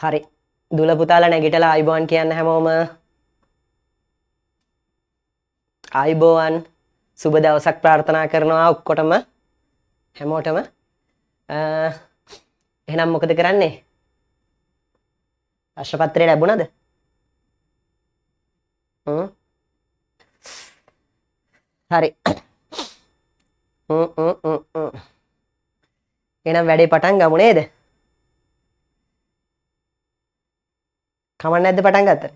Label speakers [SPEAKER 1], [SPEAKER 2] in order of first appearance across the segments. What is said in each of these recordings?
[SPEAKER 1] හරි. දුල පුතාලා නැගිටලා ආයිබෝන් කියන්න හැමෝම. ආයිබෝන්. සුබ දවසක් ප්‍රාර්ථනා කරනවා ඔක්කොටම. හැමෝටම. එහෙනම් මොකද කරන්නේ? ප්‍රශ්න පත්‍රය ලැබුණාද? හරි. එහෙනම් වැඩේ පටන් ගමු නේද? කමක් නැද්ද පටන් ගත්තට?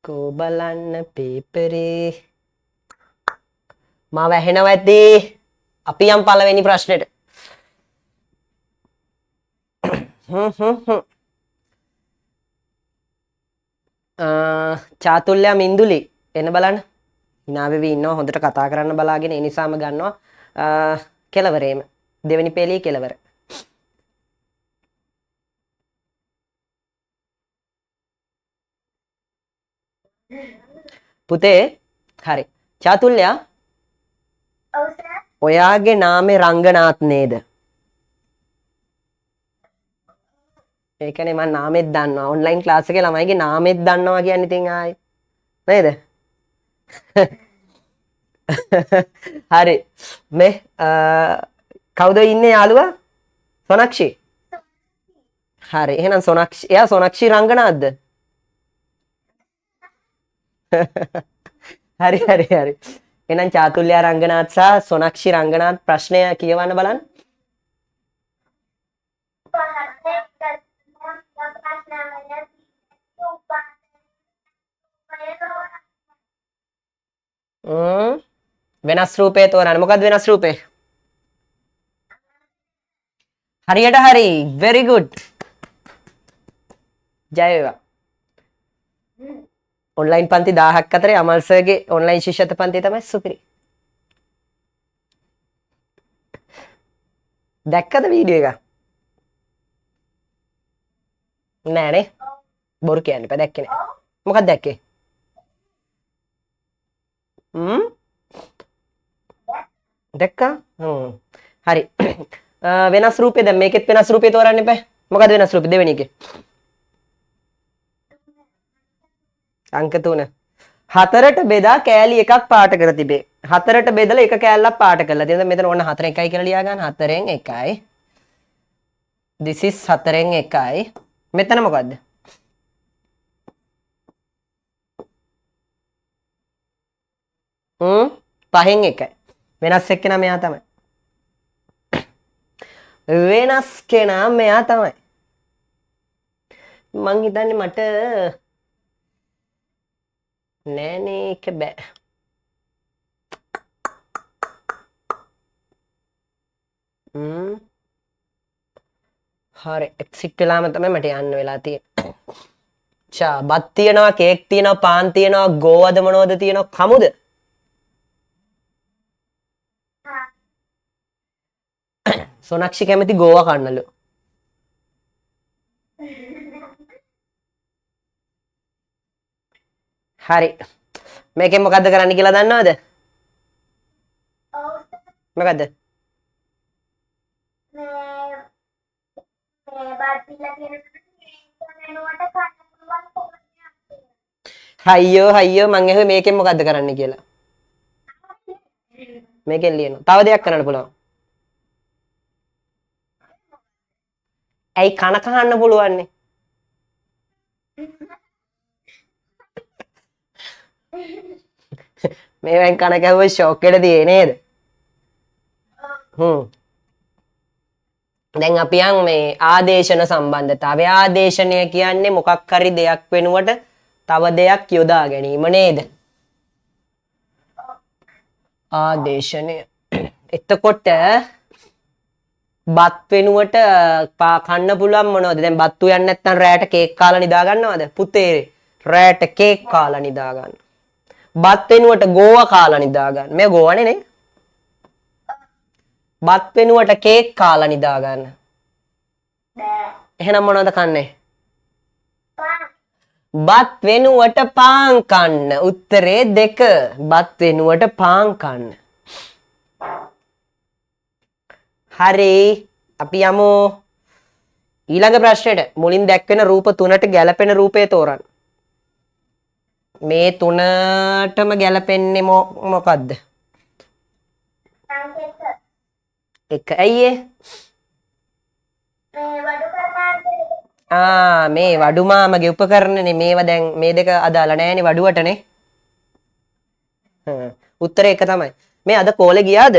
[SPEAKER 1] කෝ බලන්න පේපරේ මාව ඇහෙනව ඇද්දි අපි යම් පළවෙනි ප්‍රශ්නෙට. චාතුල්‍ය මින්දුලි එන්න බලන්න. hina වෙවි ඉන්නවා හොඳට කතා කරන්න බලාගෙන ඒ නිසාම ගන්නවා කෙලවරේම දෙවෙනි පේලියේ කෙලවර. පුතේ හරි චාතුල්‍ය
[SPEAKER 2] ඔව් සර්.
[SPEAKER 1] ඔයාගේ නාමේ රංගනාත් නේද? ඒ කියන්නේ මම නාමෙත් දන්නවා ඔන්ලයින් ක්ලාස් එකේ ළමයිගේ නාමෙත් දන්නවා කියන්නේ ඉතින් ආයි නේද? හරි මේ කවුද ඉන්නේ යාළුවා? සොනක්ෂි. හරි එහෙනම් සොනක්ෂි එයා සොනක්ෂි රංගනාත්ද? හරි එහෙනම් චාතුල්‍ය රංගනාත් සහ සොනක්ෂි රංගනාත් ප්‍රශ්නය කියවන්න බලන්න. වෙනස් රූපේ තෝරන්න. මොකක්ද වෙනස් රූපේ? හරියට හරි. very good. ජය වේවා. ඔන්ලයින් පන්ති 1000ක් අතරේ අමල් සර්ගේ ඔන්ලයින් ශිෂ්‍යත්ව පන්තිය තමයි සුපිරි. දැක්කද වීඩියෝ එක? නෑනේ. බොරු කියන්න එපා දැක්කේ නෑ. මොකක්ද දැක්කේ? දැක්කා? හරි. වෙනස් රූපේ දැන් මේකෙත් වෙනස් රූපේ තෝරන්න එපා. මොකක්ද වෙනස් රූපේ දෙවෙනි එකේ? අංක 3. 4ට බෙදා කෑලි එකක් පාට කර තිබේ. 4ට බෙදලා එක කෑල්ලක් පාට කරලා තියෙනවා. මෙතන ඕන 4න් 1යි කියලා ලියා ගන්න. 4න් 1යි. this is 4න් 1යි. මෙතන මොකද්ද? පහෙන් 1යි. වෙනස් එක්කෙනා මෙයා තමයි. වෙනස් කෙනා මෙයා තමයි. මං හිතන්නේ මට නෑනේ ඒක බෑ. හරි එක්සිට් වෙලාම තමයි මට යන්න වෙලා තියෙන්නේ. චා බත් තියෙනවා කේක් තියෙනවා පාන් තියෙනවා ගෝවද මොනවද තියෙනවා කමුද? සොනක්ෂි කැමති ගෝවා කන්නලු. හරි මේකෙන් මොකද්ද කරන්න කියලා දන්නවද? මොකද්ද? හයියෝ මං ඇහුවේ මේකෙන් මොකද්ද කරන්න කියලා. මේකෙන් ලියනවා. තව දෙයක් කරන්න පුළුවන්. ඇයි කන කහන්න පුළුවන්නේ? මේවෙන් කන කැහුවොත් ෂොක් එකට දියේ නේද? දැන් අපි යන් මේ ආදේශන සම්බන්ධතාවය. ආදේශනය කියන්නේ මොකක් හරි දෙයක් වෙනුවට තව දෙයක් යොදා ගැනීම නේද? ආදේශනය. එතකොට බත් වෙනුවට කන්න පුළුවන් මොනවද? දැන් බත් උයන්නේ නැත්නම් රෑට කේක් කාලා නිදා ගන්නවද? පුතේ රෑට කේක් කාලා නිදා ගන්න. බත් වෙනුවට ගෝවා කාලා නිදා ගන්න. මේ ගෝවානේ නේ? බත් වෙනුවට කේක් කාලා නිදා ගන්න. එහෙනම් මොනවද කන්නේ? බත් වෙනුවට පාන් කන්න. උත්තරේ 2. බත් වෙනුවට පාන් කන්න. හරි අපි යමු ඊළඟ ප්‍රශ්නෙට. මුලින් දැක්වෙන රූප තුනට ගැලපෙන රූපය තෝරන්න. මේ තුනටම ගැලපෙන්නේ මොකද්ද?
[SPEAKER 2] සංකේත.
[SPEAKER 1] එක. ඇයි ඒ?
[SPEAKER 2] මේ වඩු කරනාන්තේ.
[SPEAKER 1] මේ වඩු මාමගේ උපකරණනේ. මේවා දැන් මේ දෙක අදාළ නැහැනේ වඩුවටනේ. උත්තරේ එක තමයි. මේ අද කෝලේ ගියාද?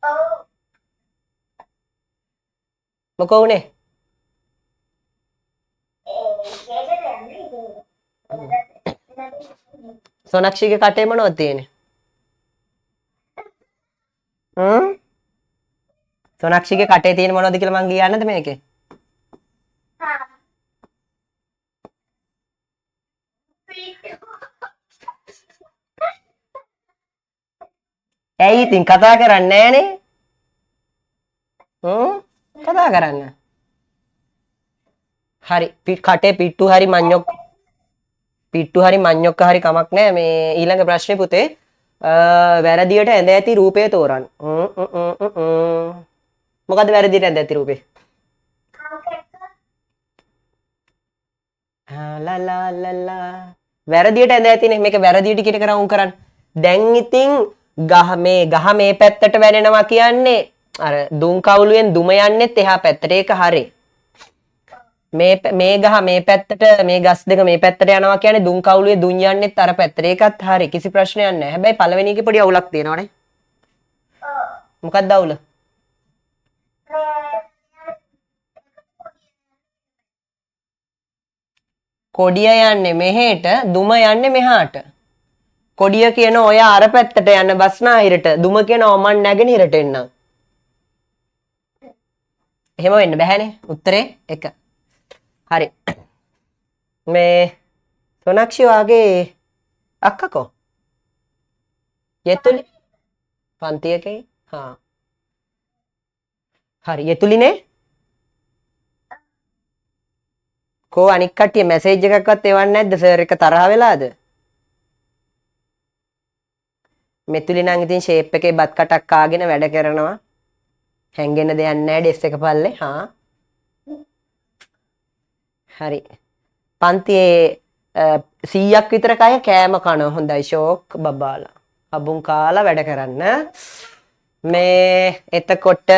[SPEAKER 2] ඔව්.
[SPEAKER 1] මොකෝ උනේ?
[SPEAKER 2] ඒකද යන්නේ.
[SPEAKER 1] සොනක්ෂිගේ කටේ මොනවද තියෙන්නේ? සොනක්ෂිගේ කටේ තියෙන මොනවද කියලා මං කියන්නද මේකේ?
[SPEAKER 2] හා.
[SPEAKER 1] ඇයි ඉතින් කතා කරන්නේ නැහනේ? කතා කරන්න. හරි කටේ පිට්ටු හරි මඤ්ඤොක්ක හරි කමක් නැහැ. මේ ඊළඟ ප්‍රශ්නේ පුතේ වැරදියට ඇඳ ඇති රූපය තෝරන්න. මොකද්ද වැරදියට ඇඳ ඇති රූපේ? වැරදියට ඇඳ ඇතිනේ. මේක වැරදියට කියන එක රවුම් කරන්න. දැන් ඉතින් ගහ මේ පැත්තට වැනෙනවා කියන්නේ අර දුම් කවුළුවෙන් දුම යන්නෙත් එහා පැත්තට. ඒක හරි. මේ ගහ මේ පැත්තට මේ ගස් දෙක මේ පැත්තට යනවා කියන්නේ දුම් කවුළුවේ දුම් යන්නෙත් අර පැත්තට. ඒකත් හරි. කිසි ප්‍රශ්නයක් නැහැ. හැබැයි පළවෙනි එකේ පොඩි අවුලක් තියෙනවානේ. මොකක්ද අවුල? කොඩිය යන්නේ මෙහෙට, දුම යන්නේ මෙහාට. කොඩිය කියන ඔය අර පැත්තට යන බස්නාහිරට, දුම කියන මන් නැගෙනහිරට එන්න. එහෙම වෙන්න බෑනේ. උත්තරේ 1. හරි. මේ සොනක්ෂි වාගේ අක්කකෝ. යෙතුලි පන්තියකේ. හා. හරි යෙතුලිනේ. කෝ අනික් කට්ටිය මැසේජ් එකක්වත් එවන්නේ නැද්ද සර් එක තරහ වෙලාද? මෙතුලි නම් ඉතින් ෂේප් එකේ බත් කටක් කාගෙන වැඩ කරනවා. හැංගෙන්න දෙයක් නැහැ ඩෙස් එක පල්ලේ. හා. හරි. පන්තියේ 100ක් විතර කය කෑම කන. හොඳයි ෂෝක් බබාලා. අබුන් කාලා වැඩ කරන්න. මේ එතකොට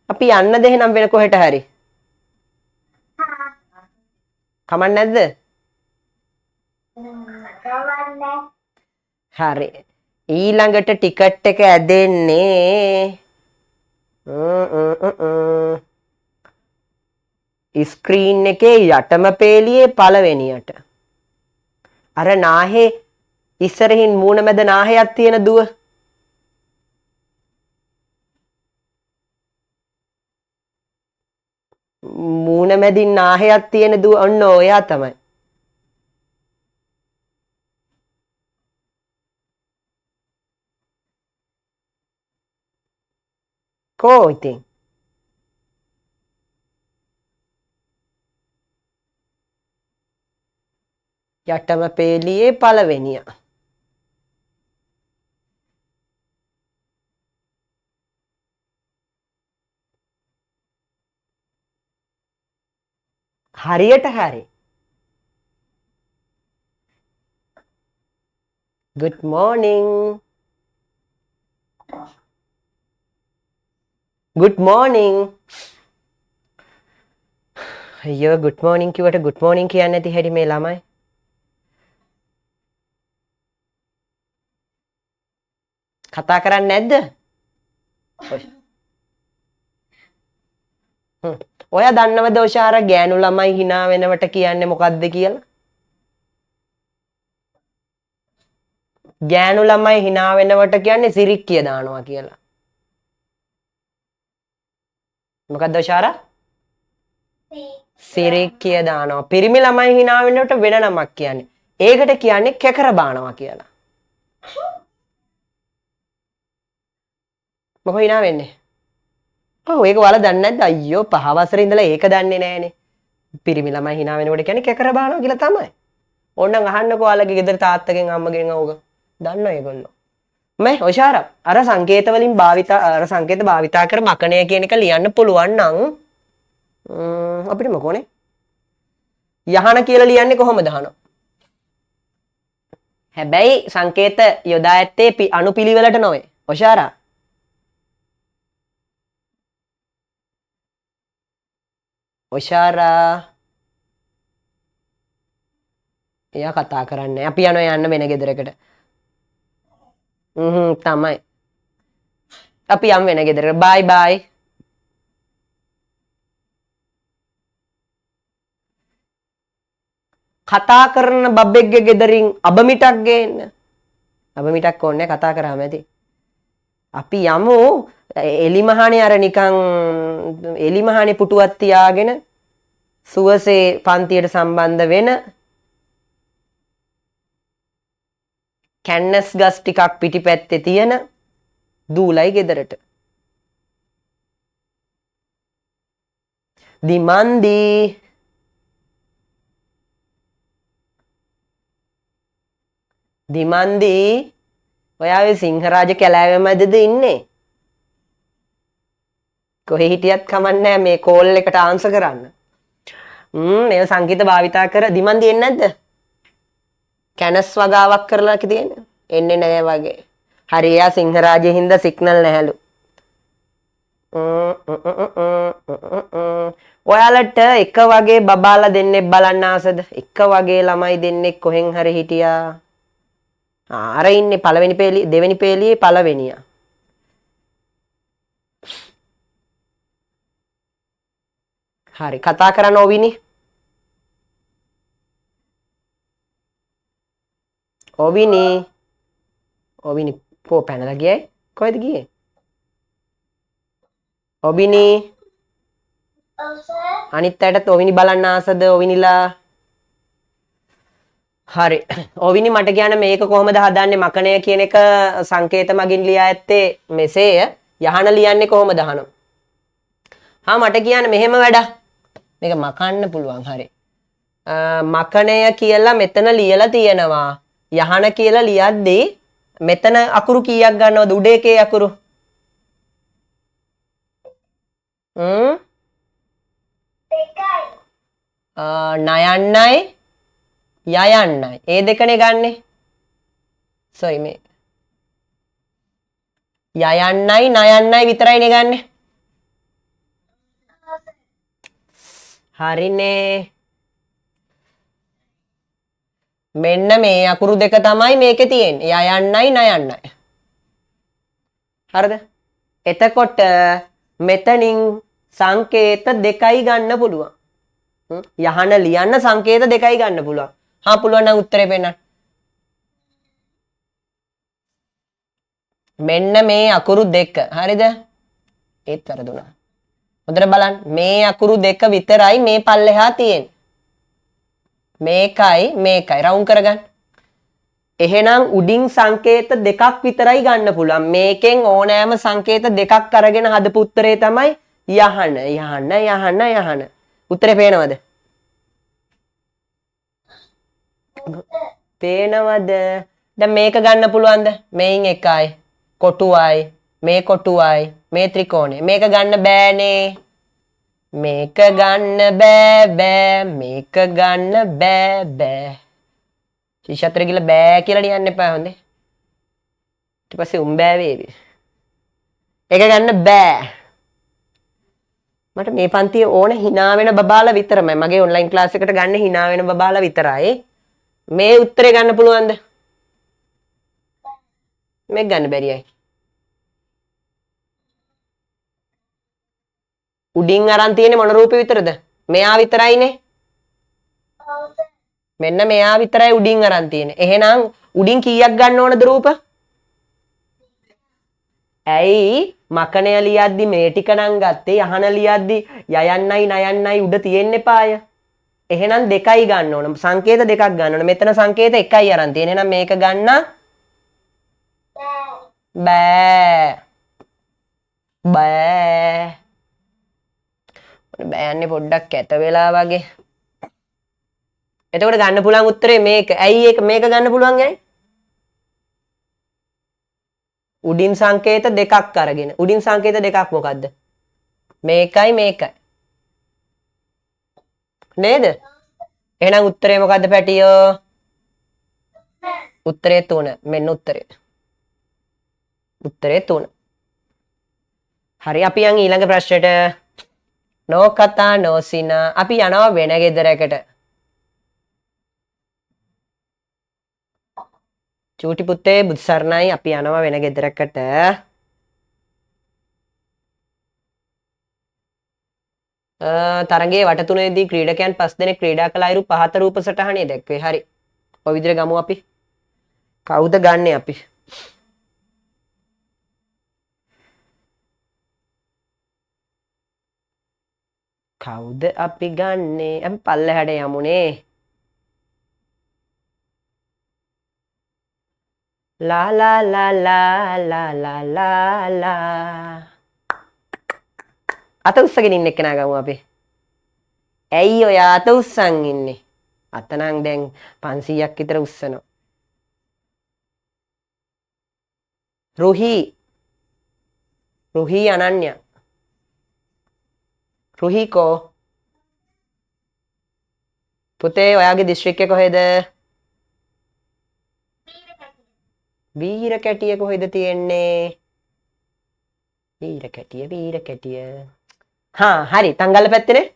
[SPEAKER 1] අපි යන්න දෙහෙනම් වෙන කොහෙට හරි. කමක් නැද්ද?
[SPEAKER 2] කවන්නේ.
[SPEAKER 1] හරි. ඊළඟට ටිකට් එක ඇදෙන්නේ ස්ක්‍රීන් එකේ යටම පේලියේ පළවෙනියට. අර නාහේ ඉස්සරහින් මූණ මැද නාහයක් තියෙන දුව. මූණ මැදින් නාහයක් තියෙන දුව ඔන්න ඔයා තමයි. කෝ ඉතින් යටම පේලියේ පළවෙනිය. හරියට හරි. good morning. good morning. අයියෝ good morning කිව්වට good morning කියන්නේ නැති හැටි මේ ළමයි. කතා කරන්නේ නැද්ද? ඔයා දන්නවද ඔෂාර ගෑනු ළමයි hina වෙනවට කියන්නේ මොකද්ද කියලා? ගෑනු ළමයි hina වෙනවට කියන්නේ සිරික්කිය දානවා කියලා. මොකද්ද ඔෂාර? සිරික්කිය දානවා. පිරිමි ළමයි hina වෙනවට වෙන නමක් කියන්නේ. ඒකට කියන්නේ කැකර බානවා කියලා. මොකෝ hina වෙන්නේ? ඔව් ඒක ඔයාලා දන්නේ නැද්ද? අයියෝ 5 වසරේ ඉඳලා ඒක දන්නේ නැහනේ. පිරිමි ළමයි hina වෙනකොට කියන්නේ කැකර බානවා කියලා තමයි. ඕනනම් අහන්නකෝ ඔයාලගේ ගෙදර තාත්තගෙන් අම්මගෙන් අවුක. දන්නව ඒගොල්ලෝ. මේ ඔෂාර අර සංකේත වලින් අර සංකේත භාවිතා කර මකණය කියන එක ලියන්න පුළුවන් නම් අපිට මොකෝනේ යහන කියලා ලියන්නේ කොහොමද අහනවා. හැබැයි සංකේත යොදා ඇත්තේ අනුපිළිවෙලට නොවේ. ඔෂාරා එයා කතා කරන්නේ. අපි යන්න වෙන ගෙදරකට. තමයි. අපි යම් වෙන ගෙදරකට. බයි බයි. කතා කරන බබෙක්ගේ ගෙදරින් අබමිටක් ගේන්න. අබමිටක් ඕනේ කතා කරාම ඇති. අපි යමු එලිමහානේ අර නිකන් එලිමහානේ පුටුවක් තියාගෙන සුවසේ පන්තියට සම්බන්ධ වෙන කැන්නස් ගස් ටිකක් පිටිපැත්තේ තියෙන දූලයි ගෙදරට. දිමන්දී ඔයා ඔය සිංහරාජ කැලෑව මැදද ඉන්නේ? කොහේ හිටියත් කමන්නේ මේ කෝල් එකට ආන්සර් කරන්න. මේ සංකේත භාවිතා කර දිමන්දී එන්නේ නැද්ද? කැනස් වගාවක් කරලා තියෙන්නේ. එන්නේ නැහැ වගේ. හරි එයා සිංහරාජයේ හින්දා සිග්නල් නැහැලු. ඔයාලට එක වගේ බබාලා දෙන්නෙක් බලන්න ආසද? එක වගේ ළමයි දෙන්නෙක් කොහෙන් හරි හිටියා. අර ඉන්නේ පළවෙනි පේලියේ දෙවෙනි පේලියේ පළවෙනියා. හරි කතා කරන්න ඔවිනි. ඔවිනි පෝ පැනලා ගියයි. කොහෙද ගියේ? ඔවිනි
[SPEAKER 2] ඔව් සර්.
[SPEAKER 1] අනිත් අයටත් ඔවිනි බලන්න ආසද ඔවිනිලා? හරි. ඔවිනි මට කියන්න මේක කොහොමද හදන්නේ මකණය කියන එක සංකේත මගින් ලියා ඇත්තේ මෙසේය. යහන ලියන්නේ කොහොමද අහනවා. මට කියන්න මෙහෙම වැඩක්. මේක මකන්න පුළුවන්. හරි. මකණය කියලා මෙතන ලියලා තියෙනවා. යහන කියලා ලියද්දී මෙතන අකුරු කීයක් ගන්නවද උඩ එකේ අකුරු?
[SPEAKER 2] දෙකයි.
[SPEAKER 1] නයන්නයි යයන්නයි. ඒ දෙකනේ ගන්නෙ. සෝරි මේ යයන්නයි නයන්නයි විතරයිනේ ගන්නෙ. හරිනේ. මෙන්න මේ අකුරු දෙක තමයි මේකේ තියෙන්නේ. යයන්නයි නයන්නයි. හරිද? එතකොට මෙතනින් සංකේත දෙකයි ගන්න පුළුවන්. යහන ලියන්න සංකේත දෙකයි ගන්න පුළුවන්. පුළුවන් නම් උත්තරේ පෙන්නන්න. මෙන්න මේ අකුරු දෙක. හරිද? ඒත් වැරදුනා. හොඳට බලන්න. මේ අකුරු දෙක විතරයි මේ පල්ලෙහා තියෙන්නේ. මේකයි රවුන්ඩ් කරගන්න. එහෙනම් උඩින් සංකේත දෙකක් විතරයි ගන්න පුළුවන්. මේකෙන් ඕනෑම සංකේත දෙකක් අරගෙන හදපු උත්තරේ තමයි යහන. උත්තරේ පේනවද? පේනවද? දැන් මේක ගන්න පුළුවන්ද? මේන් එකයි කොටුවයි මේ කොටුවයි මේ ත්‍රිකෝණය. මේක ගන්න බෑනේ. මේක ගන්න බෑ. ශිෂ්‍යත්‍රය කියලා බෑ කියලා ලියන්න එපා හොඳේ. ඊට පස්සේ උඹෑ වේවි. ඒක ගන්න බෑ. මට මේ පන්තියේ ඕන hina වෙන බබාලා විතරමයි. මගේ ඔන්ලයින් ක්ලාස් එකට ගන්න hina වෙන බබාලා විතරයි. මේ උත්තරේ ගන්න පුළුවන්ද? මේක ගන්න බැරියයි. උඩින් අරන් තියෙන්නේ මොන රූපේ විතරද? මෙයා විතරයිනේ. මෙන්න මෙයා විතරයි උඩින් අරන් තියෙන්නේ. එහෙනම් උඩින් කීයක් ගන්න ඕනද රූප? ඇයි මකණය ලියද්දි මේ ටික නම් ගත්තේ යහන ලියද්දි යයන්නයි නයන්නයි උඩ තියෙන්න එපාය. එහෙනම් දෙකයි ගන්න ඕන. සංකේත දෙකක් ගන්න ඕන. මෙතන සංකේත එකයි අරන් තියෙන. එහෙනම් මේක ගන්න බෑ. බෑන්නේ පොඩ්ඩක් කැත වෙලා වගේ. එතකොට ගන්න පුළුවන් උත්තරේ මේක. ඇයි මේක ගන්න පුළුවන් යන්නේ? උඩින් සංකේත දෙකක් අරගෙන. උඩින් සංකේත දෙකක් මොකද්ද? මේකයි මේකයි. නේද? එහෙනම් උත්තරේ මොකද්ද පැටියෝ? උත්තරේ 3. මෙන්න උත්තරේ. උත්තරේ 3. හරි අපි යන් ඊළඟ ප්‍රශ්නෙට. නෝ කතා නෝ සිනා. අපි යනවා වෙන ගෙදරකට. චූටි පුතේ බුත්සරණයි අපි යනවා වෙන ගෙදරකට. තරගයේ වට තුනේදී ක්‍රීඩකයන් 5 දෙනෙක් ක්‍රීඩා කළ අයුරු පහත රූප සටහනේ දැක්වේ. හරි. ඔය විදිහට ගමු අපි. කවුද ගන්නෙ අපි? කවුද අපි ගන්නෙ? අපි පල්ලෙහාට යමුනේ. ලා ලා ලා ලා ලා ලා ලා ලා. අත උස්සගෙන ඉන්න එක්කෙනා ගමු අපි. ඇයි ඔය අත උස්සන් ඉන්නේ? අත නම් දැන් 500ක් විතර උස්සනවා. රුහි අනන්‍ය. රුහිකෝ පුතේ ඔයාගේ දිස්ත්‍රික්කය කොහෙද? වීරකැටිය කොහෙද තියෙන්නේ? වීරකැටිය. හා හරි තංගල්ල පැත්තේනේ.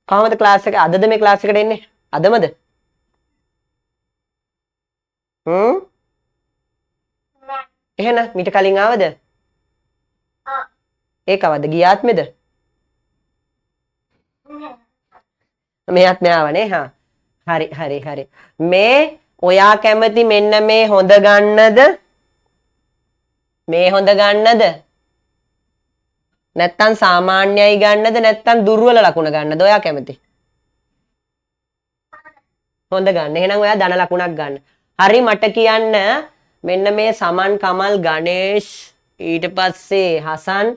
[SPEAKER 1] කොහමද ක්ලාස් එක? අදද මේ ක්ලාස් එකට එන්නේ? අදමද? එහෙනම් මීට කලින් ආවද? ඒකවද ගියාත්මෙද? මේ ආත්මය ආවනේ. හා හරි. මේ ඔයා කැමති මෙන්න මේ හොඳ ගන්නද? මේ හොඳ ගන්නද? නැත්තම් සාමාන්‍යයි ගන්නද? නැත්තම් දුර්වල ලකුණ ගන්නද? ඔයා කැමති? හොඳ ගන්න. එහෙනම් ඔයා ධන ලකුණක් ගන්න. හරි මට කියන්න මෙන්න මේ සමන් කමල් ගණේෂ් ඊට පස්සේ හසන්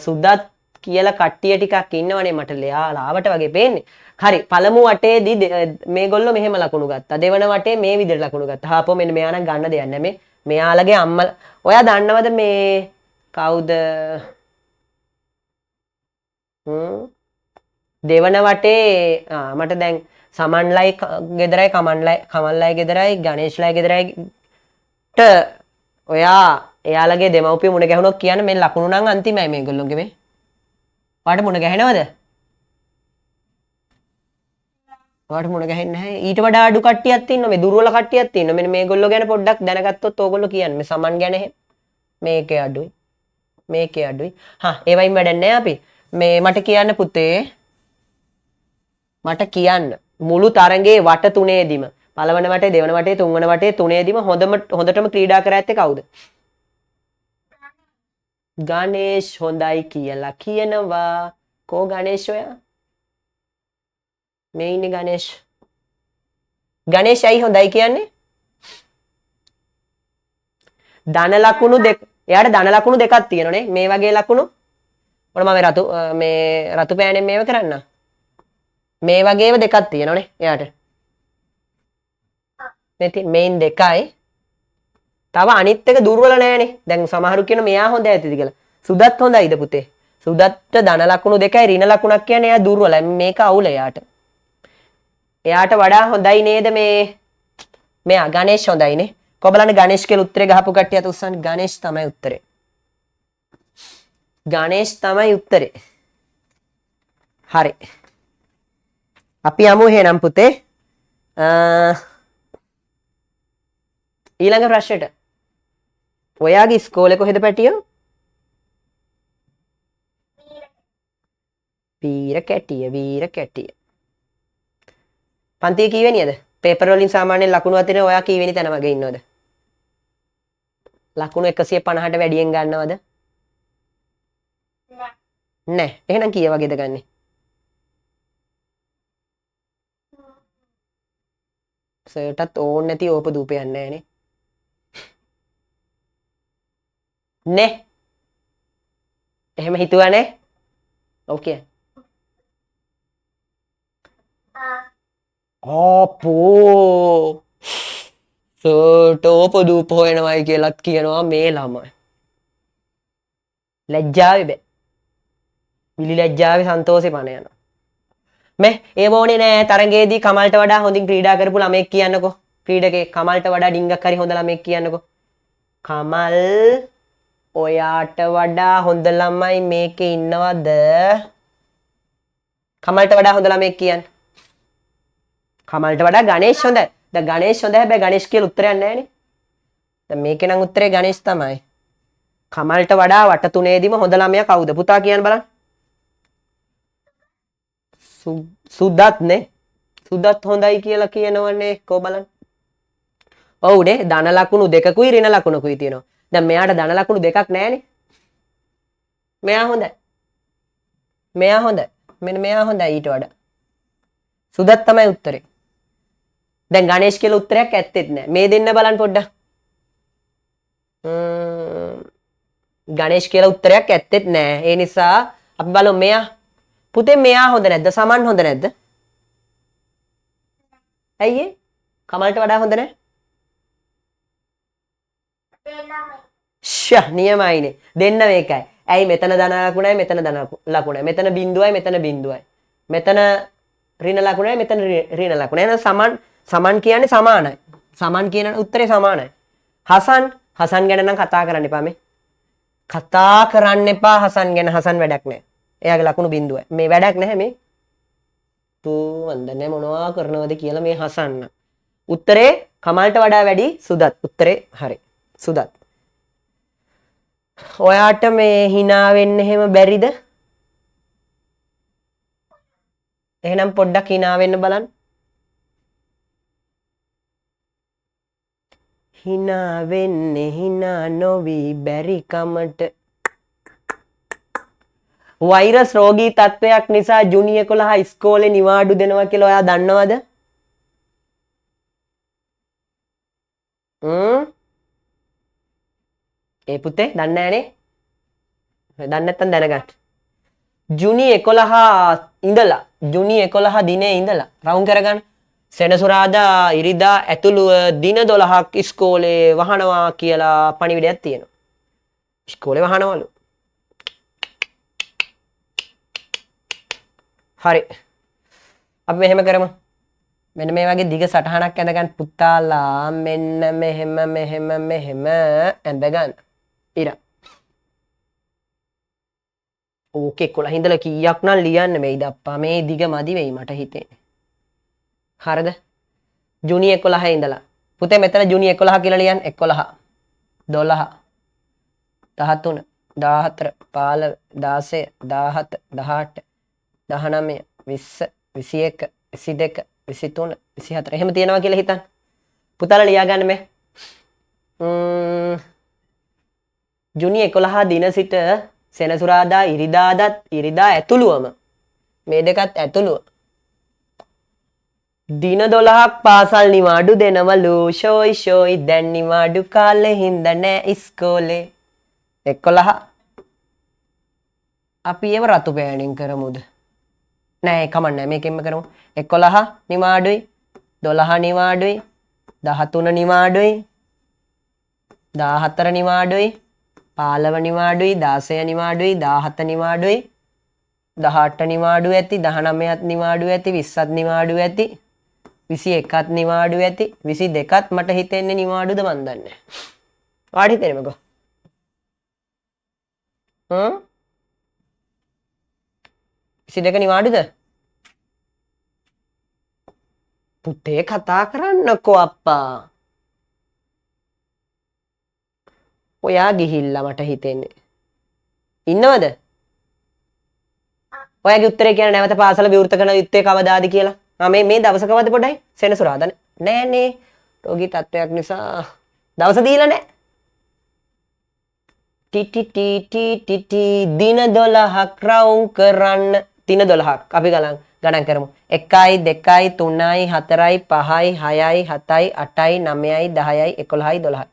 [SPEAKER 1] සුදත් කියලා කට්ටිය ටිකක් ඉන්නවනේ මට ලාවට වගේ පේන්නේ. හරි පළමු වටේදී මේගොල්ලෝ මෙහෙම ලකුණු ගත්තා. දෙවන වටේ මේ විදිහට ලකුණු ගත්තා. හාපෝ මෙන්න මෙයා නම් ගන්න දෙයක් නැහැ. මෙයාලගේ අම්මලා ඔයා දන්නවද මේ කවුද? දෙවන වටේ මට දැන් සමන්ලයි ගෙදරයි කමල්ලයි ගෙදරයි ගණේෂ්ලයි ගෙදරයිට ඔයා එයාලගේ දෙමව්පිය මුණ ගැහුණොත් කියන්න මේ ලකුණු නම් අන්තිමයි මේගොල්ලෝගේ මේ. ඔයාට මුණ ගැහෙනවද? ඔයාට මුණ ගැහෙන්නේ නැහැ. ඊට වඩා අඩු කට්ටියක් ඉන්නවා. මේ දුර්වල කට්ටියක් ඉන්නවා. මෙන්න මේගොල්ලෝ ගැන පොඩ්ඩක් දැනගත්තොත් ඕගොල්ලෝ කියන්නේ මේ සමන් ගැන මේකේ අඩුයි. මේකේ අඩුයි. හා ඒ වයින් වැඩක් නැහැ අපි. මේ මට කියන්න පුතේ. මට කියන්න මුළු තරඟේ වට තුනේදීම පළවන වටේ දෙවන වටේ තුන්වන වටේ තුනේදීම හොඳටම ක්‍රීඩා කර ඇත්තේ කවුද? ගණේෂ් හොඳයි කියලා කියනවා. කෝ ගණේෂ් ඔයා? මේ ඉන්නේ ගණේෂ්. ගණේෂ් ඇයි හොඳයි කියන්නේ? ධන ලකුණු දෙක. එයාට ධන ලකුණු දෙකක් තියෙනනේ. මේ වගේ ලකුණු. මොන මම රතු පෑනෙන් මේව කරන්න. මේ වගේම දෙකක් තියෙනනේ එයාට. මේන් දෙකයි. තව අනිත් එක දුර්වල නෑනේ. දැන් සමහරු කියන මෙයා හොඳ ඇතිද කියලා. සුදත් හොඳයිද පුතේ? සුදත්ට ධන ලකුණු දෙකයි ඍණ ලකුණක් කියන්නේ එයා දුර්වලයි. මේක අවුල එයාට. එයාට වඩා හොඳයි නේද මේ මෙයා ගණේෂ් හොඳයිනේ. කොබලන්න ගණේෂ් කියලා උත්තරේ ගහපු කට්ටිය අත උස්සන්න. ගණේෂ් තමයි උත්තරේ. ගණේෂ් තමයි උත්තරේ. හරි. අපි යමු එහෙනම් පුතේ. ඊළඟ ප්‍රශ්නෙට. ඔයාගේ ඉස්කෝලේ කොහෙද පැටියෝ? වීරකැටිය. පන්තියේ කීවෙනියද? පේපර් වලින් සාමාන්‍යයෙන් ලකුණු අතරින් ඔයා කීවෙනි තැන වගේ ඉන්නවද? ලකුණු 150ට වැඩියෙන් ගන්නවද? නෑ. එහෙනම් කීය වගේද ගන්නෙ? සර්ටත් ඕන් නැති ඕප දූපයක් නෑනේ. නේ. එහෙම හිතුවානේ? ඕකේ. අපෝ ටෝප දූප හොයනවයි කියලත් කියනවා මේ ළමයි. ලැජ්ජාවේ බෑ. විලි ලැජ්ජාවේ සන්තෝෂේ පණ යනවා. මේ ඒ ඕනේ නෑ තරඟයේදී කමල්ට වඩා හොඳින් ක්‍රීඩා කරපු ළමෙක් කියන්නකෝ. ක්‍රීඩකේ කමල්ට වඩා ඩිංගක් හරි හොඳ ළමෙක් කියන්නකෝ. කමල් ඔයාට වඩා හොඳ ළමයි මේකේ ඉන්නවද? කමල්ට වඩා හොඳ ළමෙක් කියන්න. කමල්ට වඩා ගණේෂ් හොඳයි. දැන් ගණේෂ් හොඳයි හැබැයි ගණේෂ් කියලා උත්තරයක් නැහැනේ. දැන් මේකේ නම් උත්තරේ ගණේෂ් තමයි. කමල්ට වඩා වට තුනේදීම හොඳ ළමයා කවුද? පුතා කියන්න බලන්න. සුදත් නේ. සුදත් හොඳයි කියලා කියනවනේ කො බලන්න. ඔව්නේ ධන ලකුණු දෙකකුයි ඍණ ලකුණකුයි තියෙනවා. දැන් මෙයාට ධන ලකුණු දෙකක් නැහැනේ. මෙයා හොඳයි. මෙයා හොඳයි. මෙන්න මෙයා හොඳයි ඊට වඩා. සුදත් තමයි උත්තරේ. දැන් ගණේෂ් කියලා උත්තරයක් ඇත්තෙත් නැහැ. මේ දෙන්න බලන්න පොඩ්ඩක්. ගණේෂ් කියලා උත්තරයක් ඇත්තෙත් නැහැ. ඒ නිසා අපි බලමු මෙයා. පුතේ මෙයා හොඳ නැද්ද? සමන් හොඳ නැද්ද? ඇයි ඒ? කමල්ට වඩා හොඳ නැහැ? නියමයිනේ. දෙන්න මේකයි. ඇයි මෙතන ධන ලකුණයි මෙතන ධන ලකුණයි. මෙතන බිඳුවයි මෙතන බිඳුවයි. මෙතන ඍණ ලකුණයි මෙතන ඍණ ලකුණයි. එහෙනම් සමන් කියන්නේ සමානයි. සමන් කියන උත්තරේ සමානයි. හසන් ගැන නම් කතා කරන්න එපා මේ. කතා කරන්න එපා හසන් ගැන. හසන් වැඩක් නැහැ. එයාගේ ලකුණු බිඳුවයි. මේ වැඩක් නැහැ මේ. වන්දනේ මොනවා කරනවද කියලා මේ හසන්න. උත්තරේ කමල්ට වඩා වැඩි සුදත්. උත්තරේ හරි. සුදත්. ඔයාට මේ hina වෙන්න එහෙම බැරිද? එහෙනම් පොඩ්ඩක් hina වෙන්න බලන්න. hina වෙන්නේ hina නොවි බැරි කමට. වෛරස් රෝගී තත්වයක් නිසා ජුනි 11 ඉස්කෝලේ නිවාඩු දෙනවා කියලා ඔයා දන්නවද? ඒ පුතේ දන්නේ නැහනේ. දන්නේ නැත්තම් දැනගන්න. ජුනි 11 ඉඳලා ජුනි 11 දිනේ ඉඳලා රවුම් කරගන්න. සෙනසුරාදා ඉරිදා ඇතුළුව දින 12ක් ඉස්කෝලේ වහනවා කියලා පණිවිඩයක් තියෙනවා. ඉස්කෝලේ වහනවලු. හරි. අපි මෙහෙම කරමු. මෙන්න මේ වගේ දිග සටහනක් ඇඳගන්න පුතාලා මෙන්න මෙහෙම ඇඳගන්න. ඉර. ඕකේ 11 ඉඳලා කීයක් නම් ලියන්න මේයිද අප්පා මේ දිග මදි වෙයි මට හිතෙන්නේ. හරිද? ජුනි 11 ඉඳලා. පුතේ මෙතන ජුනි 11 කියලා ලියන්න 11 12 13 14 15 16 17 18 19 20 21 22 23 24 එහෙම තියනවා කියලා හිතන්න. පුතාලා ලියා ගන්න මේ. ජුනි 11 දින සිට සෙනසුරාදා ඉරිදා ඇතුළුවම මේ දෙකත් ඇතුළුව දින 12ක් පාසල් නිවාඩු දෙනවලු. ෂෝයි දැන් නිවාඩු කාලේ හින්දා නෑ ඉස්කෝලේ. 11 අපි ඒව රතු පෑණින් කරමුද? නෑ කමන්නේ මේකෙන්ම කරමු. 11 නිවාඩුයි 12 නිවාඩුයි 13 නිවාඩුයි 14 නිවාඩුයි 15 නිවාඩුයි 16 නිවාඩුයි 17 නිවාඩුයි 18 නිවාඩු ඇති 19ත් නිවාඩු ඇති 20ත් නිවාඩු ඇති 21ත් නිවාඩු ඇති 22ත් මට හිතෙන්නේ නිවාඩුද මන් දන්නේ නැහැ. වාට හිතෙන්නේ මගෝ. 22 නිවාඩුද? පුතේ කතා කරන්නකෝ අප්පා. ඔයා ගිහිල්ලා මට හිතෙන්නේ. ඉන්නවද? ඔයාගේ උත්තරේ කියන නැවත පාසල විවෘත කරන යුත්තේ කවදාද කියලා. මේ දවසකවද පොඩයි සෙනසුරාදා නෑනේ. රෝගී තත්වයක් නිසා දවස දීලා නෑ. දින 12ක් රවුම් කරන්න. දින 12ක් අපි ගණන් කරමු. 1යි 2යි 3යි 4යි 5යි 6යි 7යි 8යි 9යි 10යි 11යි 12යි.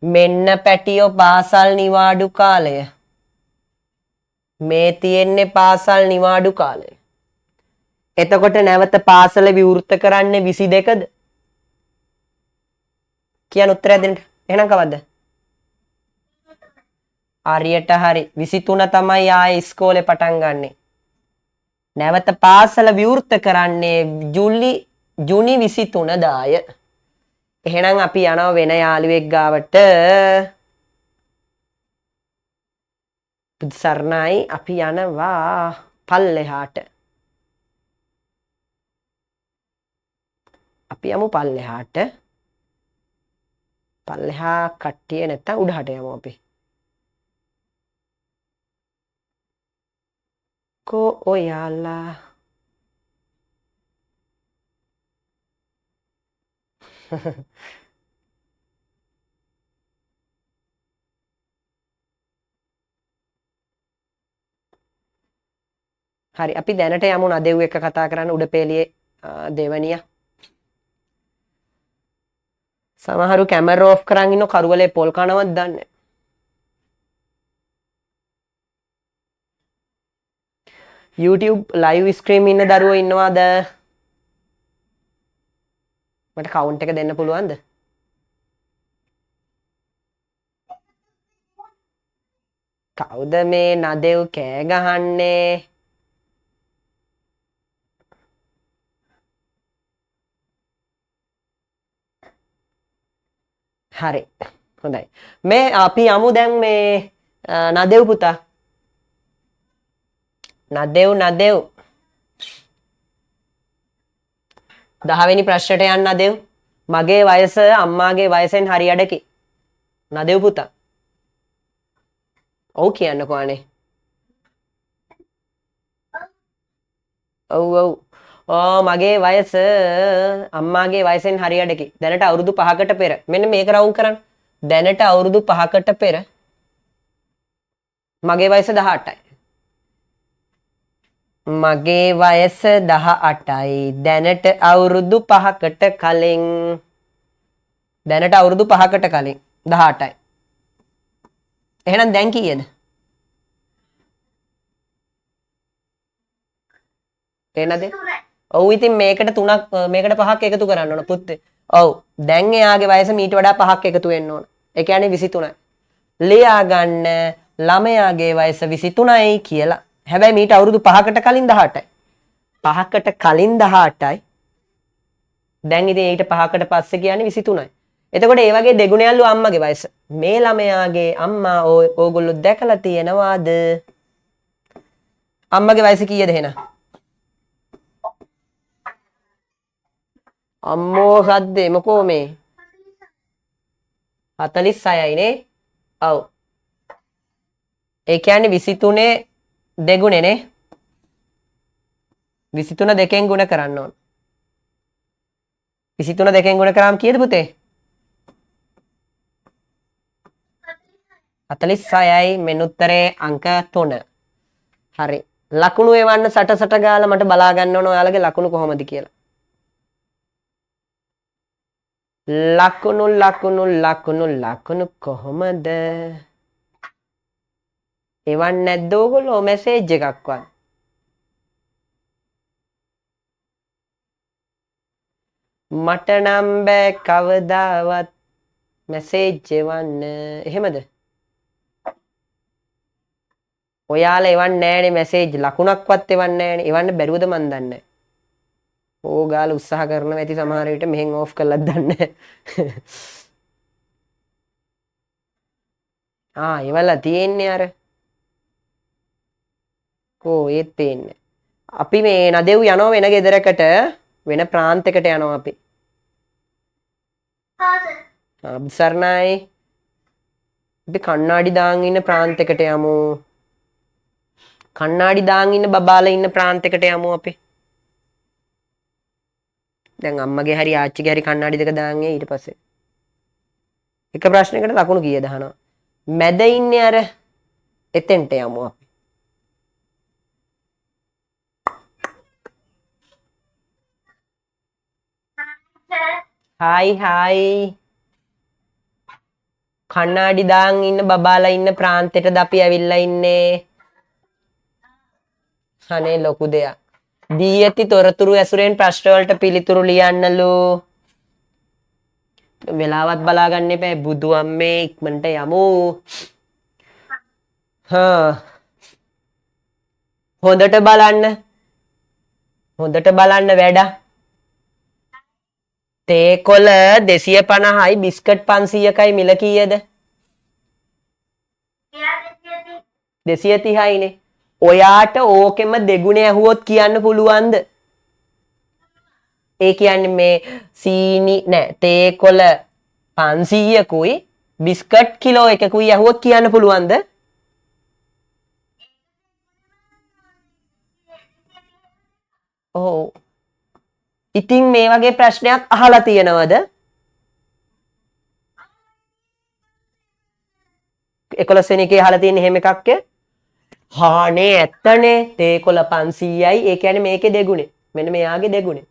[SPEAKER 1] මෙන්න පැටියෝ පාසල් නිවාඩු කාලය. මේ තියෙන්නේ පාසල් නිවාඩු කාලය. එතකොට නැවත පාසල විවෘත කරන්නේ 22ද? කියන්න උත්තරයක් දෙන්න. එහෙනම් කවද්ද? හරියට හරි. 23 තමයි ආයේ ඉස්කෝලේ පටන් ගන්නෙ. නැවත පාසල විවෘත කරන්නේ ජුනි 23 දාය. එහෙනම් අපි යනවා වෙන යාළුවෙක් ගාවට. සර්ණයි අපි යනවා පල්ලෙහාට. අපි යමු පල්ලෙහාට. පල්ලෙහා කට්ටිය නැත්තම් උඩහට යමු අපි. කෝ ඔයාලා හරි අපි දැනට යමු නදෙව් එක කතා කරන්න උඩපේලියේ දෙවනියා. සමහරු කැමරා ඔෆ් කරන් ඉන්න කරුවලේ පොල් කනවත් දන්නේ. YouTube live stream ඉන්න දරුවෝ ඉන්නවද? මට කවුන්ට් එක දෙන්න පුළුවන්ද? කවුද මේ නදෙව් කෑ ගහන්නේ? හරි. හොඳයි. මේ අපි යමු දැන් මේ නදෙව් පුතා. නදෙව් 10 වෙනි ප්‍රශ්නයට යන්න නදෙව්. මගේ වයස අම්මාගේ වයසෙන් හරි අඩකි. නදෙව් පුතා. ඔව් කියන්නකෝ අනේ. ඔව්. මගේ වයස අම්මාගේ වයසෙන් හරි අඩකි. දැනට අවුරුදු 5කට පෙර. මෙන්න මේක රවුම් කරන්න. දැනට අවුරුදු 5කට පෙර මගේ වයස 18යි. මගේ වයස 18යි. දැනට අවුරුදු 5කට කලින් දැනට අවුරුදු 5කට කලින් 18යි. එහෙනම් දැන් කීයද? එනද? ඔව් ඉතින් මේකට 3ක් මේකට 5ක් එකතු කරන්න ඕන පුත්තේ. ඔව්. දැන් එයාගේ වයස මීට වඩා 5ක් එකතු වෙන්න ඕන. ඒ කියන්නේ 23යි. ලියා ගන්න ළමයාගේ වයස 23යි කියලා. හැබැයි මීට අවුරුදු 5කට කලින් 18යි. 5කට කලින් 18යි. දැන් ඉතින් ඊට 5කට පස්සේ කියන්නේ 23යි. එතකොට ඒ වගේ දෙගුණයල්ලු අම්මගේ වයස. මේ ළමයාගේ අම්මා ඕගොල්ලෝ දැකලා තියෙනවාද? අම්මගේ වයස කීයද එහෙනම්? අම්මෝ සද්දේ මොකෝ මේ 46යි නේ. ඔව්. ඒ කියන්නේ 23 දෙගුණේ නේ. 23 දෙකෙන් ගුණ කරන්න ඕන. 23 දෙකෙන් ගුණ කරාම කීයද පුතේ? 46යි. මෙන්න උත්තරේ අංක 3. හරි. ලකුණු එවන්න සට ගාලා මට බලා ගන්න ඕන ඔයාලගේ ලකුණු කොහොමද කියලා. ලකුණු කොහොමද? එවන්නේ නැද්ද ඕගොල්ලෝ මැසේජ් එකක්වත්? මට නම් බෑ කවදාවත් මැසේජ් එවන්න. එහෙමද? ඔයාලා එවන්නේ නෑනේ මැසේජ්. ලකුණක්වත් එවන්නේ නෑනේ. එවන්න බැරුවද මන් දන්නේ නෑ. ඕගාලා උත්සාහ කරනවා ඇති සමහර විට මෙහෙන් ඕෆ් කරලත් දන්නේ ඒවලා තියෙන්නේ අර ඒත් පේන්නේ. අපි මේ නදෙව් යනවා වෙන ගෙදරකට වෙන ප්‍රාන්තයකට යනවා අපි. සර්ණයි. අපි කන්නාඩි දාන් ඉන්න ප්‍රාන්තයකට යමු. කන්නාඩි දාන් ඉන්න බබාලා ඉන්න ප්‍රාන්තයකට යමු අපි. දැන් අම්මගේ හරි ආච්චිගේ හරි කන්නාඩි දෙක දාන් ඊට පස්සේ එක ප්‍රශ්නයකට ලකුණු කීයද අහනවා. මැද ඉන්නේ අර එතෙන්ට යමු අපි. හායි කන්නාඩි දාන් ඉන්න බබාලා ඉන්න ප්‍රාන්තෙටද අපි ඇවිල්ලා ඉන්නේ. අනේ ලොකු දෙයක්. දී ඇති තොරතුරු ඇසුරෙන් ප්‍රශ්න වලට පිළිතුරු ලියන්නලු. වෙලාවත් බලා ගන්න එපා බුදු අම්මේ ඉක්මනට යමු. හා හොඳට බලන්න. හොඳට බලන්න වැඩ. තේකොළ 250යි බිස්කට් 500කයි මිල කීයද? 230යිනේ. ඔයාට ඕකෙම දෙගුණ ඇහුවොත් කියන්න පුළුවන්ද? ඒ කියන්නේ මේ සීනි නෑ තේකොළ 500කුයි බිස්කට් කිලෝ එකකුයි ඇහුවොත් කියන්න පුළුවන්ද? ඔව්. ඉතින් මේ වගේ ප්‍රශ්නයක් අහලා තියෙනවද? 11 වෙනි එකේ අහලා තියෙන එහෙම එකක් හානේ ඇත්තනේ තේකොළ 500යි ඒ කියන්නේ මේකේ දෙගුණේ. මෙන්න මෙයාගේ දෙගුණේ.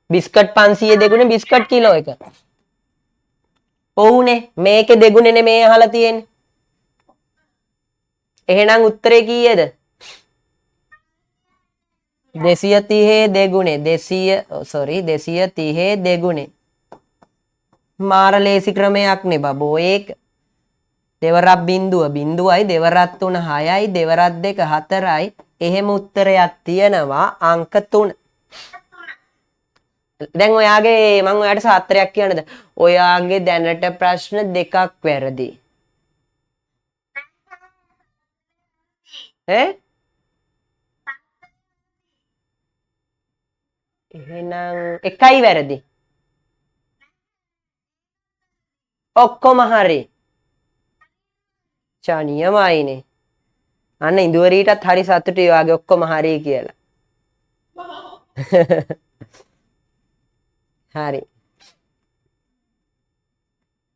[SPEAKER 1] බිස්කට් 500 දෙගුණේ බිස්කට් කිලෝ එක. ඔව්නේ මේකේ දෙගුණේනේ මේ අහලා තියෙන්නේ. එහෙනම් උත්තරේ කීයද? 230 දෙගුණේ 230 දෙගුණේ. මාර ලේසි ක්‍රමයක් නේ බබෝ ඒක. දෙවරක් බිඳුව බිඳුවයි දෙවරක් 3 6යි දෙවරක් 2 4යි එහෙම උත්තරයක් තියෙනවා අංක 3. දැන් ඔයාගේ මම ඔයාට සාත්‍රයක් කියන්නද? ඔයාගේ දැනට ප්‍රශ්න දෙකක් වැරදි. එහෙනම් එකයි වැරදි. ඔක්කොම හරි. නියමයිනේ. අන්න ඉඳුවරීටත් හරි සතුටුයි වාගේ ඔක්කොම හරි කියලා. හරි.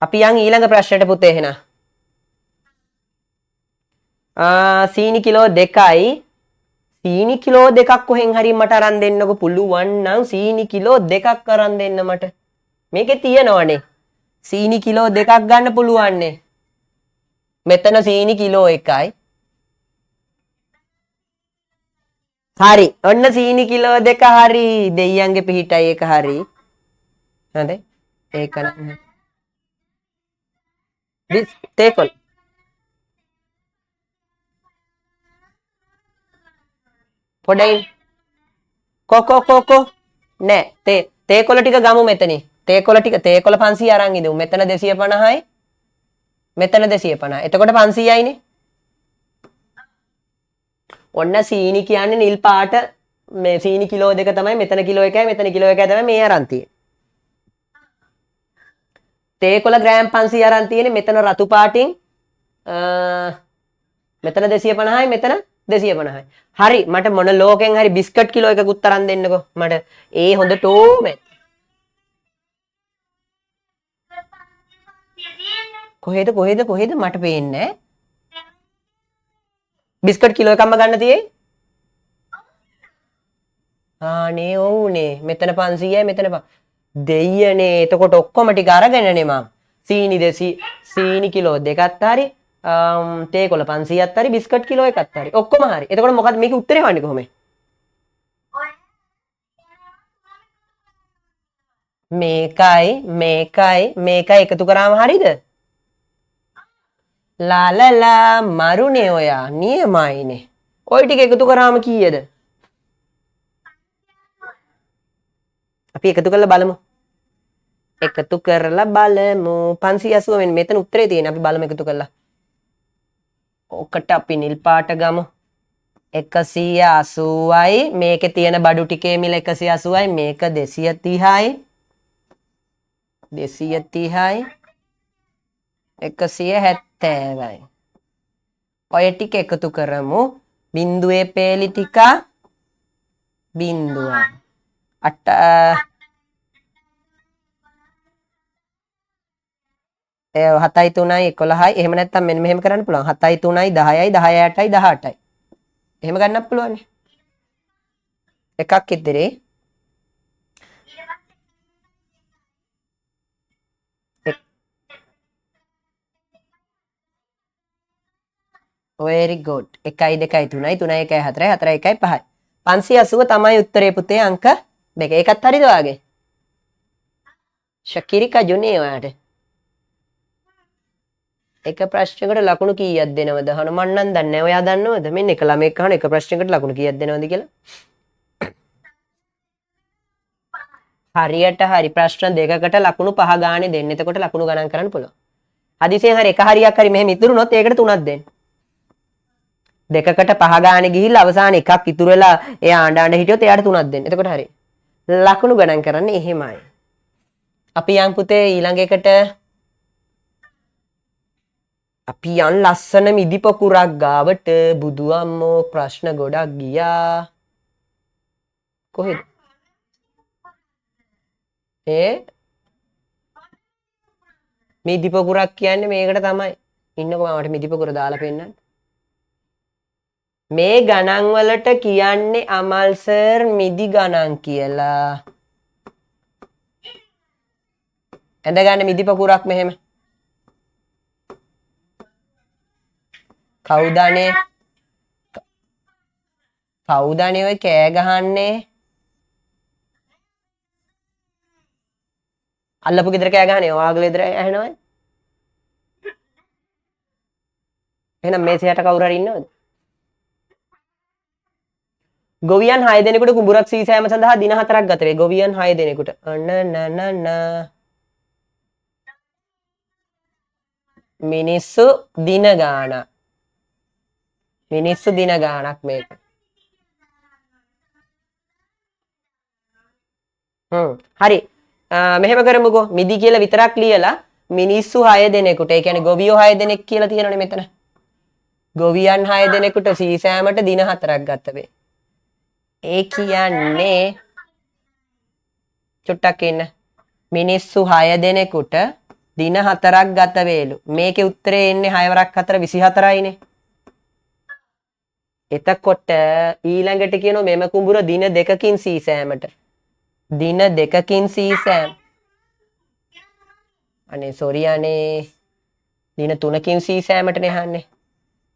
[SPEAKER 1] අපි යන් ඊළඟ ප්‍රශ්නයට පුතේ එහෙනම්. සීනි කිලෝ 2යි සීනි කිලෝ 2ක් කොහෙන් හරි මට අරන් දෙන්නකො පුළුවන් නම් සීනි කිලෝ 2ක් අරන් දෙන්න මට. මේකේ තියෙනවනේ. සීනි කිලෝ 2ක් ගන්න පුළුවන්නේ. මෙතන සීනි කිලෝ 1යි. හරි. ඔන්න සීනි කිලෝ 2 හරි. දෙයියන්ගේ පිහිටයි එක හරි. හරි. ඒක නෑ. තේකොළ පොඩයි කො නෑ තේකොළ ටික ගමු මෙතනින්. තේකොළ 500 අරන් ඉදමු. මෙතන 250යි. මෙතන 250. එතකොට 500යිනේ. ඔන්න සීනි කියන්නේ නිල් පාට මේ සීනි කිලෝ 2 තමයි මෙතන කිලෝ 1යි මෙතන කිලෝ 1යි තමයි මේ අරන් තියෙන්නේ. තේකොළ ග්‍රෑම් 500 අරන් තියෙන්නේ මෙතන රතු පාටින් මෙතන 250යි මෙතන 250යි. හරි මට මොන ලෝකෙන් හරි බිස්කට් කිලෝ එකකුත් අරන් දෙන්නකෝ. මට ඒ හොඳටම කොහෙද මට පේන්නේ බිස්කට් කිලෝ එකක්ම ගන්න තියෙයි. ආනේ ඔව්නේ මෙතන 500යි මෙතන දෙයියනේ. එතකොට ඔක්කොම ටික අරගෙනනේ මම සීනි කිලෝ 2ක් හරි තේකොළ 500ක් හරි බිස්කට් කිලෝ එකක් හරි ඔක්කොම හරි. එතකොට මොකද මේකේ උත්තරේ වන්නේ කොහොමද? මේකයි එකතු කරාම හරිද? ලාලලා මරුනේ ඔයා නියමයිනේ. ඔය ටික එකතු කරාම කීයද? අපි එකතු කරලා බලමු. 580 මෙතන උත්තරේ තියෙන අපි බලමු එකතු කරලා. ඔකට අපි නිල් පාට ගමු. 180යි මේකේ තියෙන බඩු ටිකේ මිල 180යි මේක 230යි 170යි ඔය ටික එකතු කරමු. බිඳුවේ පේලි ටික බිඳුවයි 7යි 3යි 11යි එහෙම නැත්නම් මෙන්න මෙහෙම කරන්න පුළුවන් 7යි 3යි 10යි 10යි 8යි 18යි එහෙම ගන්නත් පුළුවන් එකක් ඉදිරියේ very good 1යි 2යි 3යි 3යි 1යි 4යි 4යි 1යි 5යි 580 තමයි උත්තරේ පුතේ අංක 2. ඒකත් හරිද වාගේ? ශකිරි කජුනේ ඔයාට. එක ප්‍රශ්නයකට ලකුණු කීයක් දෙනවද? අහන මන් නම් දන්නේ නැහැ. ඔයා දන්නවද? මෙන්න එක ළමෙක් අහන එක ප්‍රශ්නයකට ලකුණු කීයක් දෙනවද කියලා? හරියට හරි ප්‍රශ්න දෙකකට ලකුණු 5 ගානේ දෙන්න. එතකොට ලකුණු ගණන් කරන්න පුළුවන්. හදිසියෙන් හරි එක හරියක් හරි මෙහෙම ඉතුරුනොත් ඒකට 3ක් දෙන්න. දෙකකට 5 ගානේ ගිහිල්ලා අවසාන එකක් ඉතුරු වෙලා එයා ආණ්ඩ හිටියොත් එයාට 3ක් දෙන්න. එතකොට හරි. ලකුණු ගණන් කරන්නේ එහෙමයි. අපි යන් පුතේ ඊළඟ එකට අපි යන් ලස්සන මිදි පොකුරක් ගාවට බුදු අම්මෝ ප්‍රශ්න ගොඩක් ගියා. කොහෙද? මිදි පොකුරක් කියන්නේ මේකට තමයි. ඉන්නකො මට මිදි පොකුර දාලා පෙන්නන්න. මේ ගණන් වලට කියන්නේ අමල් සර් මිදි ගණන් කියලා. ඇඳ ගන්න මිදි පොකුරක් මෙහෙම. කවුදනේ ඔය කෑ ගහන්නේ? අල්ලපු ගෙදර කෑ ගහන්නේ ඔයාගේ ගෙදර ඇහෙනවද? එහෙනම් මේසයට කවුරු හරි ඉන්නවද? ගොවියන් 6 දෙනෙකුට කුඹුරක් සීසෑම සඳහා දින 4ක් ගත වේ. ගොවියන් 6 දෙනෙකුට. මිනිස්සු දින ගාණක්. මිනිස්සු දින ගාණක් මේක. හරි. මෙහෙම කරමුකෝ. මිදි කියලා විතරක් ලියලා මිනිස්සු 6 දෙනෙකුට. ඒ කියන්නේ ගොවියෝ 6 දෙනෙක් කියලා තියෙනවනේ මෙතන. ගොවියන් 6 දෙනෙකුට සීසෑමට දින 4ක් ගත වේ. ඒ කියන්නේ චුට්ටක් ඉන්න. මිනිස්සු 6 දෙනෙකුට දින 4ක් ගත වේලු. මේකේ උත්තරේ එන්නේ 6 වරක් 4 24යිනේ. එතකොට ඊළඟට කියනවා මෙම කුඹුර දින 2කින් සීසෑමට. දින 2කින් සීසෑම. අනේ සෝරි අනේ. දින 3කින් සීසෑමටනේ අහන්නේ.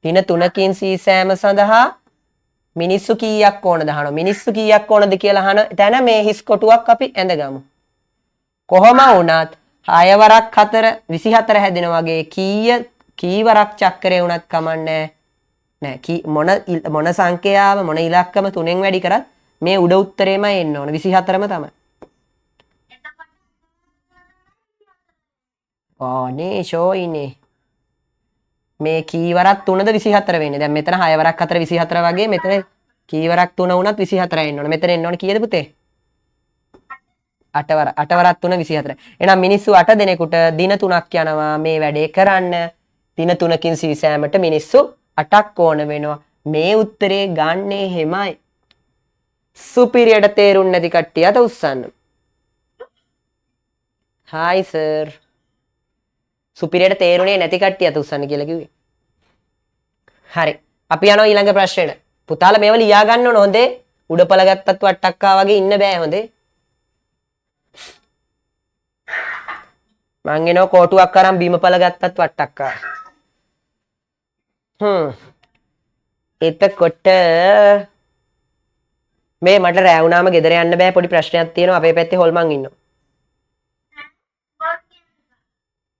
[SPEAKER 1] දින 3කින් සීසෑම සඳහා මිනිස්සු කීයක් ඕනද අහනවා. මිනිස්සු කීයක් ඕනද කියලා අහන තැන මේ හිස් කොටුවක් අපි ඇඳගමු. කොහොම වුණත් 6 වරක් 4 24 හැදෙනා වගේ කීවරක් චක්‍රේ වුණත් කමන්නේ නෑ. මොන සංඛ්‍යාව මොන ඉලක්කම 3න් වැඩි කරත් මේ උඩ උත්තරේම එන්න ඕන 24ම තමයි. ඕනේ ෂෝයිනේ. මේ කීවරක් 3ද 24 වෙන්නේ. දැන් මෙතන 6 වරක් 4 24 වගේ මෙතන කීවරක් 3 වුණත් 24 එන්න ඕන. මෙතන එන්න ඕන කීයද පුතේ? 8 වරක් 3 24. එහෙනම් මිනිස්සු 8 දෙනෙකුට දින 3ක් යනවා මේ වැඩේ කරන්න. දින 3කින් සීසෑමට මිනිස්සු 8ක් ඕන වෙනවා. මේ උත්තරේ ගන්නේ හැමයි. සුපිරියට තේරුන්නේ නැති කට්ටිය අත උස්සන්න. Hi sir. සුපිරියට තේරුනේ නැති කට්ටිය අත උස්සන්න කියලා කිව්වේ. හරි. අපි යනවා ඊළඟ ප්‍රශ්නෙට. පුතාලා මේව ලියා ගන්න ඕන හොඳේ. උඩපල ගත්තත් වට්ටක්කා වගේ ඉන්න බෑ හොඳේ. මං එනවා කෝටුවක් අරන් බීමපල ගත්තත් වට්ටක්කා. එතකොට මේ මට රෑ වුණාම ගෙදර යන්න බෑ පොඩි ප්‍රශ්නයක් තියෙනවා අපේ පැත්තේ හොල්මන් ඉන්නවා.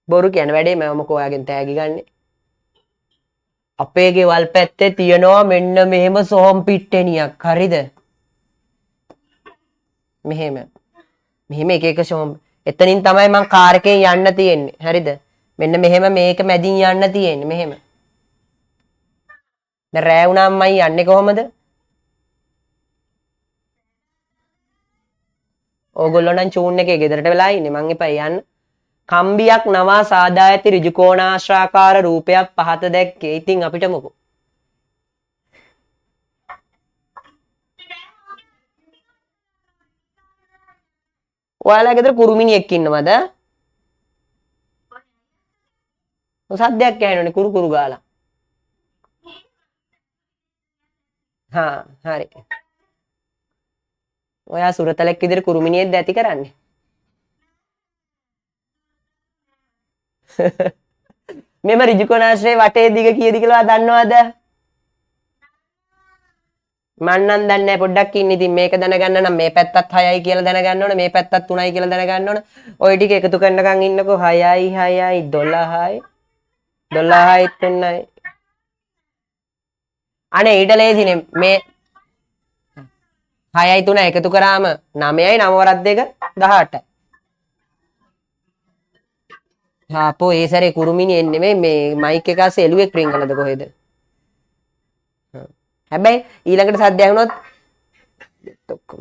[SPEAKER 1] බොරු කියන වැඩේ මම මොකෝ ඔයාගෙන් තෑගි ගන්නෙ. අපේ ගෙවල් පැත්තේ තියනවා මෙන්න මෙහෙම සෝම් පිට්ටනියක් හරිද? මෙහෙම එක එක සෝම් එතනින් තමයි මං කාර් එකෙන් යන්න තියෙන්නේ හරිද? මෙන්න මෙහෙම මේක මැදින් යන්න තියෙන්නේ මෙහෙම. දැන් රෑ වුණාම මම යන්නේ කොහමද? ඕගොල්ලෝ නම් චූන් එකේ ගෙදරට වෙලා ඉන්නේ මං එපා යන්න. කම්බියක් නවා සාදා ඇති ඍජු කෝණාශ්‍රාකාර රූපයක් පහත දැක්කේ. ඉතින් අපිට මොකෝ? ඔයාලා ගෙදර කුරුමිනියෙක් ඉන්නවද? සද්දයක් ඇහෙනවනේ කුරු ගාලා. හරි. ඔයා සුරතලෙක් විදිහට කුරුමිනියෙක්ද ඇති කරන්නේ? මෙම ඍජු කෝණාශ්‍රයේ වටේ දිග කීයද කියලා දන්නවද? මං නම් දන්නේ නැහැ පොඩ්ඩක් ඉන්න. ඉතින් මේක දැනගන්න නම් මේ පැත්තත් 6යි කියලා දැනගන්න ඕන. මේ පැත්තත් 3යි කියලා දැනගන්න ඕන. ওই ටික එකතු කරනකන් ඉන්නකෝ 6යි 6යි 12යි 12යි 3යි. අනේ ඊට ලේසිනේ මේ 6යි 3යි එකතු කරාම 9යි 9 වරක් 2 18යි. හාපෝ ඒ සැරේ කුරුමිනි එන්නේ මේ මයික් එක අස්සේ එළුවෙක් රින්ගනද කොහෙද? හැබැයි ඊළඟට සද්ද ඇහුනොත්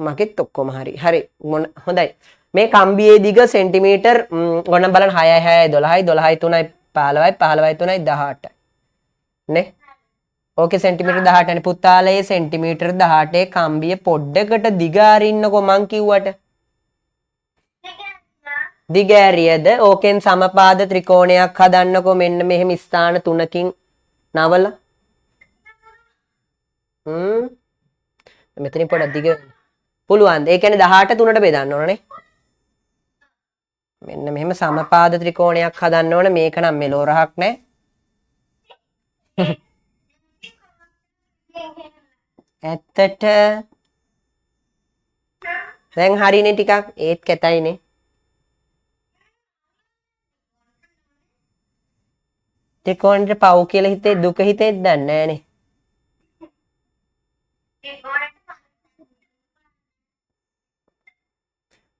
[SPEAKER 1] මගෙත් ඔක්කොම හරි. හරි හොඳයි. මේ කම්බියේ දිග සෙන්ටිමීටර් ගොඩක් බලන්න 6යි 6යි 12යි 12යි 3යි 15යි 15යි 3යි 18යි. නේ? ඕකේ සෙන්ටිමීටර් 18නේ පුතාලයේ සෙන්ටිමීටර් 18 කම්බිය පොඩ්ඩකට දිග අරින්නකෝ මං කිව්වට. දිග ඇරියද ඕකෙන් සමපාද ත්‍රිකෝණයක් හදන්නකෝ මෙන්න මෙහෙම ස්ථාන 3කින් නවල. මෙතනින් පොඩක් දිග පුළුවන්. ඒ කියන්නේ 18 3ට බෙදන්න ඕනනේ. මෙන්න මෙහෙම සමපාද ත්‍රිකෝණයක් හදන්න ඕන. මේක නම් මෙලෝ රහක් නැහැ. ඇත්තට දැන් හරිනේ ටිකක් ඒත් කැතයිනේ. ත්‍රිකෝණෙට පව් කියලා හිතේ දුක හිතේ දන්නේ නැහනේ.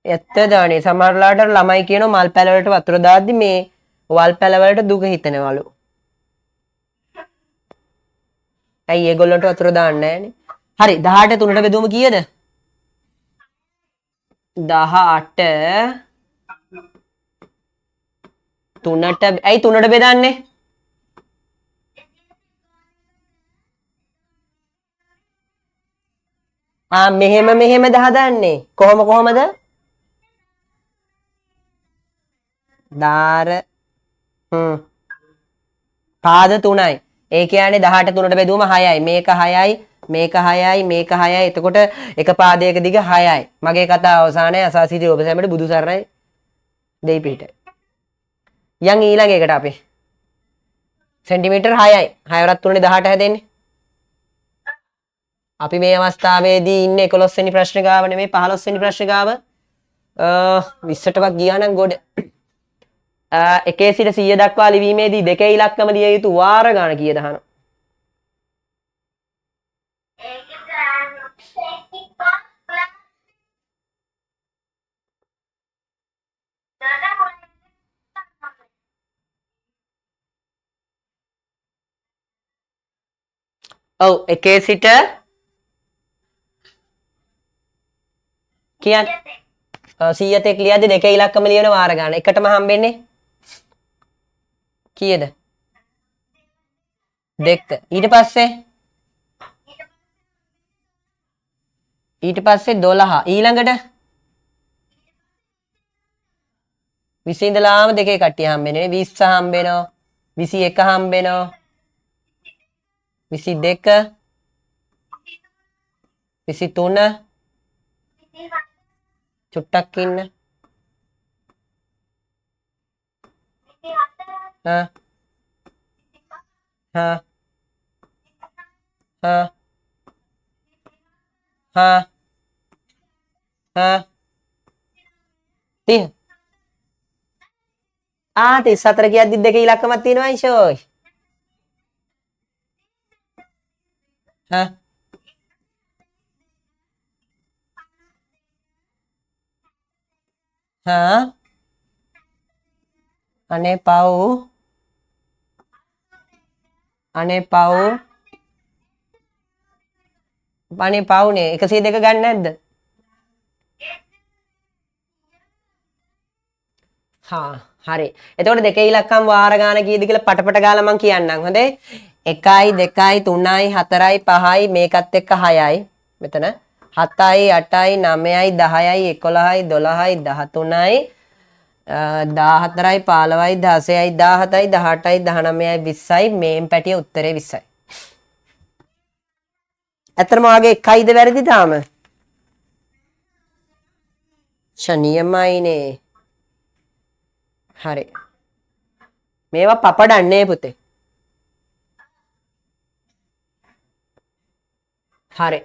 [SPEAKER 1] ඇත්තදානේ සමහරලාට ළමයි කියන මල් පැල වලට වතුර දාද්දි මේ වල් පැල වලට දුක හිතනවලු. ඇයි ඒගොල්ලන්ට වතුර දාන්නේ නැහනේ? හරි 18 3ට බෙදුවම කීයද? 18 3ට ඇයි 3ට බෙදන්නේ? මෙහෙමද හදන්නේ? කොහොමද? දාර පාද 3යි. ඒ කියන්නේ 18 3ට බෙදුවම 6යි. මේක 6යි, මේක 6යි, මේක 6යි. එතකොට එක පාදයක දිග 6යි. මගේ කතාව අවසානයේ අසාසිතේ ඔබ සැමට බුදු සරණයි දෙයි පිටයි. යන් ඊළඟ එකට අපි සෙන්ටිමීටර් 6යි. 6 වරක් 3නේ 18 හැදෙන්නේ. අපි මේ අවස්ථාවේදී ඉන්නේ 11 වෙනි ප්‍රශ්න ගාව නෙමෙයි 15 වෙනි ප්‍රශ්න ගාව. 20ටවත් ගියා නම් ගොඩ. 1 සිට 100 දක්වා ලිවීමේදී දෙකේ ඉලක්කම දිය යුතු වාර ගාන කීයද අහනවා. ඔව් 1 සිට කියන්නේ 100 තෙක් ලියද්දි දෙකේ ඉලක්කම ලියන වාර ගාන එකටම හම්බෙන්නේ කීයද? 2. ඊට පස්සේ 12 ඊළඟට 20 ඉඳලාම දෙකේ කට්ටිය හම්බෙන්නේ 20 හම්බෙනවා 21 හම්බෙනවා 22 23 චුට්ටක් ඉන්න තිය 34 කියද්දි දෙක ඉලක්කමක් තියෙනවා යිෂෝයි. අනේ පව්නේ 102 ගන්න නැද්ද? හරි. එතකොට දෙකේ ඉලක්කම් වාර ගාන කීයද කියලා පටපට ගාලා මම කියන්නම්. හොඳේ. 1යි 2යි 3යි 4යි 5යි මේකත් එක්ක 6යි. මෙතන 7යි 8යි 9යි 10යි 11යි 12යි 13යි 14යි 15යි 16යි 17යි 18යි 19යි 20යි මේන් පැටිය උත්තරේ 20යි. ඇත්තටම වාගේ එකයිද වැරදි තාම? ෂනියමයිනේ. හරි. මේවා පපඩන්නේ පුතේ. හරි.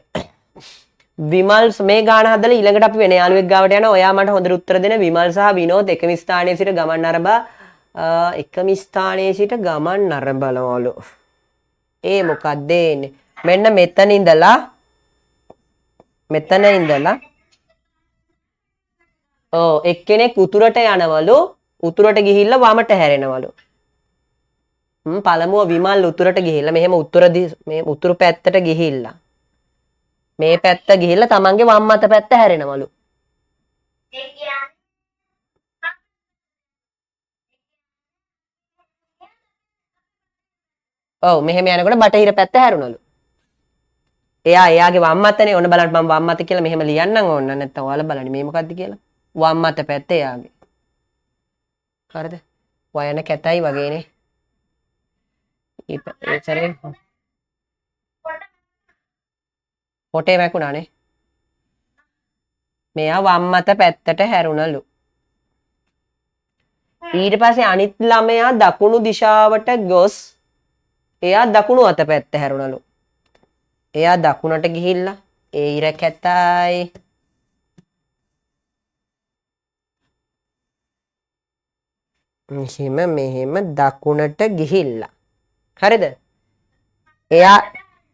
[SPEAKER 1] විමල් මේ ගාන හදලා ඊළඟට අපි වෙන යාළුවෙක් ගාවට යනවා. ඔයා මට හොඳට උත්තර දෙන විමල් සහ විනෝද් එකම ස්ථානයේ සිට ගමන් නරඹා එකම ස්ථානයේ සිට ගමන් නරඹනවලු. ඒ මොකක්ද එන්නේ? මෙන්න මෙතන ඉඳලා එක්කෙනෙක් උතුරට යනවලු. උතුරට ගිහිල්ලා වමට හැරෙනවලු. පළමුව විමල් උතුරට ගිහිල්ලා මෙහෙම මේ උතුරු පැත්තට ගිහිල්ලා මේ පැත්ත ගිහිල්ලා තමන්ගේ වම් අත පැත්ත හැරෙනවලු. ඔව් මෙහෙම යනකොට බටහිර පැත්ත හැරුණලු. එයාගේ වම් අතනේ ඔන්න බලන්න මම වම් අත කියලා මෙහෙම ලියන්නම් ඕන නැත්නම් ඔයාලා බලන්න මේ මොකද්ද කියලා. වම් අත පැත්ත එයාගේ. හරිද? වයන කැතයි වගේනේ. ඒ සරේ හොටේ වැකුණානේ. මෙයා වම් අත පැත්තට හැරුණලු. ඊට පස්සේ අනිත් ළමයා දකුණු දිශාවට ගොස් එයා දකුණු අත පැත්ත හැරුණලු. එයා දකුණට ගිහිල්ලා ඒ ඉර කැතයි. මෙහෙම දකුණට ගිහිල්ලා. හරිද? එයා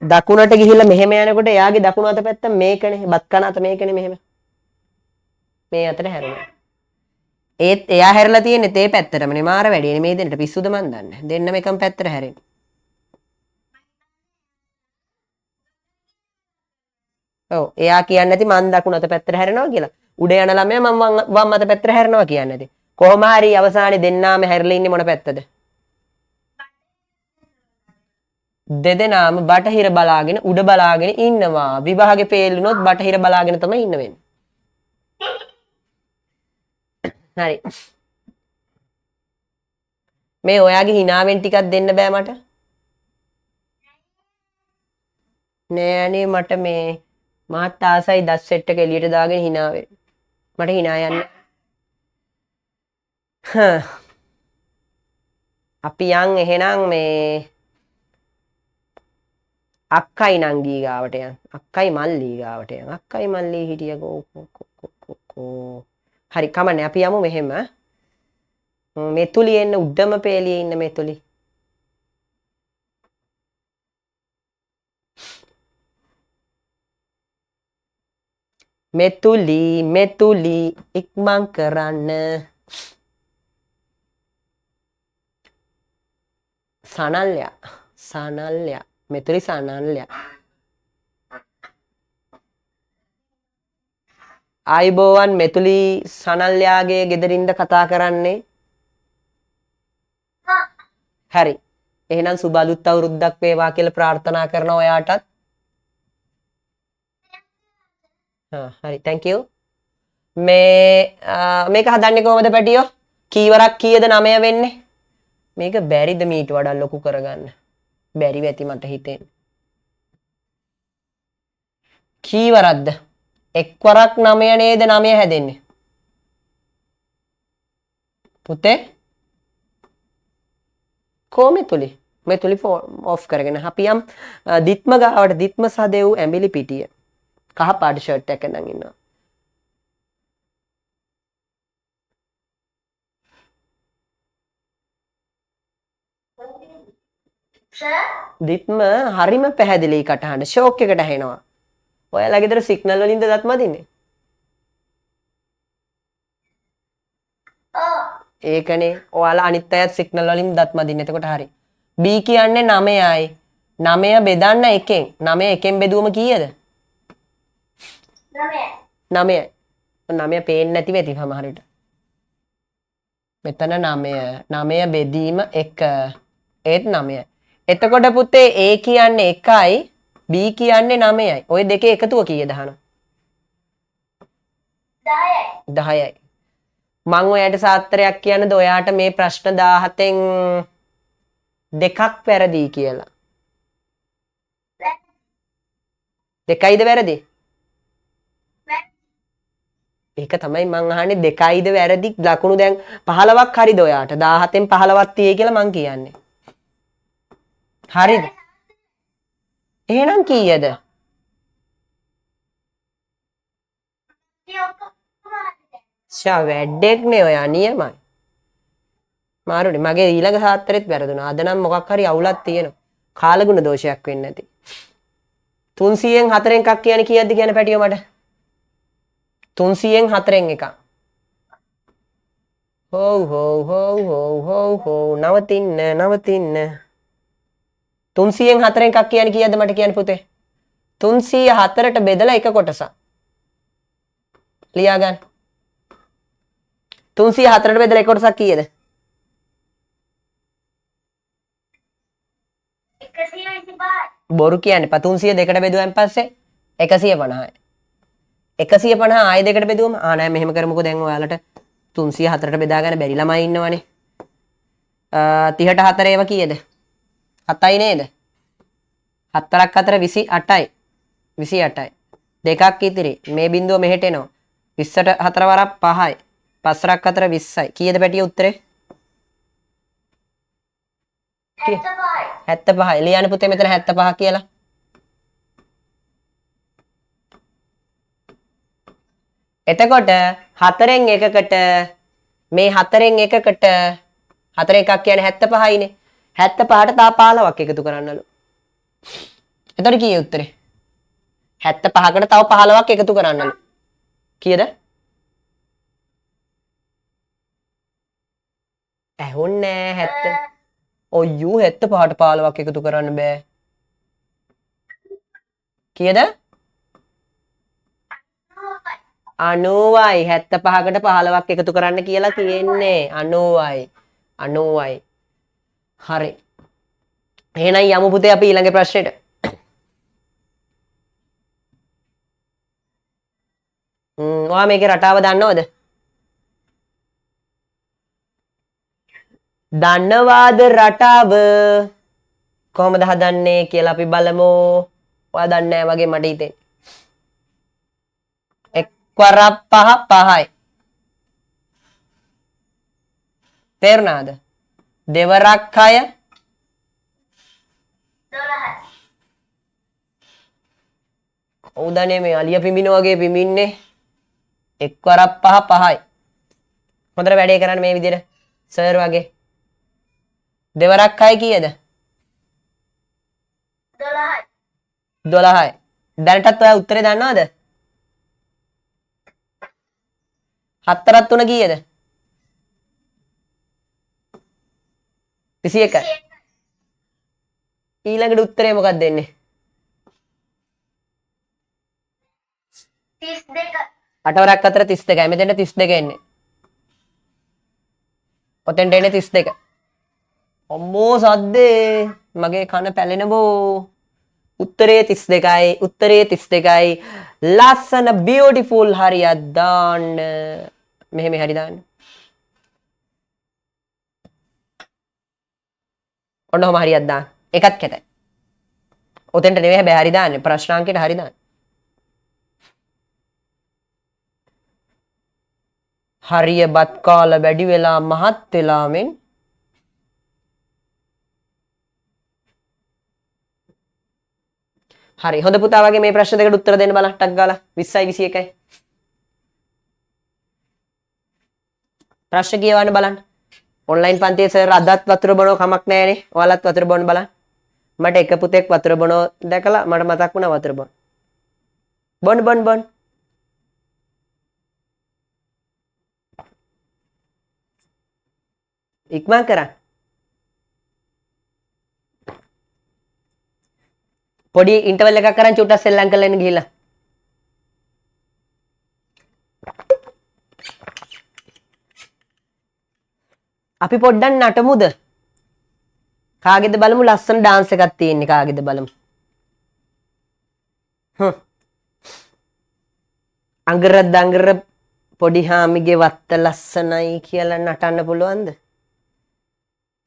[SPEAKER 1] දකුණට ගිහිල්ලා මෙහෙම යනකොට එයාගේ දකුණු අත පැත්ත මේකනේ. බත් කන අත මේකනේ මෙහෙම. මේ අතට හැරුණා. ඒත් එයා හැරලා තියෙන්නේ තේ පැත්තටමනේ. මාර වැඩිනේ මේ දෙන්නට පිස්සුද මන් දන්නේ. දෙන්නම එකම පැත්තට හැරෙන්නේ. ඔව් එයා කියන්නේ නැති මං දකුණු අත පැත්තට හැරෙනවා කියලා. උඩ යන ළමයා මම වම් අත පැත්තට හැරෙනවා කියන්නේ නැති. කොහොම හරි අවසානයේ දෙන්නාම හැරලා ඉන්නේ මොන පැත්තද? දෙදෙනාම බටහිර බලාගෙන උඩ බලාගෙන ඉන්නවා. විභාගේ ෆේල් වුණොත් බටහිර බලාගෙන තමයි ඉන්න වෙන්නේ. හරි. මේ ඔයාගේ හිනාවෙන් ටිකක් දෙන්න බෑ මට? නෑනේ මට මේ මාත් ආසයි දස් සෙට් එක එළියට දාගෙන hina වෙන්න. මට hina යන්න. අපි යන් එහෙනම් මේ අක්කයි නංගී ගාවට යන්. අක්කයි මල්ලී ගාවට යන්. අක්කයි මල්ලී හිටිය කෝ. හරි කමන්නේ අපි යමු මෙහෙම. මෙතුලි එන්න උඩම පේලියේ ඉන්න මෙතුලි. මෙතුලි ඉක්මන් කරන්න. සනල්යා මෙතුලි සනල්යා. ආයිබෝවන් මෙතුලි සනල්යාගේ ගෙදරින්ද කතා කරන්නේ. හරි. එහෙනම් සුබ අලුත් අවුරුද්දක් වේවා කියලා ප්‍රාර්ථනා කරනවා ඔයාටත්. හරි thank you. මේක හදන්නේ කොහොමද පැටියෝ? කීවරක් කීයද 9 වෙන්නේ? මේක බැරිද මීට වඩා ලොකු කරගන්න? බැරි වෙති මට හිතෙන්නේ. කීවරක්ද? එක්වරක් 9 නේද 9 හැදෙන්නේ? පුතේ කොහොමද මෙතුලි ඔෆ් කරගෙන අපි යම් දිත්ම ගාවට දිත්ම සදෙව් ඇඹිලි පිටිය. කහ පාට ෂර්ට් එකක් නම් ඉන්නවා. දිත්ම හරිම පැහැදිලි කටහඬ ෂෝක් එකට ඇහෙනවා. ඔයාලා ගෙදර සිග්නල් වලින්ද දත් මදින්නේ? ඒකනේ ඔයාලා අනිත් අයත් සිග්නල් වලින් දත් මදින්නේ. එතකොට හරි. B කියන්නේ 9යි. 9 බෙදන්න 1ෙන්. 9 1ෙන් බෙදුවම කීයද? 9යි. 9 පේන්නේ නැති වෙති සමහරට. මෙතන 9. 9 බෙදීම 1. ඒත් 9යි. එතකොට පුතේ A කියන්නේ 1යි B කියන්නේ 9යි. ওই දෙකේ එකතුව කීයද අහනවා? 10යි. 10යි. මම ඔයාලට සාත්‍රයක් කියන්නද ඔයාට මේ ප්‍රශ්න 17න් දෙකක් වැරදි කියලා. දෙකයිද වැරදි? ඒක තමයි මං අහන්නේ දෙකයිද වැරදි ලකුණු දැන් 15ක් හරිද ඔයාට 17න් 15ක් තියෙයි කියලා මං කියන්නේ. හරිද? එහෙනම් කීයද? වැඩෙක් නේ ඔයා නියමයි. මාරුනේ මගේ ඊළඟ සාත්තරෙත් වැරදුනා. අද නම් මොකක් හරි අවුලක් තියෙනවා. කාලගුණ දෝෂයක් වෙන්නේ නැති. 300න් 4න් එකක් කියන්නේ කීයක්ද කියන පැටියෝ මට? 300න් 4න් එකක්. හෝ නවතින්න. 300න් 4න් එකක් කියන්නේ කීයක්ද මට කියන්න පුතේ? 300 4ට බෙදලා එක කොටසක්. ලියා ගන්න. 300 4ට බෙදලා එක කොටසක් කීයද?
[SPEAKER 2] 125.
[SPEAKER 1] බොරු කියන්නේ 300 දෙකට බෙදුවෙන් පස්සේ 150යි. 150 ආයෙ දෙකට බෙදුවම නෑ මෙහෙම කරමුකෝ දැන් ඔයාලට 300 4ට බෙදා ගන්න බැරි ළමයි ඉන්නවනේ. 30ට 4 ඒව කීයද? 7යි නේද? 4ක් 4 28යි. 28යි. දෙකක් ඉතිරි. මේ බිඳුව මෙහෙට එනවා. 20ට 4 වරක් 5යි. 5ක් 4 20යි. කීයද පැටිය උත්තරේ?
[SPEAKER 2] 75.
[SPEAKER 1] 75යි. ලියන්න පුතේ මෙතන 75 කියලා. එතකොට 4න් එකකට මේ 4න් එකකට 4 එකක් කියන්නේ 75යිනේ. 75ට තා 15ක් එකතු කරන්නලු. එතකොට කීයේ උත්තරේ? 75කට තව 15ක් එකතු කරන්නලු. කීයද? ඇහුන්නේ 70. ඔයෝ 75ට 15ක් එකතු කරන්න බෑ. කීයද? 90යි 75කට 15ක් එකතු කරන්න කියලා තියෙන්නේ 90යි 90යි. හරි. එහෙනම් යමු පුතේ අපි ඊළඟ ප්‍රශ්නෙට. ඔයා මේකේ රටාව දන්නවද? දන්නවාද රටාව කොහොමද හදන්නේ කියලා අපි බලමු. ඔයා දන්නේ නැහැ වගේ මට හිතෙන්නේ. එක්වරක් 5 5යි. තේරුණාද? දෙවරක් 6
[SPEAKER 2] 12.
[SPEAKER 1] ඔව්දනේ මේ අලිය පිඹින වගේ පිඹින්නේ. එක්වරක් 5 5යි. හොඳට වැඩේ කරන්න මේ විදිහට. සර් වගේ. දෙවරක් 6 කීයද?
[SPEAKER 2] 12.
[SPEAKER 1] 12යි. දැනටත් ඔයා උත්තරේ දන්නවද? 4ක් 3 කීයද? 21යි. ඊළඟට උත්තරේ මොකක්ද දෙන්නේ?
[SPEAKER 2] 32.
[SPEAKER 1] 8 වරක් 4 32යි. මෙතෙන්ට 32 එන්නේ. ඔතෙන්ට එන්නේ 32. අම්මෝ සද්දේ මගේ කන පැලෙනබෝ. උත්තරේ 32යි. උත්තරේ 32යි. ලස්සන බියුටිෆුල් හරියක් දාන්න. මෙහෙම හරි දාන්න. ඔන්න ඔහම හරියක් දාන්න. එකත් කැතයි. ඔතෙන්ට නෙවෙයි හැබැයි හරි දාන්නේ. ප්‍රශ්නාංකයට හරි දාන්න. හරිය බත් කාලා වැඩි වෙලා මහත් වෙලා මෙන් හරි හොඳ පුතා වගේ මේ ප්‍රශ්න දෙකට උත්තර දෙන්න බලන්න ටක් ගාලා 20යි 21යි ප්‍රශ්න කියවන්න බලන්න ඔන්ලයින් පන්තියේ සර් අදත් වතුර බොනව කමක් නැහැනේ ඔයාලත් වතුර බොන්න බලන්න මට එක පුතෙක් වතුර බොනව දැකලා මට මතක් වුණා වතුර බොන්න ඉක්මන් කරන්න පොඩි ඉන්ටර්වල් එකක් කරන් චුට්ටක් සෙල්ලම් කරලා එන්න ගිහිල්ලා අපි පොඩ්ඩක් නටමුද කාගේද බලමු ලස්සන ඩාන්ස් එකක් තියෙන්නේ කාගේද බලමු අඟර දඟර පොඩි හාමිගේ වත්ත ලස්සනයි කියලා නටන්න පුළුවන්ද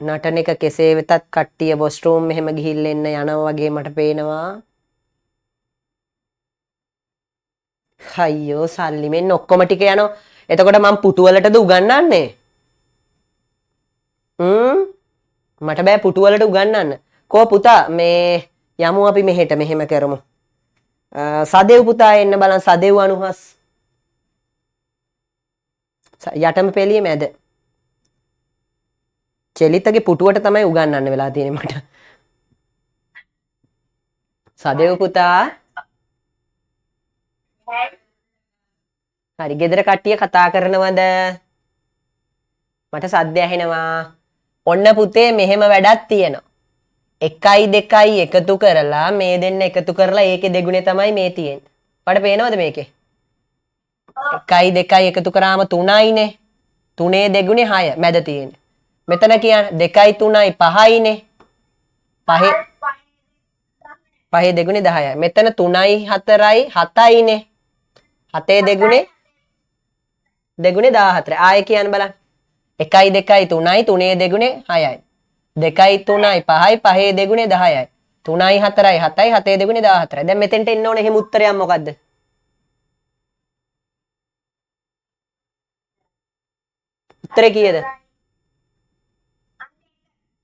[SPEAKER 1] නටන එක කෙසේ වෙතත් කට්ටිය වොෂ්රූම් එහෙම ගිහිල්ලා එන්න යනවා වගේ මට පේනවා. අයියෝ සල්ලි මෙන්න ඔක්කොම ටික යනවා. එතකොට මම පුටු වලටද උගන්වන්නේ? මට බෑ පුටු වලට උගන්වන්න. කෝ පුතා මේ යමු අපි මෙහෙට මෙහෙම කරමු. සදෙව් පුතා එන්න බලන්න සදෙව් අනුහස්. යටම පෙළියේ මැද. චෙලිතගේ පුටුවට තමයි උගන්වන්න වෙලා තියෙන්නේ මට. සදේව පුතා. හරි ගෙදර කට්ටිය කතා කරනවද? මට සද්ද ඇහෙනවා. ඔන්න පුතේ මෙහෙම වැඩක් තියෙනවා. 1 2 එකතු කරලා මේ දෙන්න එකතු කරලා ඒකේ දෙගුණේ තමයි මේ තියෙන්නේ. ඔයාලට පේනවද මේකේ? 1 2 එකතු කරාම 3යිනේ. 3 දෙගුණේ 6 මැද තියෙන්නේ. මෙතන කියන්නේ 2 3යි 5යිනේ. 5 5 දෙගුණේ 10යි. මෙතන 3යි 4යි 7යිනේ. 7 දෙගුණේ 14. ආයෙ කියන්න බලන්න. 1 2 3යි 3 දෙගුණේ 6යි. 2 3යි 5යි 5 දෙගුණේ 10යි. 3යි 4යි 7යි 7 දෙගුණේ 14යි. දැන් මෙතෙන්ට එන්න ඕනේ එහෙම උත්තරයක් මොකද්ද? උත්තරේ කීයද?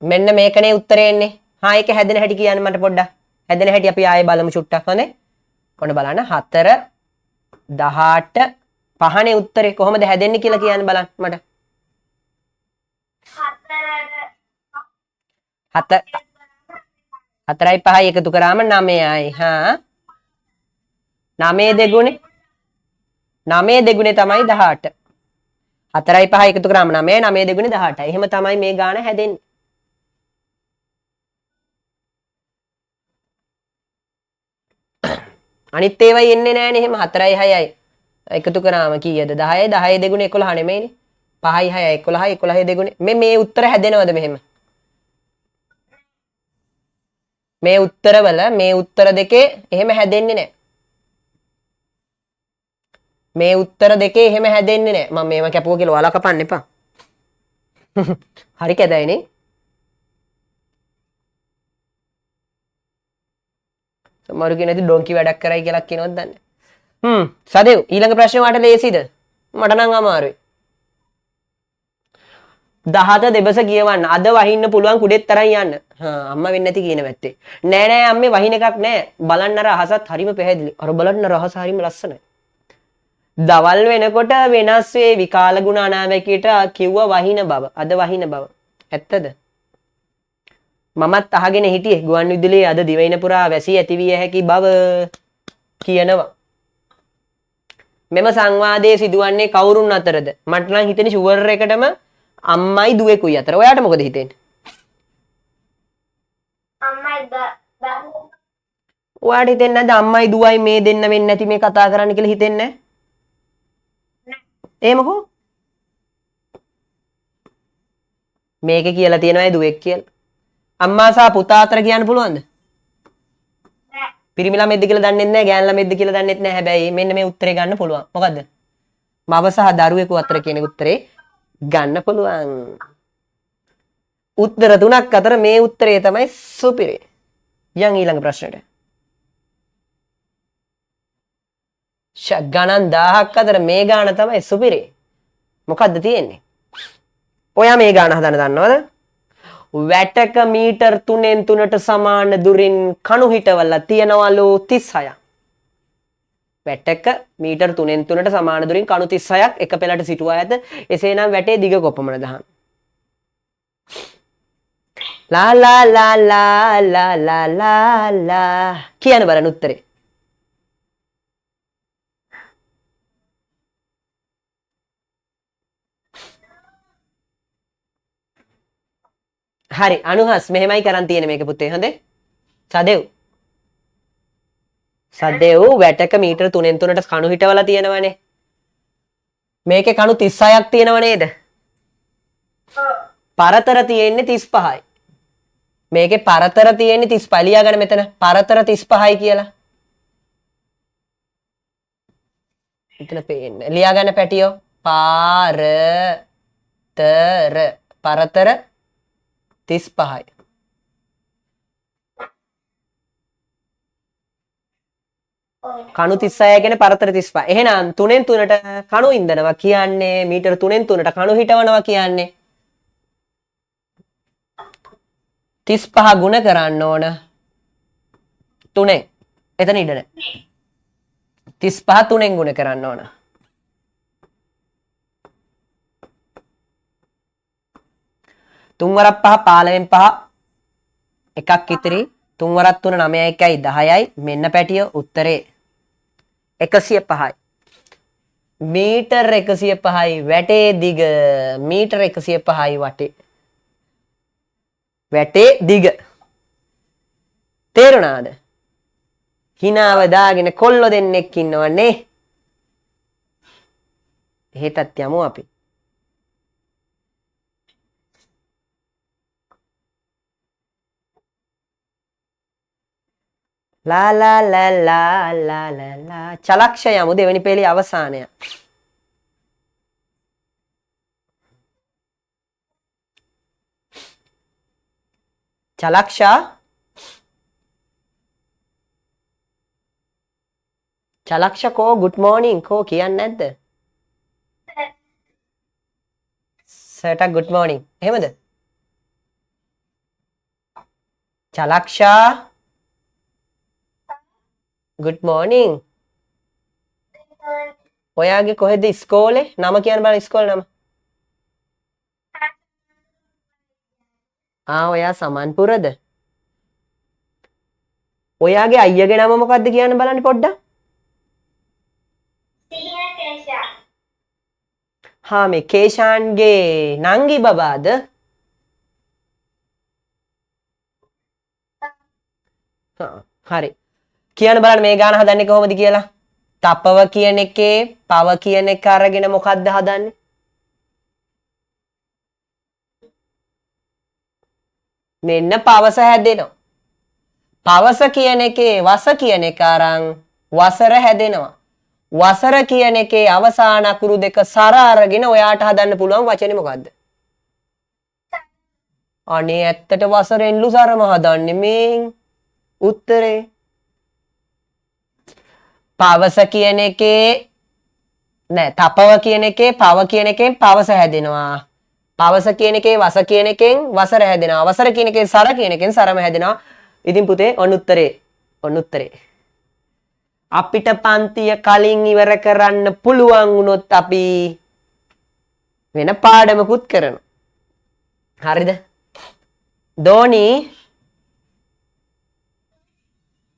[SPEAKER 1] මෙන්න මේකනේ උත්තරේ එන්නේ. හා ඒක හැදෙන හැටි කියන්න මට පොඩ්ඩක්. හැදෙන හැටි අපි ආයෙ බලමු චුට්ටක් හොඳේ. ඔන්න බලන්න 4 18 5නේ උත්තරේ කොහොමද හැදෙන්නේ කියලා කියන්න බලන්න මට. 4යි 5යි එකතු කරාම 9යි. හා 9 දෙගුණේ 9 දෙගුණේ තමයි 18. 4යි 5යි එකතු කරාම 9යි 9 දෙගුණේ 18යි. එහෙම තමයි මේ ගාන හැදෙන්නේ. අනිත් ඒවා එන්නේ නැහනේ එහෙම 4යි 6යි එකතු කරාම කීයද 10යි 10 දෙගුණේ 11 නෙමෙයිනේ 5යි 6යි 11යි 11 දෙගුණේ මේ උත්තර හැදෙනවද මෙහෙම මේ උත්තරවල මේ උත්තර දෙකේ එහෙම හැදෙන්නේ නැහැ මේ උත්තර දෙකේ එහෙම හැදෙන්නේ නැහැ මම මේව කැපුවා කියලා ඔයාලා කපන්න එපා හරි කැදයිනේ සමහරු කියන ඉතින් ඩොන්කි වැඩක් කරයි කියලා කියනවද දන්නේ සදේව් ඊළඟ ප්‍රශ්නේ වාට ලේසිද මට නම් අමාරුයි 17 දෙබස කියවන්න අද වහින්න පුළුවන් කුඩෙත් තරම් යන්න අම්මා වෙන්නේ නැති කියන වැත්තේ නෑ නෑ අම්මේ වහින එකක් නෑ බලන්න අර අහසත් හරිම පැහැදිලි අර බලන්න අර අහස හරිම ලස්සනයි දවල් වෙනකොට වෙනස් වේවි කාලගුණ අනාවැකියට කිව්ව වහින බව අද වහින බව ඇත්තද මමත් අහගෙන හිටියේ ගුවන් විදුලියේ අද දිවයින පුරා වැසී ඇතිවිය හැකි බව කියනවා මෙම සංවාදයේ සිදුවන්නේ කවුරුන් අතරද මට නම් හිතෙන්නේ ෂුවර් එකටම අම්මයි දුවෙකුයි අතර ඔයාට මොකද හිතෙන්නේ
[SPEAKER 2] අම්මයි
[SPEAKER 1] ඔයාට හිතෙන්නේ නැද්ද අම්මයි දුවයි මේ දෙන්න වෙන්නේ නැති මේ කතා කරන්න කියලා හිතෙන්නේ නැහැ එහෙමකෝ මේකේ කියලා තියෙනවා දුවෙක් කියලා අම්මා සහ පුතා අතර කියන්න පුළුවන්ද පිරිමි ළමෙක්ද කියලා දන්නෙත් නැහැ ගෑනු ළමෙක්ද කියලා දන්නෙත් නැහැ හැබැයි මෙන්න මේ උත්තරේ ගන්න පුළුවන් මොකද්ද මව සහ දරුවෙකු අතර කියන උත්තරේ ගන්න පුළුවන් උත්තර තුනක් අතර මේ උත්තරේ තමයි සුපිරි යන් ඊළඟ ප්‍රශ්නෙට ගණන් 1000ක් අතර මේ ගාන තමයි සුපිරි මොකද්ද තියෙන්නේ ඔයා මේ ගාන හදන්න දන්නවද වැටක මීටර් 3න් 3ට සමාන දුරින් කණු හිටවලා තියනවලු 36ක් වැටක මීටර් 3න් 3ට සමාන දුරින් කණු 36ක් එක පෙළට සිටුවා ඇත එසේනම් වැටේ දිග කොපමණ දහන් ලා ලා ලා ලා ලා ලා ලා ලා කියන බලන්න උත්තරේ හරි අනුහස් මෙහෙමයි කරන් තියෙන්නේ මේක පුතේ හොඳේ සදේව් වැටක මීටර 3න් 3ට කණු හිටවලා තියෙනවනේ මේකේ කණු 36ක් තියෙනව නේද පරතර තියෙන්නේ 35යි මේකේ පරතර තියෙන්නේ 35 ලියා ගන්න මෙතන පරතර 35යි කියලා මෙතන පේන්නේ ලියා ගන්න පැටියෝ පරතර 35යි කණු 36 කියන්නේ පරතර 35 එහෙනම් 3න් 3ට කණු ඉඳනවා කියන්නේ මීටර 3න් 3ට කණු හිටවනවා කියන්නේ 35 ගුණ කරන්න ඕන 3න් එතන ඉඩ නැහැ 35 3න් ගුණ කරන්න ඕන 3 වරක් 5 15න් 5 එකක් ඉතිරි 3 වරක් 3 9යි 1යි 10යි මෙන්න පැටිය උත්තරේ 105යි. මීටර් 105යි වැටේ දිග මීටර් 105යි වැටේ දිග. තේරුණාද? හිනාව දාගෙන කොල්ලෝ දෙන්නෙක් ඉන්නවනේ. එහෙටත් යමු අපි. ලා ලා ලා ලා ලා ලා ලා චලක්ෂ යමු දෙවෙනි පේළිය අවසානය. චලක්ෂා චලක්ෂ කෝ good morning කෝ කියන්නේ නැද්ද? සර්ට good morning. එහෙමද? චලක්ෂා good morning. ඔයාගේ කොහෙද ඉස්කෝලේ? නම කියන්න බලන්න ඉස්කෝලේ නම. ඔයා සමන්පුරද? ඔයාගේ අයියාගේ නම මොකද්ද කියන්න බලන්න පොඩ්ඩක්. මේ කේෂාන්ගේ නංගි බබාද? හරි. කියන්න බලන්න මේ ගාන හදන්නේ කොහොමද කියලා. තපව කියන එකේ පව කියන එක අරගෙන මොකද්ද හදන්නේ? මෙන්න පවස හැදෙනවා. පවස කියන එකේ වස කියන එක අරන් වසර හැදෙනවා. වසර කියන එකේ අවසාන අකුරු දෙක සර අරගෙන ඔයාට හදන්න පුළුවන් වචනේ මොකද්ද? අනේ ඇත්තට වසරෙන්ලු සරම හදන්නේ මේ උත්තරේ. පවස කියන එකේ නෑ තපව කියන එකේ පව කියන එකෙන් පවස හැදෙනවා. පවස කියන එකේ වස කියන එකෙන් වසර හැදෙනවා. වසර කියන එකේ සර කියන එකෙන් සරම හැදෙනවා. ඉතින් පුතේ ඔන්න උත්තරේ. අපිට පන්තිය කලින් ඉවර කරන්න පුළුවන් වුණොත් අපි වෙන පාඩමකුත් කරනවා. හරිද? දෝනි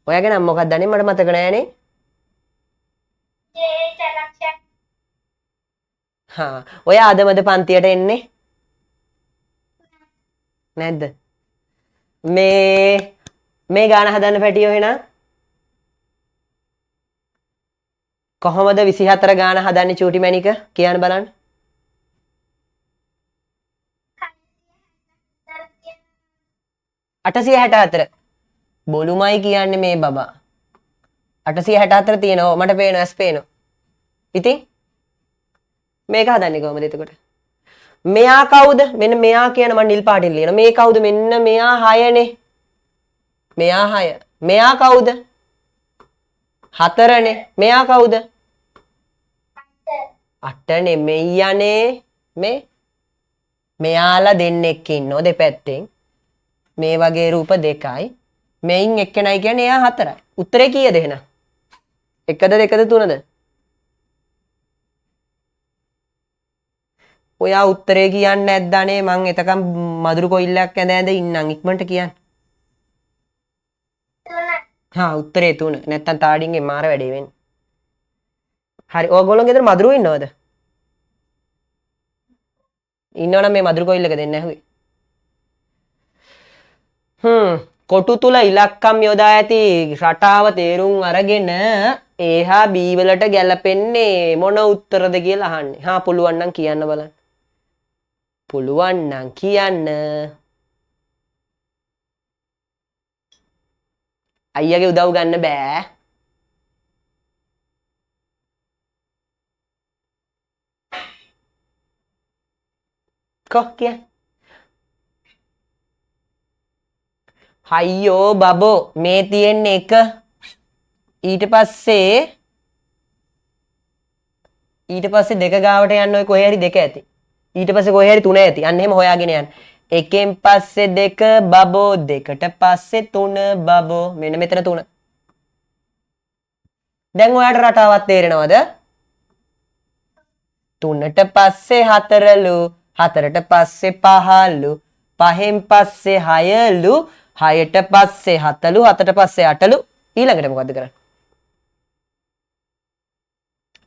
[SPEAKER 1] ඔයාගේ නම මොකක්ද අනේ මට මතක නෑනේ. ඔයා අදමද පන්තියට එන්නේ? නැද්ද? මේ ගාන හදන්න පැටියෝ එහෙනම් කොහොමද 24 ගාන හදන්නේ චූටි මැනික කියන්න බලන්න. අටසිය 64 බොලුමයි කියන්නේ මේ බබා. 864 තියෙනවා මට පේනවා ඇස් පේනවා. ඉතින් මේක හදන්නේ කොහොමද එතකොට? මෙයා කවුද? මෙන්න මෙයා කියන මම නිල් පාටින් ලියනවා. මේ කවුද? මෙන්න මෙයා 6නේ. මෙයා 6. මෙයා කවුද? 4නේ. මෙයා කවුද? 8 නෙමෙයි යන්නේ. මෙයාලා දෙන්නෙක් ඉන්නෝ දෙපැත්තෙන්. මේ වගේ රූප දෙකයි. මෙයින් එක්කෙනයි කියන්නේ එයා 4යි. උත්තරේ කීයද එහෙනම්? 1ද 2ද 3ද? ඔයා උත්තරේ කියන්නේ නැද්ද අනේ මං එතකම් මදුරු කොයිල්ලක් ඇඳ ඉන්නම් ඉක්මනට කියන්න. 3. උත්තරේ 3. නැත්තම් තාඩින්ගේ මාර වැඩේ වෙන්නේ. හරි ඕගොල්ලෝ ගෙදර මදුරු ඉන්නවද? ඉන්නවනම් මේ මදුරු කොයිල්ලක දෙන්න ඇහුවේ. කොටු තුල ඉලක්කම් යොදා ඇති රටාව තේරුම් අරගෙන ඒහා B වලට ගැලපෙන්නේ මොන උත්තරද කියලා අහන්නේ. පුළුවන් නම් කියන්න බලන්න. පුළුවන් නම් කියන්න. අයියාගේ උදව් ගන්න බෑ. කිය. අයියෝ බබෝ මේ තියෙන්නේ 1 ඊට පස්සේ 2 ගාවට යන්න ඔය කොහේ හරි 2 ඇති. ඊට පස්සේ කොහේ හරි 3 ඇති. අන්න එහෙම හොයාගෙන යන්න. 1න් පස්සේ 2 බබෝ 2ට පස්සේ 3 බබෝ මෙන්න මෙතන 3. දැන් ඔයාලට රටාවක් තේරෙනවද? 3ට පස්සේ 4ලු 4ට පස්සේ 5ලු 5න් පස්සේ 6ලු 6ට පස්සේ 7ලු 7ට පස්සේ 8ලු ඊළඟට මොකද්ද කරන්නේ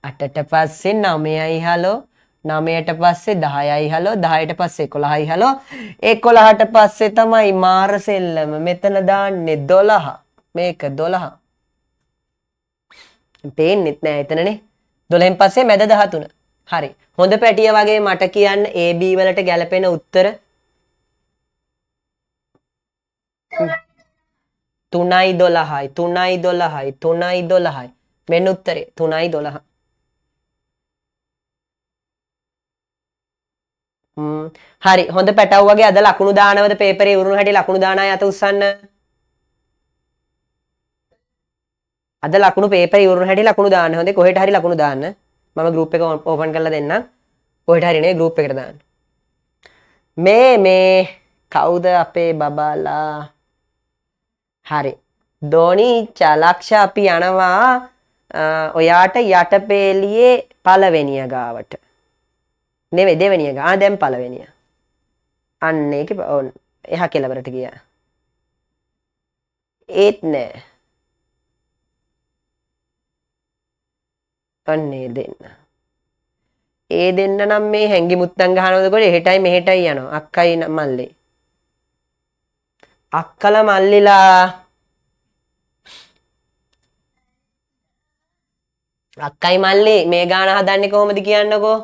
[SPEAKER 1] 8ට පස්සේ 9යි හලෝ 9ට පස්සේ 10යි හලෝ 10ට පස්සේ 11යි හලෝ 11ට පස්සේ තමයි මාර සෙල්ලම මෙතන දාන්නේ 12 මේක 12 පේන්නෙත් නෑ එතනනේ 12න් පස්සේ මැද 13 හරි හොඳ පැටිය වගේ මට කියන්න AB වලට ගැලපෙන උත්තර 3යි 12යි 3යි 12යි 3යි 12යි මෙන්න උත්තරේ 3යි 12 හරි හොඳ පැටව් වගේ අද ලකුණු දානවද පේපරේ උරුණු හැටි ලකුණු දාන අය අත උස්සන්න අද ලකුණු පේපරේ උරුණු හැටි ලකුණු දාන්න හොඳේ කොහෙට හරි ලකුණු දාන්න මම ගෲප් එක ඕපන් කරලා දෙන්නම් කොහෙට හරි නේ ගෲප් එකට දාන්න මේ කවුද අපේ බබාලා හරි දෝනි චලක්ෂ අපි යනවා ඔයාට යටපේලියේ පළවෙනිය ගාවට නෙවෙයි දෙවෙනිය ගා දැන් පළවෙනිය අන්න ඒක ඕන එහා කෙළවරට ගියා ඒත් නෑ අන්නේ දෙන්න ඒ දෙන්න නම් මේ හැංගි මුත්තන් ගහනවද කොහෙද එහෙටයි මෙහෙටයි යනවා අක්කයි මල්ලේ අක්කලා මල්ලිලා අක්කයි මල්ලේ මේ ගාන හදන්නේ කොහොමද කියන්නකෝ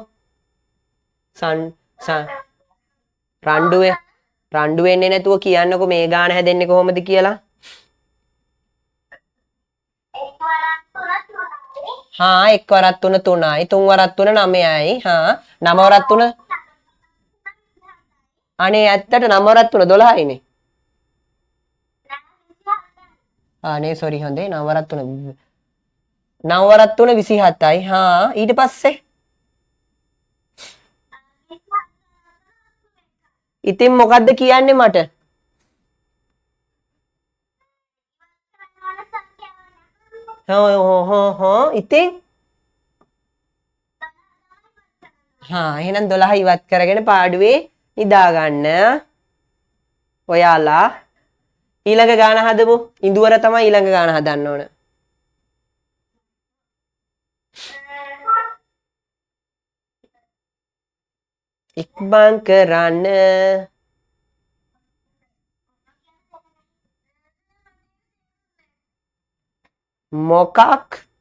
[SPEAKER 1] රණ්ඩු වෙන්නේ නැතුව කියන්නකෝ මේ ගාන හැදෙන්නේ කොහොමද කියලා හා එක් වරක් 3 3යි තුන් වරක් 3 9යි හා නව වරක් 3 අනේ ඇත්තට නව වරක් 3 12යිනේ අනේ සෝරි හොඳේ නව වරක් 3 නව වරක් 3 27යි හා ඊට පස්සේ ඉතින් මොකද්ද කියන්නේ මට හෝ ඉතින් එහෙනම් 12 ඉවත් කරගෙන පාඩුවේ නිදා ගන්න ඔයාලා ඊළඟ ගාන හදමු ඉඳුවර තමයි ඊළඟ ගාන හදන්න ඕන ඉක්මන් කරන්න මොකක්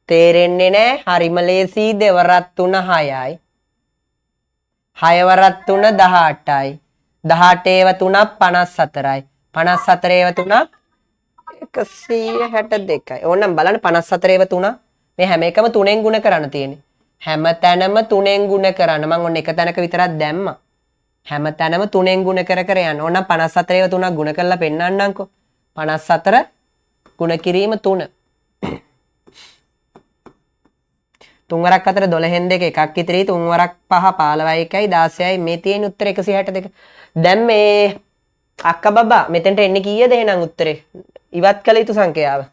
[SPEAKER 1] තේරෙන්නේ නැහැ හරිම ලේසි දෙවරක් 3 6යි 6 වරක් 3 18යි 18 ඒව 3ක් 54යි 54 ඒව 3ක් 162යි ඕනනම් බලන්න 54 ඒව 3 මේ හැම එකම 3ෙන් ගුණ කරන්න තියෙන්නේ හැම තැනම 3ෙන් ගුණ කරන්න මම ඔන්න එක තැනක විතරක් දැම්මා හැම තැනම 3ෙන් ගුණ කර කර යන්න ඕනනම් 54 ඒව 3ක් ගුණ කරලා පෙන්නන්නම්කෝ 54 ගුණ කිරීම 3 3 වරක් 4 12න් 2 එකක් ඉතිරි 3 වරක් 5 15යි 1යි 16යි මේ තියෙන උත්තර 162 දැන් මේ අක්ක බබා මෙතෙන්ට එන්නේ කීයද එහෙනම් උත්තරේ ඉවත් කළ යුතු සංඛ්‍යාව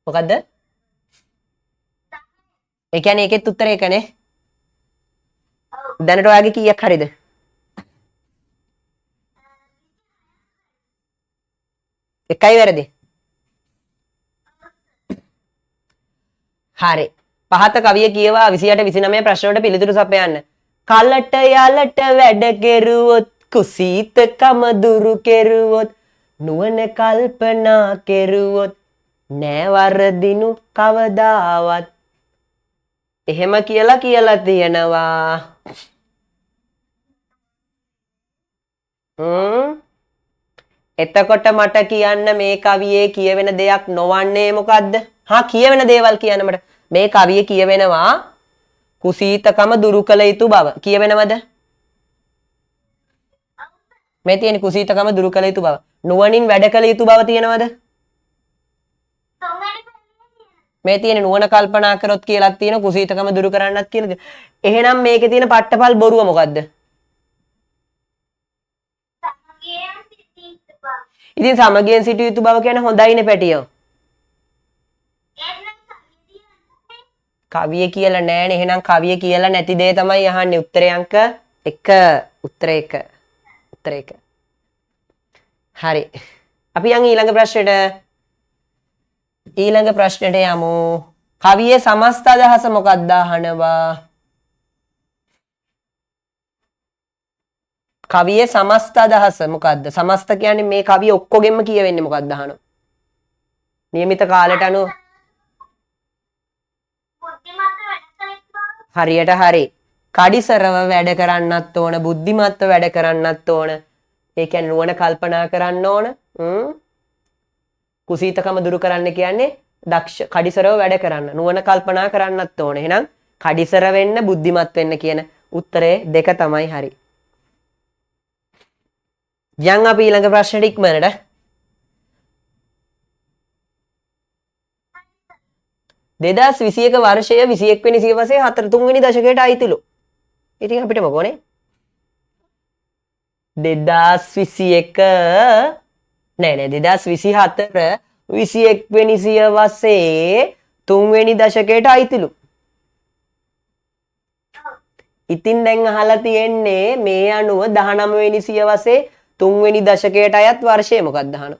[SPEAKER 1] මොකද්ද ඒ කියන්නේ ඒකෙත් උත්තරේ එකනේ දැනට ඔයාගේ කීයක් හරිද එකයි වැරදි හරි පහත කවිය කියවා 28 29 ප්‍රශ්න වලට පිළිතුරු සපයන්න කලට යලට වැඩ කෙරුවොත් කුසීතකම දුරු කෙරුවොත් නුවණ කල්පනා කෙරුවොත් නෑ වරදිනු කවදාවත් එහෙම කියලා තියෙනවා එතකොට මට කියන්න මේ කවියේ කියවෙන දෙයක් නොවන්නේ මොකද්ද හා කියවෙන දේවල් කියන්න මට මේ කවිය කියවෙනවා කුසීතකම දුරු කළ යුතු බව කියවෙනවද මේ තියෙන කුසීතකම දුරු කළ යුතු බව නුවණින් වැඩ කළ යුතු බව තියෙනවද මේ තියෙන නුවණ කල්පනා කරොත් කියලාත් තියෙන කුසීතකම දුරු කරන්නත් කියලා එහෙනම් මේකේ තියෙන පට්ටපල් බොරුව මොකද්ද ඉතින් සමගියෙන් සිටිය යුතු බව කියන්නේ හොඳයිනේ පැටියෝ කවිය කියලා නෑනේ එහෙනම් කවිය කියලා නැති දේ තමයි අහන්නේ උත්තරේ අංක 1 උත්තරේ 1 උත්තර 1. හරි. අපි යන් ඊළඟ ප්‍රශ්නෙට. ඊළඟ ප්‍රශ්නෙට යමු. කවියේ සමස්ත අදහස මොකක්ද අහනවා? කවියේ සමස්ත අදහස මොකක්ද? සමස්ත කියන්නේ මේ කවිය ඔක්කොගෙම කියවෙන්නේ මොකක්ද අහනවා. නියමිත කාලයට අනුව හරියට හරි. කඩිසරව වැඩ කරන්නත් ඕන, බුද්ධිමත්ව වැඩ කරන්නත් ඕන. ඒ කියන්නේ නුවණ කල්පනා කරන්න ඕන. කුසීතකම දුරු කරන්න කියන්නේ දක්ෂ කඩිසරව වැඩ කරන්න. නුවණ කල්පනා කරන්නත් ඕන. එහෙනම් කඩිසර වෙන්න, බුද්ධිමත් වෙන්න කියන උත්තරේ 2 තමයි හරි. යන් අපි ඊළඟ ප්‍රශ්නෙට ඉක්මනට. දෙදස් 21 වර්ෂය 21 වෙනි සියවසේ 3 වෙනි දශකයට අයිතිලු. ඉතින් අපිට මොකෝනේ? 2021 නෑ 2024 21 වෙනි සියවසේ 3 වෙනි දශකයට අයිතිලු. ඉතින් දැන් අහලා තියෙන්නේ මේ අනුව 19 වෙනි සියවසේ 3 වෙනි දශකයට අයත් වර්ෂය මොකක්ද අහනවා.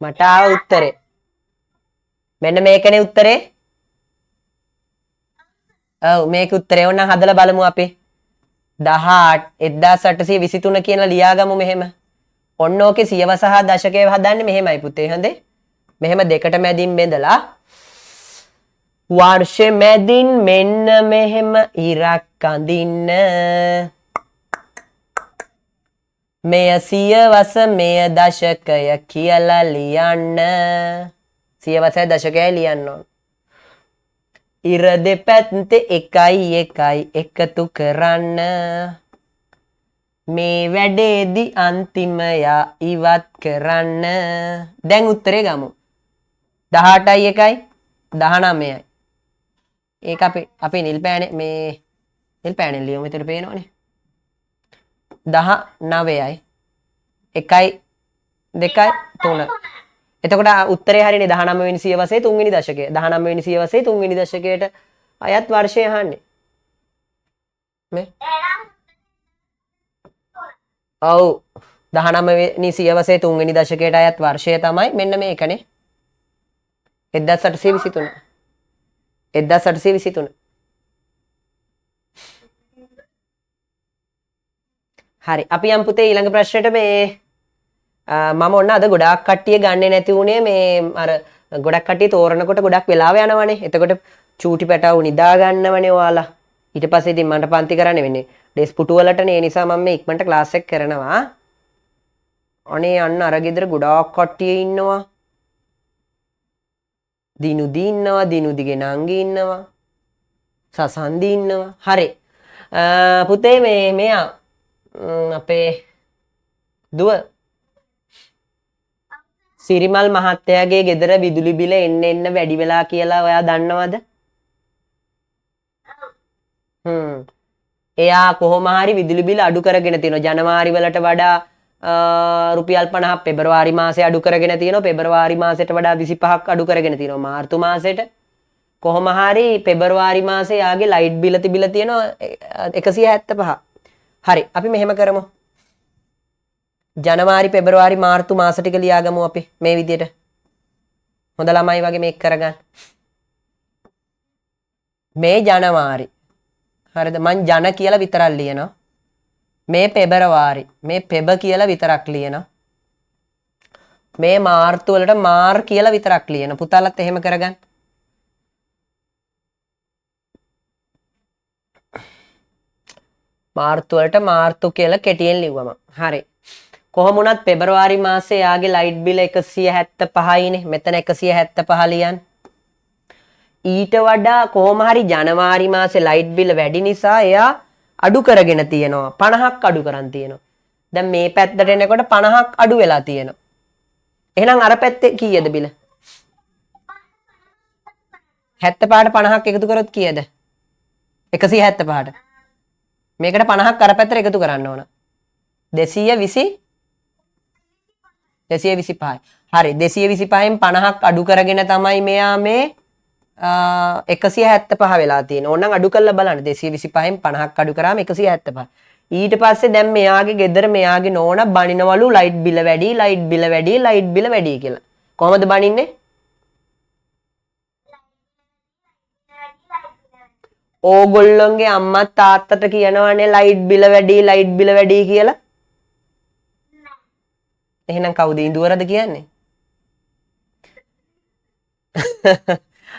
[SPEAKER 1] මට ආව උත්තරේ මෙන්න මේකනේ උත්තරේ. ඔව් මේක උත්තරේ. ඕනනම් හදලා බලමු අපි. 1823 කියලා ලියාගමු මෙහෙම. ඔන්න ඕකේ සියවස හා දශකය හදන්නේ මෙහෙමයි පුතේ. හොඳේ. මෙහෙම දෙකට මැදින් බෙදලා වර්ෂෙ මැදින් මෙන්න මෙහෙම ඉරක් අඳින්න. මෙය සියවස මෙය දශකය කියලා ලියන්න. සියවස දශකය ලියන්න ඕන. ඉර දෙපැත්තේ එකයි එකතු කරන්න. මේ වැඩේදි අන්තිමයා ඉවත් කරන්න. දැන් උත්තරේ ගමු. 18යි 1යි 19යි. ඒක අපි නිල් පෑනේ මේ නිල් පෑනේ ලියමු. මෙතන පේනවනේ. 19යි 1යි 2යි 3. එතකොට උත්තරේ හරියනේ 19 වෙනි සියවසේ 3 වෙනි දශකය. 19 වෙනි සියවසේ 3 වෙනි දශකයට අයත් වර්ෂය අහන්නේ. මේ ඔව් 19 වෙනි සියවසේ 3 වෙනි දශකයට අයත් වර්ෂය තමයි මෙන්න මේකනේ. 1823. 1823. හරි අපි යම් පුතේ ඊළඟ ප්‍රශ්නෙට මේ මම ඔන්න අද ගොඩාක් කට්ටිය ගන්නෙ නැති උනේ මේ අර ගොඩක් කට්ටිය තෝරනකොට ගොඩක් වෙලාව යනවනේ. එතකොට චූටි පැටව නිදා ගන්නවනේ ඔයාලා. ඊට පස්සේ ඉතින් මන්ට පන්ති කරන්න වෙන්නේ ඩෙස් පුටු වලටනේ. ඒ නිසා මම මේ ඉක්මනට ක්ලාස් එක කරනවා. අනේ අන්න අර ගෙදර ගොඩාක් කට්ටිය ඉන්නවා. දිනුදි ඉන්නවා, දිනුදිගේ නංගි ඉන්නවා, සසන්දි ඉන්නවා. හරි. පුතේ මේ මෙයා අපේ දුව සිරිමල් මහත්තයාගේ ගෙදර විදුලි බිල එන්න වැඩි වෙලා කියලා ඔයා දන්නවද? එයා කොහොම හරි විදුලි බිල අඩු කරගෙන තියෙනවා. ජනවාරි වලට වඩා රුපියල් 50ක් පෙබරවාරි මාසේ අඩු කරගෙන තියෙනවා. පෙබරවාරි මාසෙට වඩා 25ක් අඩු කරගෙන තියෙනවා මාර්තු මාසෙට. කොහොම හරි පෙබරවාරි මාසේ යාගේ ලයිට් බිල තිබිලා තියෙනවා 175. හරි අපි මෙහෙම කරමු. ජනවාරි පෙබරවාරි මාර්තු මාස ටික ලියාගමු අපි මේ විදියට. හොඳ ළමයි වගේ මේක කරගන්න. මේ ජනවාරි. හරිද? මං ජන කියලා විතරක් ලියනවා. මේ පෙබරවාරි. මේ පෙබ කියලා විතරක් ලියනවා. මේ මාර්තු වලට මාර් කියලා විතරක් ලියනවා. පුතාලත් එහෙම කරගන්න. මාර්තු වලට මාර්තු කියලා කෙටියෙන් ලිව්වම. හරි. කොහොම වුණත් පෙබරවාරි මාසේ යාගේ ලයිට් බිල 175යිනේ. මෙතන 175 ලියන්න. ඊට වඩා කොහොම හරි ජනවාරි මාසේ ලයිට් බිල වැඩි නිසා එයා අඩු කරගෙන තියෙනවා. 50ක් අඩු කරන් තියෙනවා. දැන් මේ පැත්තට එනකොට 50ක් අඩු වෙලා තියෙනවා. එහෙනම් අර පැත්තේ කීයද බිල? 75ට 50ක් එකතු කරොත් කීයද? 175ට. මේකට 50ක් අර පැත්තට එකතු කරන්න ඕන. 225යි. හරි 225න් 50ක් අඩු කරගෙන තමයි මෙයා මේ 175 වෙලා තියෙනවා. ඕනනම් අඩු කරලා බලන්න. 225න් 50ක් අඩු කරාම 175. ඊට පස්සේ දැන් මෙයාගේ ගෙදර මෙයාගේ නෝනා බනිනවලු ලයිට් බිල වැඩි, ලයිට් බිල වැඩි, ලයිට් බිල වැඩි කියලා. කොහමද බනින්නේ? ඕගොල්ලොන්ගේ අම්මා තාත්තට කියනවනේ ලයිට් බිල වැඩි, ලයිට් බිල වැඩි කියලා. එහෙනම් කවුද ඉඳුවරද කියන්නේ?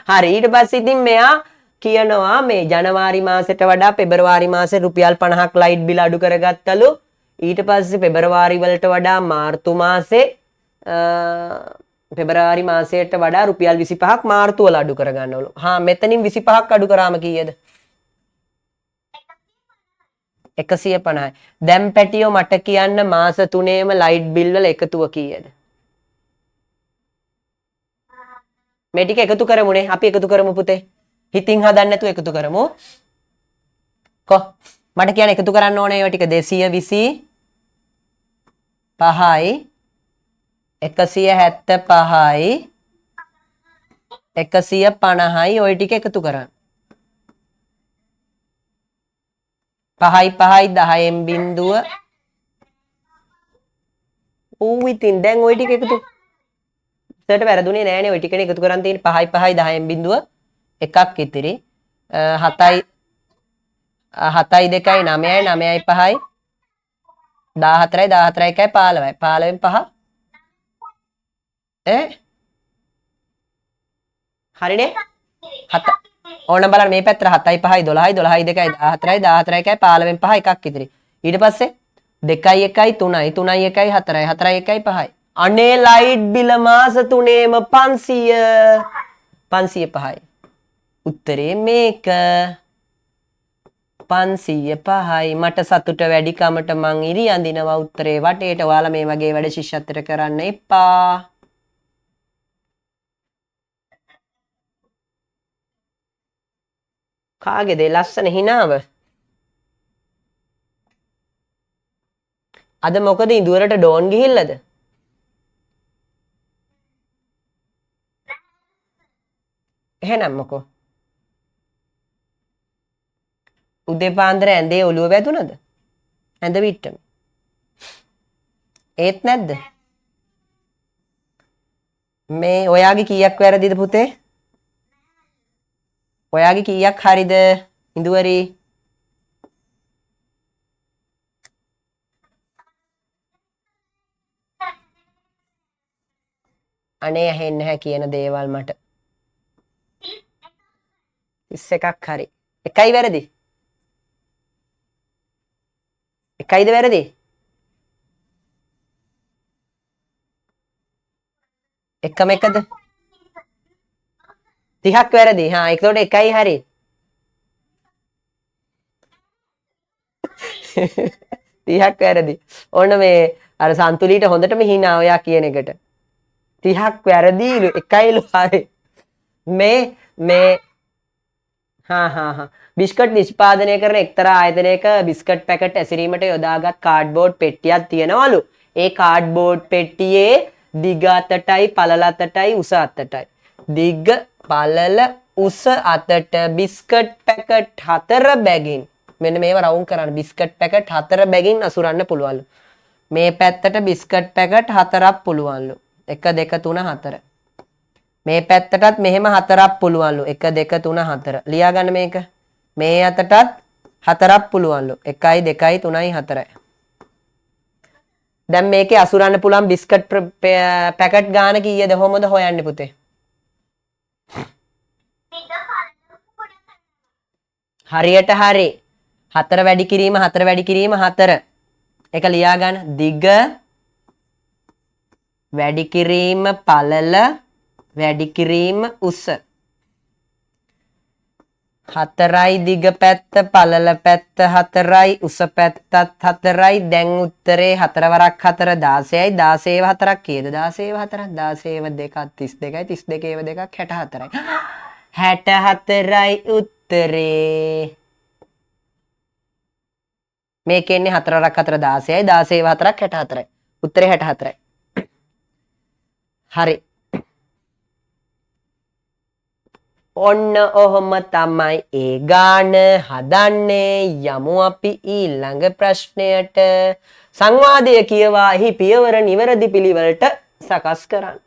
[SPEAKER 1] හරි ඊට පස්සේ ඉතින් මෙයා කියනවා මේ ජනවාරි මාසෙට වඩා පෙබරවාරි මාසේ රුපියල් 50ක් ලයිට් බිල අඩු කරගත්තලු. ඊට පස්සේ පෙබරවාරි වලට වඩා මාර්තු මාසේ පෙබරවාරි මාසයට වඩා රුපියල් 25ක් මාර්තු වල අඩු කරගන්නවලු. හා මෙතනින් 25ක් අඩු කරාම කීයද? 150යි. දැන් පැටියෝ මට කියන්න මාස 3ේම ලයිට් බිල් වල එකතුව කීයද? මේ ටික එකතු කරමුනේ. අපි එකතු කරමු පුතේ. හිතින් හදන්න නැතුව එකතු කරමු. මට කියන්න එකතු කරන්න ඕනේ ඒවා ටික 225යි 175යි 150යි ওই ටික එකතු කරන්න. 5යි 10න් බිඳුව. ඌ ඉතින් දැන් ওই ටික එකතු ඉතට වැරදුනේ නෑනේ ওই ටිකනේ එකතු කරන් තියෙන්නේ 5යි 10න් බිඳුව එකක් ඉතිරි 7යි 2යි 9යි 9යි 5යි 14යි 14යි 1යි 15යි 15න් 5 හරිනේ ඕන බලන්න මේ පැත්තට 7යි 5යි 12යි 12යි 2යි 14යි 14යි 1යි 15න් 5 එකක් ඉතිරි ඊට පස්සේ 2යි 1යි 3යි 3යි 1යි 4යි 4යි 1යි 5යි අනේ ලයිට් බිල මාස 3ේම 505යි උත්තරේ මේක 505යි මට සතුට වැඩි කමට මං ඉරි අඳිනවා උත්තරේ වටේට ඔයාලා මේ වගේ වැඩ ශිෂ්‍යත්වයට කරන්න එපා කාගේද ලස්සන හිනාව අද මොකද ඉඳුවරට ඩෝන් ගිහිල්ලද එහෙනම් මොකෝ උදේ පාන්දර ඇඳේ ඔළුව වැදුනද ඇඳ විට්ටම ඒත් නැද්ද මේ ඔයාගේ කීයක් වැරදිද පුතේ ඔයාගේ කීයක් හරිද ඉඳුවරි අනේ ඇහෙන්නේ නැහැ කියන දේවල් මට 31ක් හරි එකයි වැරදි එකයිද වැරදි එකම එකද 30ක් වැරදි හා ඒකට එකයි හරි 30ක් වැරදි ඕන මේ අර සන්තුලීට හොඳටම හිනා ඔයා කියන එකට 30ක් වැරදිලු එකයිලු හරි මේ බිස්කට් නිෂ්පාදනය කරන එක්තරා ආයතනයක බිස්කට් පැකට් ඇසිරීමට යොදාගත් කාඩ්බෝඩ් පෙට්ටියක් තියෙනවලු. ඒ කාඩ්බෝඩ් පෙට්ටියේ දිග අතටයි පළල අතටයි උස අතටයි. දිග පළල උස අතට බිස්කට් පැකට් 4 බැගින් මෙන්න මේව රවුන්ඩ් කරන්න බිස්කට් පැකට් 4 බැගින් අසුරන්න පුළුවන්ලු. මේ පැත්තට බිස්කට් පැකට් 4ක් පුළුවන්ලු. 1 2 3 4. මේ පැත්තටත් මෙහෙම 4ක් පුළුවන්ලු 1 2 3 4 ලියා ගන්න මේක මේ අතටත් 4ක් පුළුවන්ලු 1යි 2යි 3යි 4යි දැන් මේකේ අසුරන්න පුළුවන් බිස්කට් පැකට් ගාන කීයද කොහොමද හොයන්නේ පුතේ හරියට හරි 4 වැඩි කිරීම 4 වැඩි කිරීම 4 ඒක ලියා ගන්න දිග වැඩි කිරීම පළල වැඩි කිරීම උස 4යි දිග පැත්ත පළල පැත්ත 4යි උස පැත්තත් 4යි දැන් උත්තරේ 4 වරක් 4 16යි 16ව 4ක් කීයද 16ව 4ක් 16ව 2ක් 32යි 32ව 2ක් 64යි 64යි උත්තරේ මේකේ ඉන්නේ 4 වරක් 4 16යි 16ව 4ක් 64යි උත්තරේ 64යි හරි ඔන්න ඔහොම තමයි ඒ ගාන හදන්නේ. යමු අපි ඊළඟ ප්‍රශ්නයට. සංවාදය කියවා එහි පියවර නිවැරදි පිළිවෙලට සකස් කරන්න.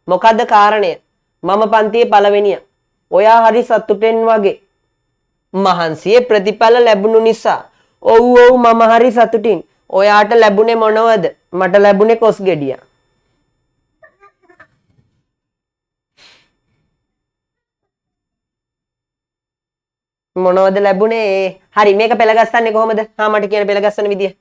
[SPEAKER 1] මොකද්ද කාරණය? මම පන්තියේ පළවෙනියා. ඔයා හරි සතුටෙන් වගේ. මහන්සියේ ප්‍රතිඵල ලැබුණු නිසා. ඔව් මම හරි සතුටින්. ඔයාට ලැබුණේ මොනවද? මට ලැබුණේ කොස් ගෙඩියක්. මොනවද ලැබුණේ? හරි මේක පෙළ ගස්සන්නේ කොහොමද? මට කියන පෙළ ගස්සන විදිය.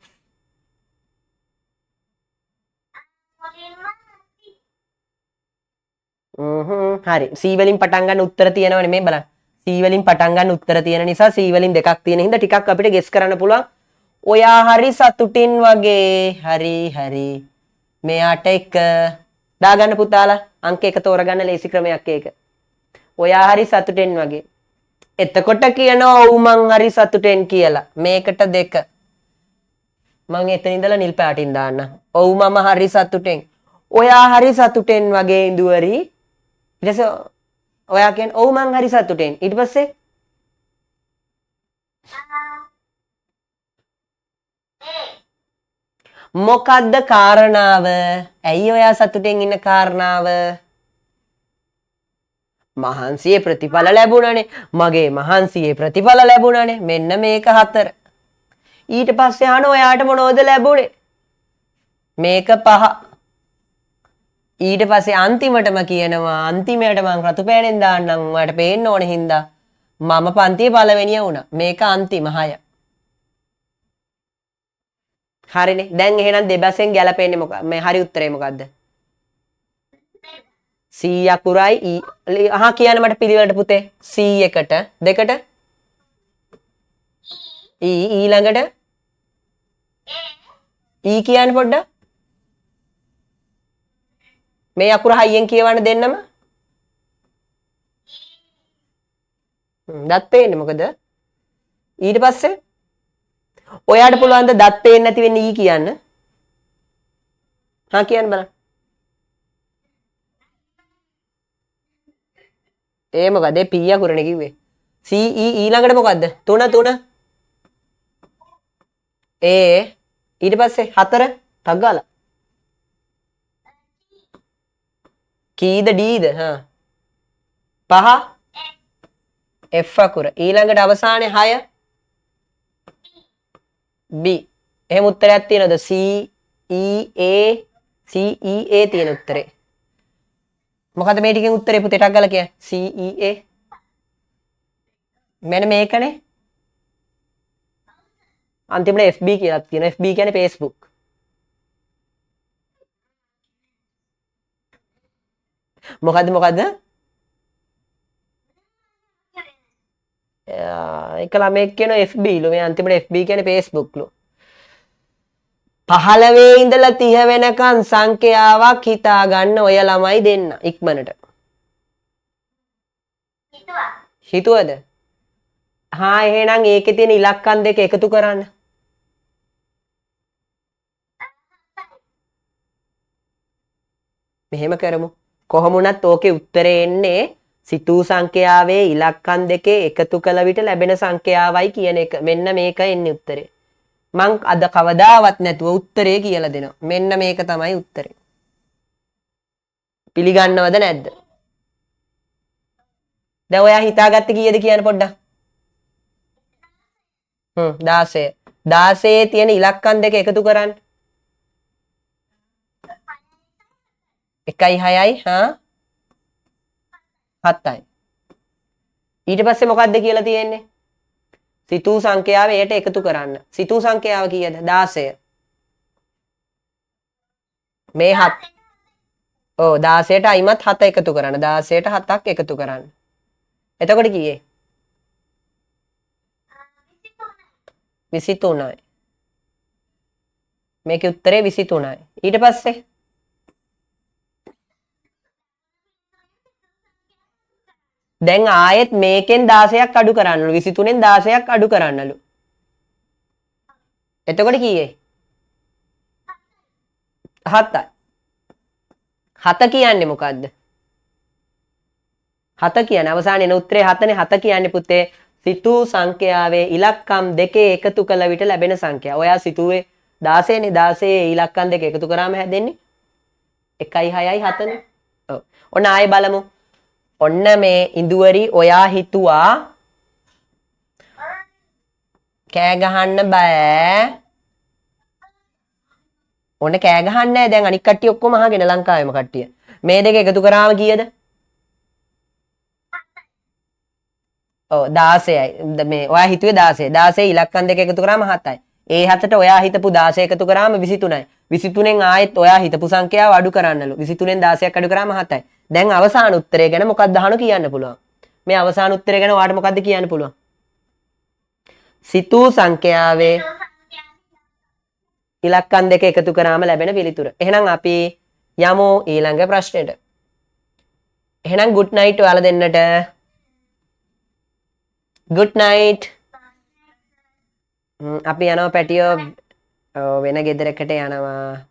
[SPEAKER 1] හරි. C වලින් පටන් ගන්න උත්තර තියෙනවනේ මේ බලන්න. C වලින් පටන් ගන්න උත්තර තියෙන නිසා C වලින් දෙකක් තියෙන හින්දා ටිකක් අපිට ගෙස් කරන්න පුළුවන්. ඔයා හරි සතුටින් වගේ. හරි. මෙයාට එක දාගන්න පුතාලා. අංක 1 තෝරගන්න ලේසි ක්‍රමයක් ඒක. ඔයා හරි සතුටෙන් වගේ. එතකොට කියනවා ඔව් මං හරි සතුටෙන් කියලා. මේකට 2. මං එතන ඉඳලා නිල් පාටින් දාන්න. ඔව් මම හරි සතුටෙන්. ඔයා හරි සතුටෙන් වගේ ඉඳුවරි. ඊට පස්සේ ඔයා කියන්නේ ඔව් මං හරි සතුටෙන්. ඊට පස්සේ මොකද්ද කාරණාව? ඇයි ඔයා සතුටෙන් ඉන්න කාරණාව? මහන්සියේ ප්‍රතිඵල ලැබුණානේ. මගේ මහන්සියේ ප්‍රතිඵල ලැබුණානේ. මෙන්න මේක 4. ඊට පස්සේ අහන ඔයාට මොනවද ලැබුණේ? මේක 5. ඊට පස්සේ අන්තිමටම කියනවා අන්තිමයට මං රතු පෑනෙන් දාන්නම් ඔයාලට පේන්න ඕනේ හින්දා මම පන්තියේ පළවෙනිය වුණා. මේක අන්තිම 6. හරිනේ. දැන් එහෙනම් දෙබසෙන් ගැලපෙන්නේ මොකක්ද? මේ හරි උත්තරේ මොකද්ද? C අකුරයි E කියන්න මට පිළිවෙලට පුතේ. C එකට 2ට E ඊළඟට E කියන්න පොඩ්ඩක්. මේ අකුර හයියෙන් කියවන්න දෙන්නම. දත් පේන්නේ මොකද? ඊට පස්සේ ඔයාට පුළුවන් ද දත් පේන්නේ නැති වෙන්නේ E කියන්න? කියන්න බලන්න. ඒ මොකද? P අකුරනේ කිව්වේ. C E ඊළඟට මොකද්ද? 3 ඊට පස්සේ 4 ටක් ගාලා. කීද Dද? 5 F අකුර. ඊළඟට අවසානයේ 6 B. එහෙම උත්තරයක් තියෙනවද? C E A තියෙන උත්තරේ. මොකද මේ ටිකෙන් උත්තරේ පුතේ ටක් ගාලා කියන්න. C E A. මෙන්න මේකනේ. අන්තිමට FB කියලා තියෙනවා. FB කියන්නේ Facebook. මොකද්ද? එක ළමෙක් කියන FB ලු. මේ අන්තිමට FB කියන්නේ Facebook ලු. 15 ඉඳලා 30 වෙනකන් සංඛ්‍යාවක් හිතා ගන්න ඔය ළමයි දෙන්න ඉක්මනට. හිතුවද? එහෙනම් ඒකේ තියෙන ඉලක්කම් දෙක එකතු කරන්න. මෙහෙම කරමු. කොහොම වුණත් ඕකේ උත්තරේ එන්නේ සිතූ සංඛ්‍යාවේ ඉලක්කම් දෙකේ එකතු කළ විට ලැබෙන සංඛ්‍යාවයි කියන එක. මෙන්න මේක එන්නේ උත්තරේ. මං අද කවදාවත් නැතුව උත්තරේ කියලා දෙනවා. මෙන්න මේක තමයි උත්තරේ. පිළිගන්නවද නැද්ද? දැන් ඔයා හිතාගත්තේ කීයද කියන්න පොඩ්ඩක්. 16. 16 තියෙන ඉලක්කම් දෙක එකතු කරන්න. 1යි 6යි 7යි. ඊට පස්සේ මොකක්ද කියලා තියෙන්නේ? සිතූ සංඛ්‍යාව එයට එකතු කරන්න. සිතූ සංඛ්‍යාව කීයද? 16. මේ 7. 16ට අයිමත් 7 එකතු කරන්න. 16ට 7ක් එකතු කරන්න. එතකොට කීයේ? 23යි. මේකේ උත්තරේ 23යි. ඊට පස්සේ දැන් ආයෙත් මේකෙන් 16ක් අඩු කරන්නලු. 23න් 16ක් අඩු කරන්නලු. එතකොට කීයේ? 7යි. 7 කියන්නේ මොකද්ද? 7 කියන්නේ අවසානයේ එන උත්තරේ 7නේ. 7 කියන්නේ පුතේ සිතූ සංඛ්‍යාවේ ඉලක්කම් දෙකේ එකතු කළ විට ලැබෙන සංඛ්‍යාව. ඔයා සිතුවේ 16 නේ. 16 ඉලක්කම් දෙක එකතු කරාම හැදෙන්නේ 1යි 6යි 7නේ. ඔව්. ඔන්න ආයෙ බලමු. ඔන්න මේ ඉඳුවරි ඔයා හිතුවා කෑ ගහන්න බෑ. ඔන්න කෑ ගහන්නේ නැහැ. දැන් අනික් කට්ටිය ඔක්කොම අහගෙන ලංකාවේම කට්ටිය. මේ දෙක එකතු කරාම කීයද? ඔව් 16යි. මේ ඔයා හිතුවේ 16. 16 ඉලක්කම් දෙක එකතු කරාම 7යි. ඒ 7ට ඔයා හිතපු 16 එකතු කරාම 23යි. 23න් ආයෙත් ඔයා හිතපු සංඛ්‍යාව අඩු කරන්නලු. 23න් 16ක් අඩු කරාම 7යි. දැන් අවසාන උත්තරය ගැන මොකක්ද අහනු කියන්න පුළුවන්. මේ අවසාන උත්තරය ගැන ඔයාලට මොකක්ද කියන්න පුළුවන්? සිතූ සංඛ්‍යාවේ ඉලක්කම් දෙක එකතු කරාම ලැබෙන පිළිතුර. එහෙනම් අපි යමු ඊළඟ ප්‍රශ්නෙට. එහෙනම් good night ඔයාලා දෙන්නට. good night. අපි යනවා පැටියෝ වෙන ගෙදරකට යනවා.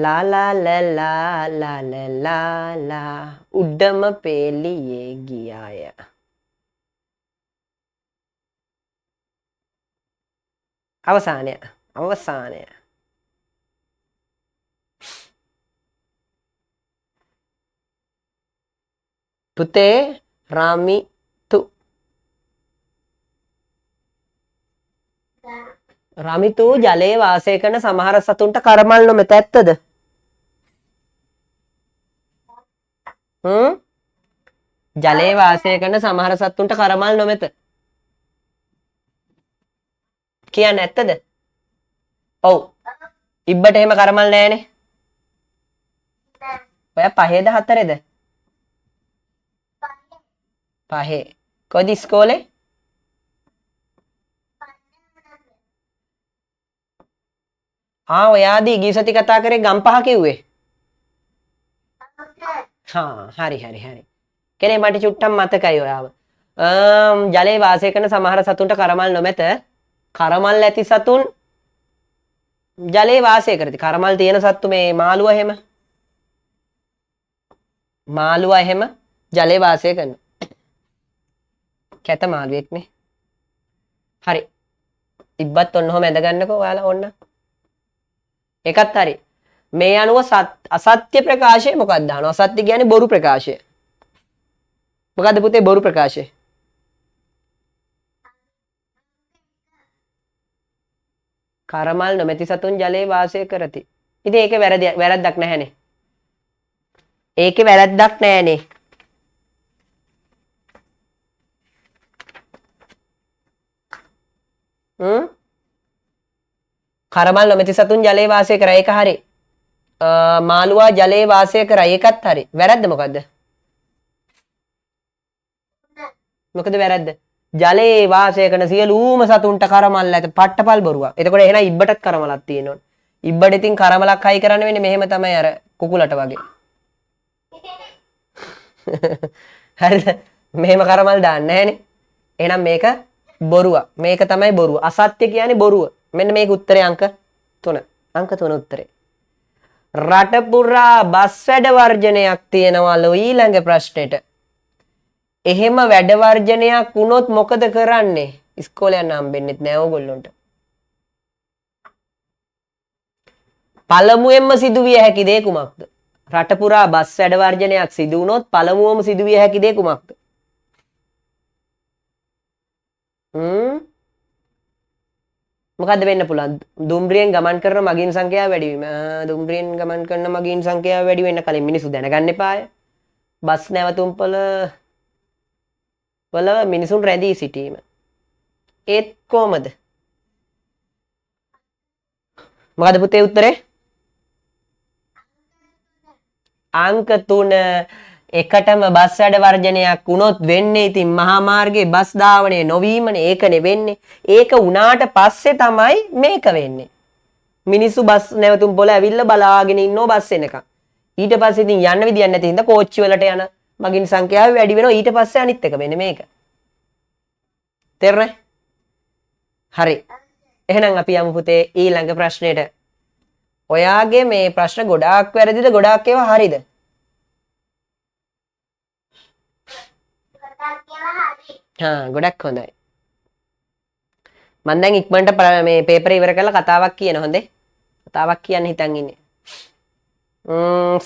[SPEAKER 1] ලා ලා ලා ලා ලා ලා ලා උඩම පෙළියේ ගියාය. අවසානය. පුතේ රමිතු ජලයේ වාසය කරන සමහර සතුන්ට කරමල් නොමැත. ඇත්තද? ජලයේ වාසය කරන සමහර සතුන්ට කරමල් නොමැත. කියන්නේ ඇත්තද? ඔව්. ඉබ්බට එහෙම කරමල් නැහැනේ. ඔයා 5ද 4ද? 5. කොයිද ඉස්කෝලේ? ඔයාදී ගිය සති කතා කරේ ගම්පහ කිව්වේ. හරි. කෙනේ මට චුට්ටක් මතකයි ඔයාව. ජලයේ වාසය කරන සමහර සතුන්ට කරමල් නොමැත. කරමල් ඇති සතුන් ජලයේ වාසය කරති. කරමල් තියෙන සත්තු මේ මාළුවා එහෙම ජලයේ වාසය කරනවා. කැත මාළුවෙක්නේ. හරි. ඉබ්බත් ඔන්න ඔහම ඇඳ ගන්නකෝ ඔයාලා ඔන්න. ඒකත් හරි. මේ අනුව අසත්‍ය ප්‍රකාශය මොකක්ද අහනවා? අසත්‍ය කියන්නේ බොරු ප්‍රකාශය. මොකද්ද පුතේ බොරු ප්‍රකාශය? කරමල් නොමැති සතුන් ජලයේ වාසය කරති. ඉතින් ඒකේ වැරද්දක් නැහැනේ. කරමල් නොමැති සතුන් ජලයේ වාසය කරයි. ඒක හරි. මාළුවා ජලයේ වාසය කරයි. ඒකත් හරි. වැරද්ද මොකද්ද? මොකද වැරද්ද? ජලයේ වාසය කරන සියලුම සතුන්ට කරමල් ඇත. පට්ටපල් බොරුවක්. එතකොට එහෙනම් ඉබ්බටත් කරමලක් තියෙනවා. ඉබ්බට ඉතින් කරමලක් හයි කරන්න වෙන්නේ මෙහෙම තමයි අර කුකුලට වගේ. හරිද? මෙහෙම කරමල් දාන්න නැහැනේ. එහෙනම් මේක බොරුවක්. මේක තමයි බොරුව. අසත්‍ය කියන්නේ බොරුව. මෙන්න මේක උත්තරේ අංක 3. අංක 3 උත්තරේ. රට පුරා බස් වැඩ වර්ජනයක් තියෙනවලු ඊළඟ ප්‍රශ්නෙට. එහෙම වැඩ වර්ජනයක් වුණොත් මොකද කරන්නේ? ඉස්කෝලේ යන්න හම්බෙන්නේ නැහැ ඕගොල්ලන්ට. පළමුවෙන්ම සිදුවිය හැකි දේ කුමක්ද? රට පුරා බස් වැඩ වර්ජනයක් සිදු වුණොත් පළමුවම සිදුවිය හැකි දේ කුමක්ද? මොකද්ද වෙන්න පුළුවන්? දුම්රියෙන් ගමන් කරන මගීන් සංඛ්‍යාව වැඩි වීම. දුම්රියෙන් ගමන් කරන මගීන් සංඛ්‍යාව වැඩි වෙන්න කලින් මිනිස්සු දැනගන්න එපාය. බස් නැවතුම්පොළ වල මිනිසුන් රැඳී සිටීම. ඒත් කොහමද? මොකද පුතේ උත්තරේ? අංක 3 එකටම බස් වැඩ වර්ජනයක් වුණොත් වෙන්නේ ඉතින් මහා මාර්ගයේ බස් ධාවනය නොවීමනේ. ඒකනේ වෙන්නේ. ඒක උනාට පස්සේ තමයි මේක වෙන්නේ. මිනිස්සු බස් නැවතුම්පොළ ඇවිල්ලා බලාගෙන ඉන්නෝ බස් එනකන්. ඊට පස්සේ ඉතින් යන්න විදියක් නැති හින්දා කෝච්චි වලට යන මගින් සංඛ්‍යාව වැඩි වෙනවා. ඊට පස්සේ අනිත් එක වෙන්නේ මේක. තේරුණා? හරි. එහෙනම් අපි යමු පුතේ ඊළඟ ප්‍රශ්නෙට. ඔයාගේ මේ ප්‍රශ්න ගොඩාක් වැරදිද ගොඩාක් ඒවා හරිද? ගොඩක් හොඳයි. මම දැන් ඉක්මනට මේ පේපර් ඉවර කරලා කතාවක් කියන හොඳේ. කතාවක් කියන්න හිතන් ඉන්නේ.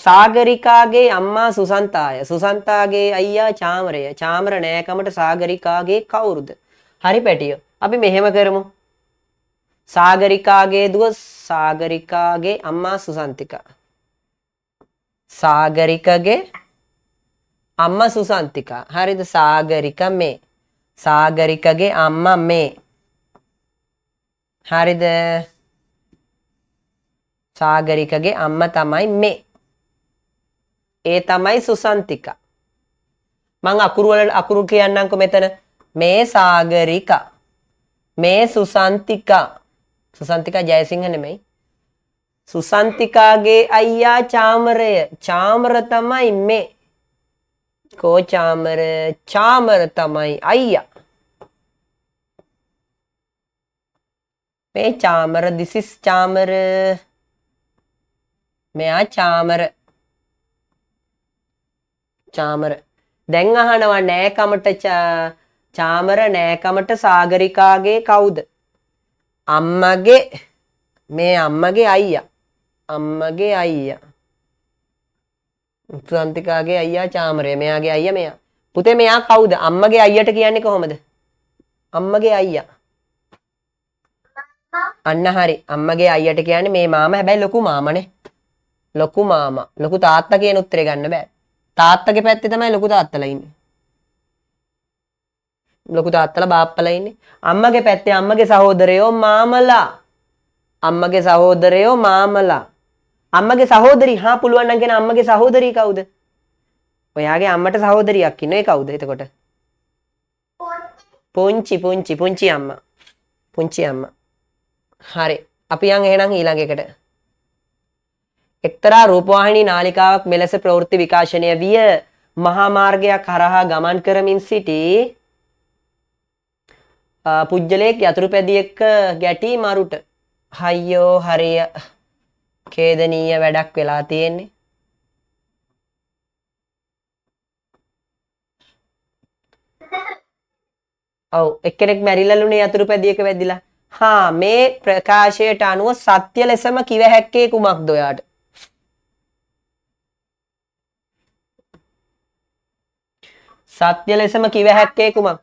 [SPEAKER 1] සාගරිකාගේ අම්මා සුසන්තාය. සුසන්තාගේ අයියා චාමරය. චාමර නෑකමට සාගරිකාගේ කවුරුද? හරි පැටියෝ. අපි මෙහෙම කරමු. සාගරිකාගේ දුව සාගරිකාගේ අම්මා සුසන්තිකා. සාගරිකගේ අම්මා සුසන්තිකා. හරිද? සාගරික මේ. සාගරිකගේ අම්මා මේ. හරිද? සාගරිකගේ අම්මා තමයි මේ. ඒ තමයි සුසන්තිකා. මං අකුරු කියන්නම්කො මෙතන. මේ සාගරිකා. මේ සුසන්තිකා. සුසන්තිකා ජයසිංහ නෙමෙයි. සුසන්තිකාගේ අයියා චාමරය. චාමර තමයි මේ. කෝ චාමර? චාමර තමයි අයියා. මේ චාමර. this is Chamara. මෙයා චාමර. චාමර. දැන් අහනවා නෑකමට චාමර නෑකමට සාගරිකාගේ කවුද? අම්මගේ. මේ අම්මගේ අයියා. අම්මගේ අයියා. සුසන්තිකාගේ අයියා චාමරය. මෙයාගේ අයියා මෙයා. පුතේ මෙයා කවුද? අම්මගේ අයියට කියන්නේ කොහොමද? අම්මගේ අයියා. අන්න හරි. අම්මගේ අයියට කියන්නේ මේ මාමා. හැබැයි ලොකු මාමනේ. ලොකු මාමා. ලොකු තාත්තා කියන උත්තරේ ගන්න බෑ. තාත්තගේ පැත්තේ තමයි ලොකු තාත්තලා ඉන්නේ. ලොකු තාත්තලා බාප්පලා ඉන්නේ. අම්මගේ පැත්තේ අම්මගේ සහෝදරයෝ මාමලා. අම්මගේ සහෝදරයෝ මාමලා. අම්මගේ සහෝදරි හා පුළුවන් නම් කියන අම්මගේ සහෝදරි කවුද? ඔයාගේ අම්මට සහෝදරියක් ඉන්නේ. ඒ කවුද එතකොට? පුංචි අම්මා. පුංචි අම්මා. හරි. අපි යන් එහෙනම් ඊළඟ එකට. එක්තරා රූපවාහිනී නාලිකාවක් මෙලෙස ප්‍රවෘත්ති විකාශනය විය මහා මාර්ගයක් හරහා ගමන් කරමින් සිටි පුජ්‍යලයක් යතුරුපැදියක ගැටි මරුට. හයියෝ හරිය ඛේදනීය වැඩක් වෙලා තියෙන්නේ. ඔව් එක්කෙනෙක් මැරිලාලුනේ යතුරුපැදියක වැදිලා. මේ ප්‍රකාශයට අනුව සත්‍ය ලෙසම කිව හැක්කේ කුමක්ද ඔයාට? සත්‍ය ලෙසම කිව හැක්කේ කුමක්?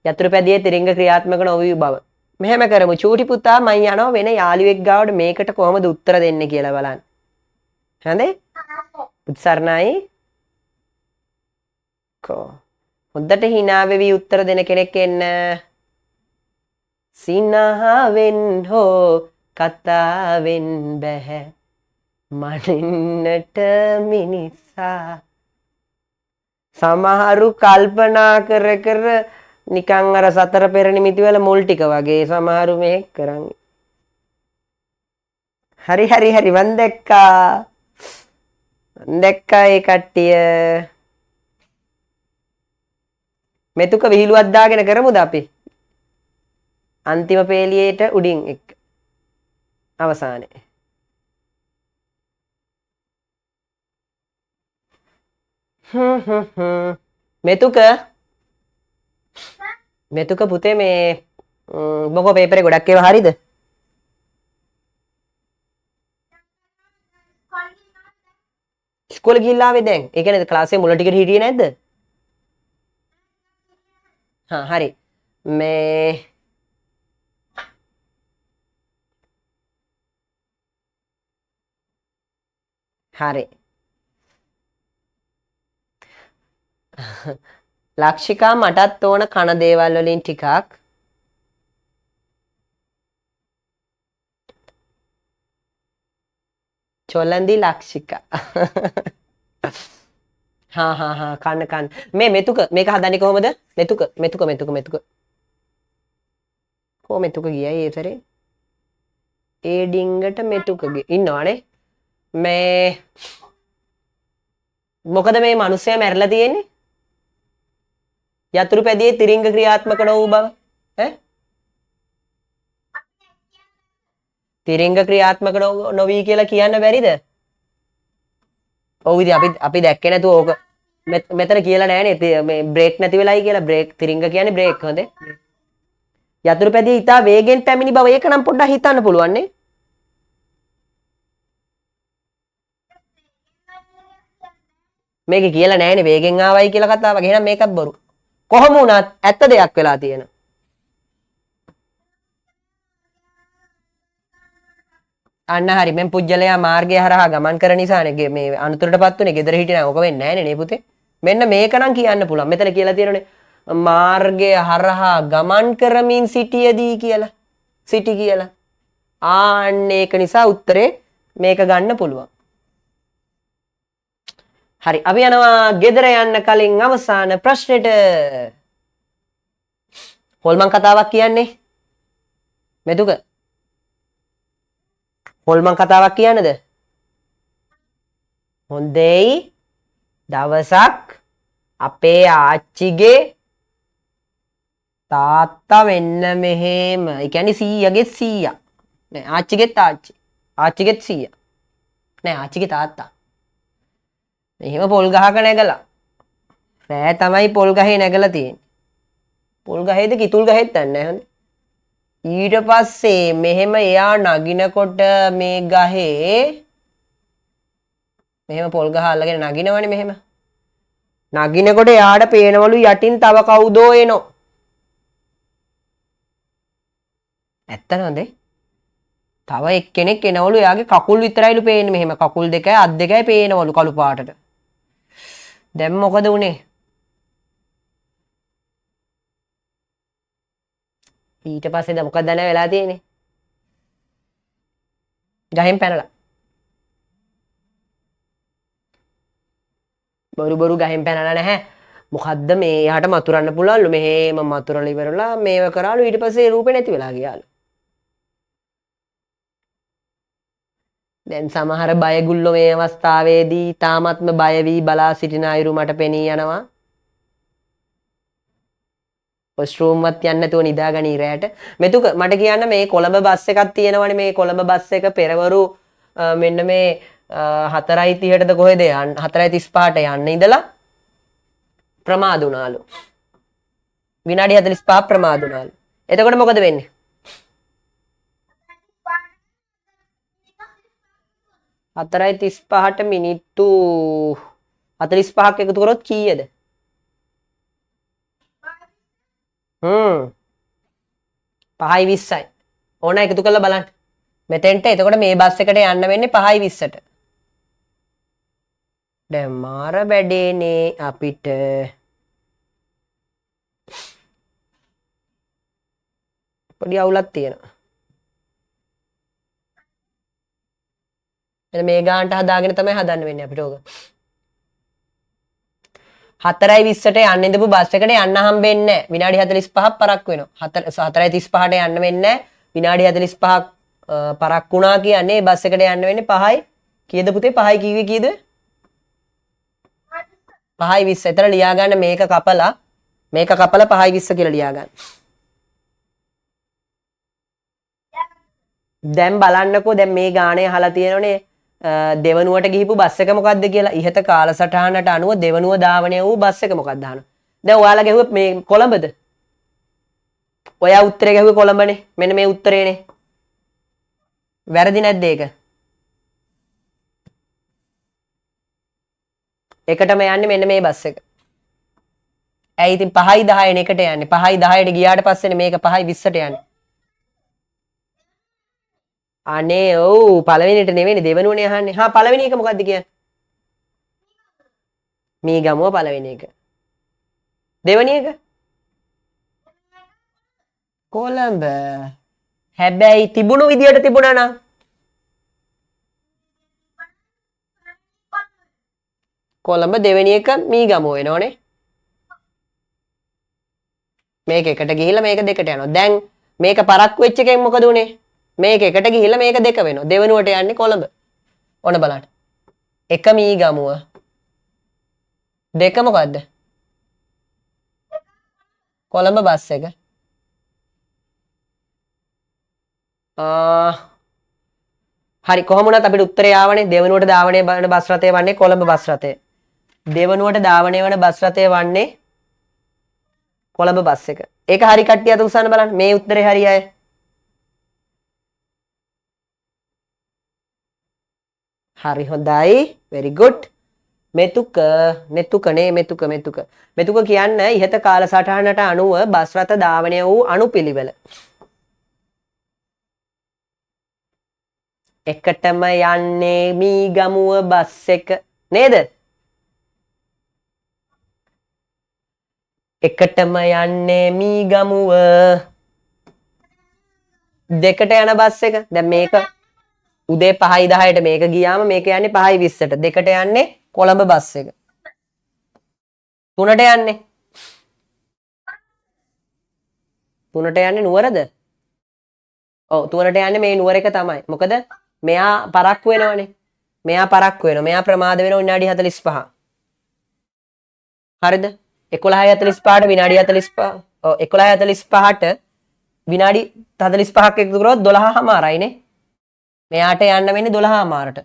[SPEAKER 1] යතුරුපැදියේ තිරිංග ක්‍රියාත්මක නොවී බව. මෙහෙම කරමු. චූටි පුතා මම යනවා වෙන යාළුවෙක් ගාවට මේකට කොහොමද උත්තර දෙන්නේ කියලා බලන්න. හරිද? උත්සරණයි. හොඳට hina වෙවි උත්තර දෙන කෙනෙක් එන්න. සිනහවෙන් හෝ කතාවෙන් බැහැ මනින්නට මිනිසා. සමහරු කල්පනා කර කර නිකන් අර සතර පෙර නිමිති වල මුල් ටික වගේ සමහරු මේ කරන්නේ. හරි මන් දැක්කා. ඒ කට්ටිය. මෙතුක විහිළුවක් දාගෙන කරමුද අපි? අන්තිම පේලියට උඩින් එක් අවසානයේ. මෙතුක පුතේ මේ මොකෝ පේපරේ ගොඩක් ඒවා හරිද? ඉස්කෝලේ ගිහිල්ලා ආවේ දැන්. ඒ කියන්නේ ක්ලාස් එකේ මුල ටිකට හිටියේ නැද්ද? හරි. මේ හරි. ලක්ෂිකා මටත් ඕන කන දේවල් වලින් ටිකක්. චොලන්දි ලක්ෂිකා. කන්න. මේ මෙතුක මේක හදන්නේ කොහොමද? මෙතුක. කොහොම මෙතුක ගියයි ඒ සැරේ? ඒ ඩිංගට මෙතුක ඉන්නවනේ. මේ මොකද මේ මිනිස්සයා මැරිලා තියෙන්නේ? යතුරුපැදියේ තිරිංග ක්‍රියාත්මක නොවූ බව. තිරිංග ක්‍රියාත්මක නොවී කියලා කියන්න බැරිද? ඔව් ඉතින් අපි දැක්කේ නැතුව ඕක මෙතන කියලා නෑනේ මේ බ්‍රේක් නැති වෙලයි කියලා. බ්‍රේක් තිරිංග කියන්නේ බ්‍රේක් හොඳේ. යතුරු පැදිය ඉතා වේගෙන් පැමිණි බව ඒක නම් පොඩ්ඩක් හිතන්න පුළුවන් නේ. මේක කියලා නෑනේ වේගෙන් ආවයි කියලා කතාවක්. එහෙනම් මේකත් බොරු. කොහොම වුණත් ඇත්ත දෙයක් වෙලා තියෙනවා. අන්න හරි. මෙන් පුජ්‍යලයා මාර්ගය හරහා ගමන් කරන නිසානේ මේ අනුතරටපත් උනේ. ගෙදර හිටියනම් ඔක වෙන්නේ නෑනේ නේ පුතේ. මෙන්න මේක නම් කියන්න පුළුවන්. මෙතන කියලා තියෙනනේ මාර්ගය හරහා ගමන් කරමින් සිටියදී කියලා. සිටි කියලා. ආන්න ඒක නිසා උත්තරේ මේක ගන්න පුළුවන්. හරි. අපි යනවා ගෙදර යන්න කලින් අවසාන ප්‍රශ්නෙට. හොල්මන් කතාවක් කියන්නේ මෙතුක. හොල්මන් කතාවක් කියන්නද? හොඳයි. දවසක් අපේ ආච්චිගේ තාත්තා වෙන්න මෙහෙම. ඒ කියන්නේ සීයාගේ සීයා. නෑ ආච්චිගෙත් ආච්චි. ආච්චිගෙත් සීයා. නෑ ආච්චිගේ තාත්තා. මෙහෙම පොල් ගහක නැගලා. රෑ තමයි පොල් ගහේ නැගලා තියෙන්නේ. පොල් ගහේද කිතුල් ගහේද දන්නේ නැහැ. ඊට පස්සේ මෙහෙම එයා නගිනකොට මේ ගහේ මෙහෙම පොල් ගහ අල්ලගෙන නගිනවනේ මෙහෙම. නගිනකොට එයාට පේනවලු යටින් තව කවුදෝ එනෝ. ඇත්ත නේද? තව එක්කෙනෙක් එනවලු එයාගේ කකුල් විතරයිලු පේන්නේ මෙහෙම. කකුල් දෙකයි අත් දෙකයි පේනවලු කළු පාටට. දැන් මොකද උනේ? ඊට පස්සේ දැන් මොකක්ද දැන වෙලා තියෙන්නේ? ගහෙන් පැනලා. බොරු ගහෙන් පැනලා නැහැ. මොකද්ද මේ එයාට මතුරන්න පුළුවන්ලු. මෙහෙම මතුරලා ඉවරලා මේව කරාලු. ඊට පස්සේ රූපේ නැති වෙලා ගියාලු. දැන් සමහර බයගුල්ලෝ මේ අවස්ථාවේදී තාමත්ම බය වී බලා සිටින අයුරු මට පෙනී යනවා. වොෂ්රූම්වත් යන්න නැතුව නිදාගනී රැට. මෙතුක මට කියන්න මේ කොළඹ බස් එකක් තියෙනවනේ. මේ කොළඹ බස් එක පෙරවරු මෙන්න මේ 4:30ටද කොහෙද යන්න 4:35ට යන්න ඉඳලා ප්‍රමාද වුණාලු. විනාඩි 45 ප්‍රමාද වුණාලු. එතකොට මොකද වෙන්නේ? 4:35ට මිනිත්තු 45ක් එකතු කරොත් කීයද? 5:20යි. ඕන එකතු කරලා බලන්න. මෙතෙන්ට එතකොට මේ බස් එකට යන්න වෙන්නේ 5:20ට. දැන් මාර බැඩේනේ අපිට. පොඩි අවුලක් තියෙනවා. එන මේ ගානට හදාගෙන තමයි හදන්න වෙන්නේ අපිට ඕක. 4:20ට යන්න ඉඳපු බස් එකට යන්න හම්බෙන්නේ නැහැ. විනාඩි 45ක් පරක් වෙනවා. 4:35ට යන්න වෙන්නේ නැහැ. විනාඩි 45ක් පරක් වුණා කියන්නේ බස් එකට යන්න වෙන්නේ 5යි. කීයද පුතේ? 5යි කිව්වේ කීයද? 5:20. එතන ලියා ගන්න මේක කපලා 5:20 කියලා ලියා ගන්න. දැන් බලන්නකෝ දැන් මේ ගානේ අහලා තියෙනෝනේ දෙවනුවට ගිහිපු බස් එක මොකද්ද කියලා. ඉහත කාලසටහනට අනුව දෙවනුව ධාවනය වූ බස් එක මොකක්ද අහනවා. දැන් ඔයාලා ගැහුවේ මේ කොළඹද? ඔයා උත්තරේ ගැහුවේ කොළඹනේ. මෙන්න මේ උත්තරේනේ. වැරදි නැද්ද ඒක? එකටම යන්නේ මෙන්න මේ බස් එක. ඇයි ඉතින් 5:10 එකට යන්නේ? 5:10ට ගියාට පස්සේනේ මේක 5:20ට යන්නේ. අනේ ඔව් පළවෙනිට නෙවෙයි දෙවෙනුවනේ අහන්නේ. හා පළවෙනි එක මොකද්ද කියන්නේ? මේ ගමුව පළවෙනි එක. දෙවෙනි එක? කොළඹ. හැබැයි තිබුණු විදියට තිබුණා නම් කොළඹ දෙවෙනි එක මේ ගමුව වෙනෝනේ. මේක එකට ගිහිල්ලා මේක දෙකට යනවා. දැන් මේක පරක්කු වෙච්ච එකෙන් මොකද උනේ? මේක එකට ගිහිල්ලා මේක දෙක වෙනවා. දෙවෙනුවට යන්නේ කොළඹ. ඔන්න බලන්න. එක මී ගමුව. දෙක මොකද්ද? කොළඹ බස් එක. හරි කොහොම වුණත් අපිට උත්තරය ආවනේ. දෙවෙනුවට ධාවනය බස් රථය වන්නේ කොළඹ බස් රථය. දෙවනුවට ධාවනය වන බස් රථය වන්නේ කොළඹ බස් එක. ඒක හරි කට්ටිය අත උස්සන්න බලන්න. මේ උත්තරේ හරි අය. හරි හොඳයි. very good. මෙතුක නෙතුකනේ මෙතුක මෙතුක. මෙතුක කියන්නේ ඉහත කාලසටහනට අනුව බස් රථ ධාවනය වූ අනුපිළිවෙල. එකටම යන්නේ මීගමුව බස් එක නේද? එකටම යන්නේ මීගමුව. දෙකට යන බස් එක. දැන් මේක උදේ 5:10ට මේක ගියාම මේක යන්නේ 5:20ට. දෙකට යන්නේ කොළඹ බස් එක. 3ට යන්නේ. 3ට යන්නේ නුවරද? ඔව් 3ට යන්නේ මේ නුවර එක තමයි. මොකද මෙයා පරක්කු වෙනවනේ. මෙයා පරක්කු වෙනවා. මෙයා ප්‍රමාද වෙනවා විනාඩි 45. හරිද? 11:45ට විනාඩි 45. ඔව් 11:45ට විනාඩි 45ක් එකතු කරොත් 12:00මාරයිනේ. මෙයාට යන්න වෙන්නේ 12:00මාරට.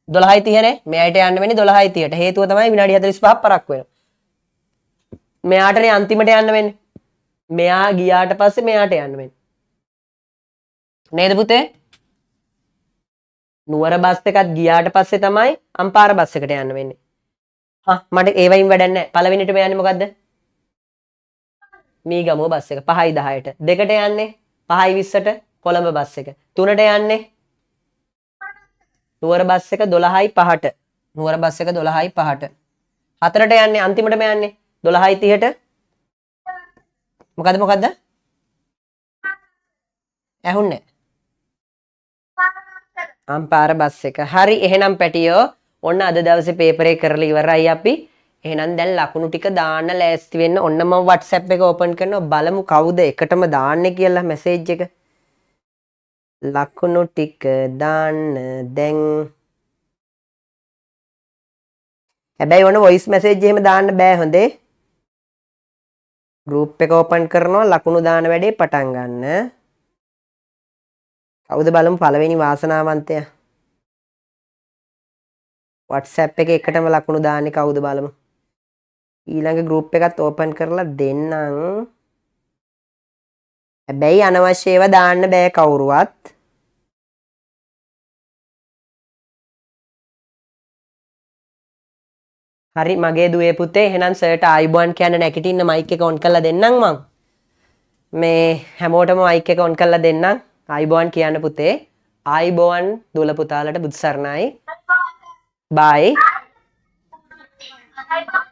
[SPEAKER 1] 12:30 නේ. මෙයාට යන්න වෙන්නේ 12:30ට. හේතුව තමයි විනාඩි 45ක් පරක්කු වෙනවා. මෙයාටනේ අන්තිමට යන්න වෙන්නේ. මෙයා ගියාට පස්සේ මෙයාට යන්න වෙන්නේ. නේද පුතේ? නුවර බස් එකත් ගියාට පස්සේ තමයි අම්පාර බස් එකට යන්න වෙන්නේ. මට ඒ වයින් වැඩක් නැහැ. පළවෙනිටම යන්නේ මොකද්ද? මීගමුව බස් එක 5:10ට. දෙකට යන්නේ 5:20ට කොළඹ බස් එක. 3ට යන්නේ නුවර බස් එක 12:05ට. නුවර බස් එක 12:05ට. 4ට යන්නේ අන්තිමටම යන්නේ 12:30ට. මොකද්ද? ඇහුන්නේ අම්පාර බස් එක. හරි එහෙනම් පැටියෝ ඔන්න අද දවසේ පේපර් එක කරලා ඉවරයි අපි. එහෙනම් දැන් ලකුණු ටික දාන්න ලෑස්ති වෙන්න. ඔන්න මම WhatsApp එක ඕපන් කරනවා. බලමු කවුද එකටම දාන්නේ කියලා මැසේජ් එක. ලකුණු ටික දාන්න දැන්. හැබැයි ඔන්න වොයිස් මැසේජ් එහෙම දාන්න බෑ හොඳේ. ගෲප් එක ඕපන් කරනවා ලකුණු දාන වැඩේ පටන් ගන්න. කවුද බලමු පළවෙනි වාසනාවන්තයා. WhatsApp එකේ එකටම ලකුණු දාන්නේ කවුද බලමු. ඊළඟ ගෲප් එකත් ඕපන් කරලා දෙන්නම්. හැබැයි අනවශ්‍ය ඒවා දාන්න බෑ කවුරුවත්. හරි මගේ දුවේ පුතේ එහෙනම් සර්ට ආයිබෝන් කියන්න නැගිටින්න මයික් එක ඔන් කරලා දෙන්නම් මං. මේ හැමෝටම මයික් එක ඔන් කරලා දෙන්නම්. ආයිබෝන් කියන්න පුතේ. ආයිබෝන් දුවල පුතාලට බුදු සරණයි. බයි.
[SPEAKER 2] Bye.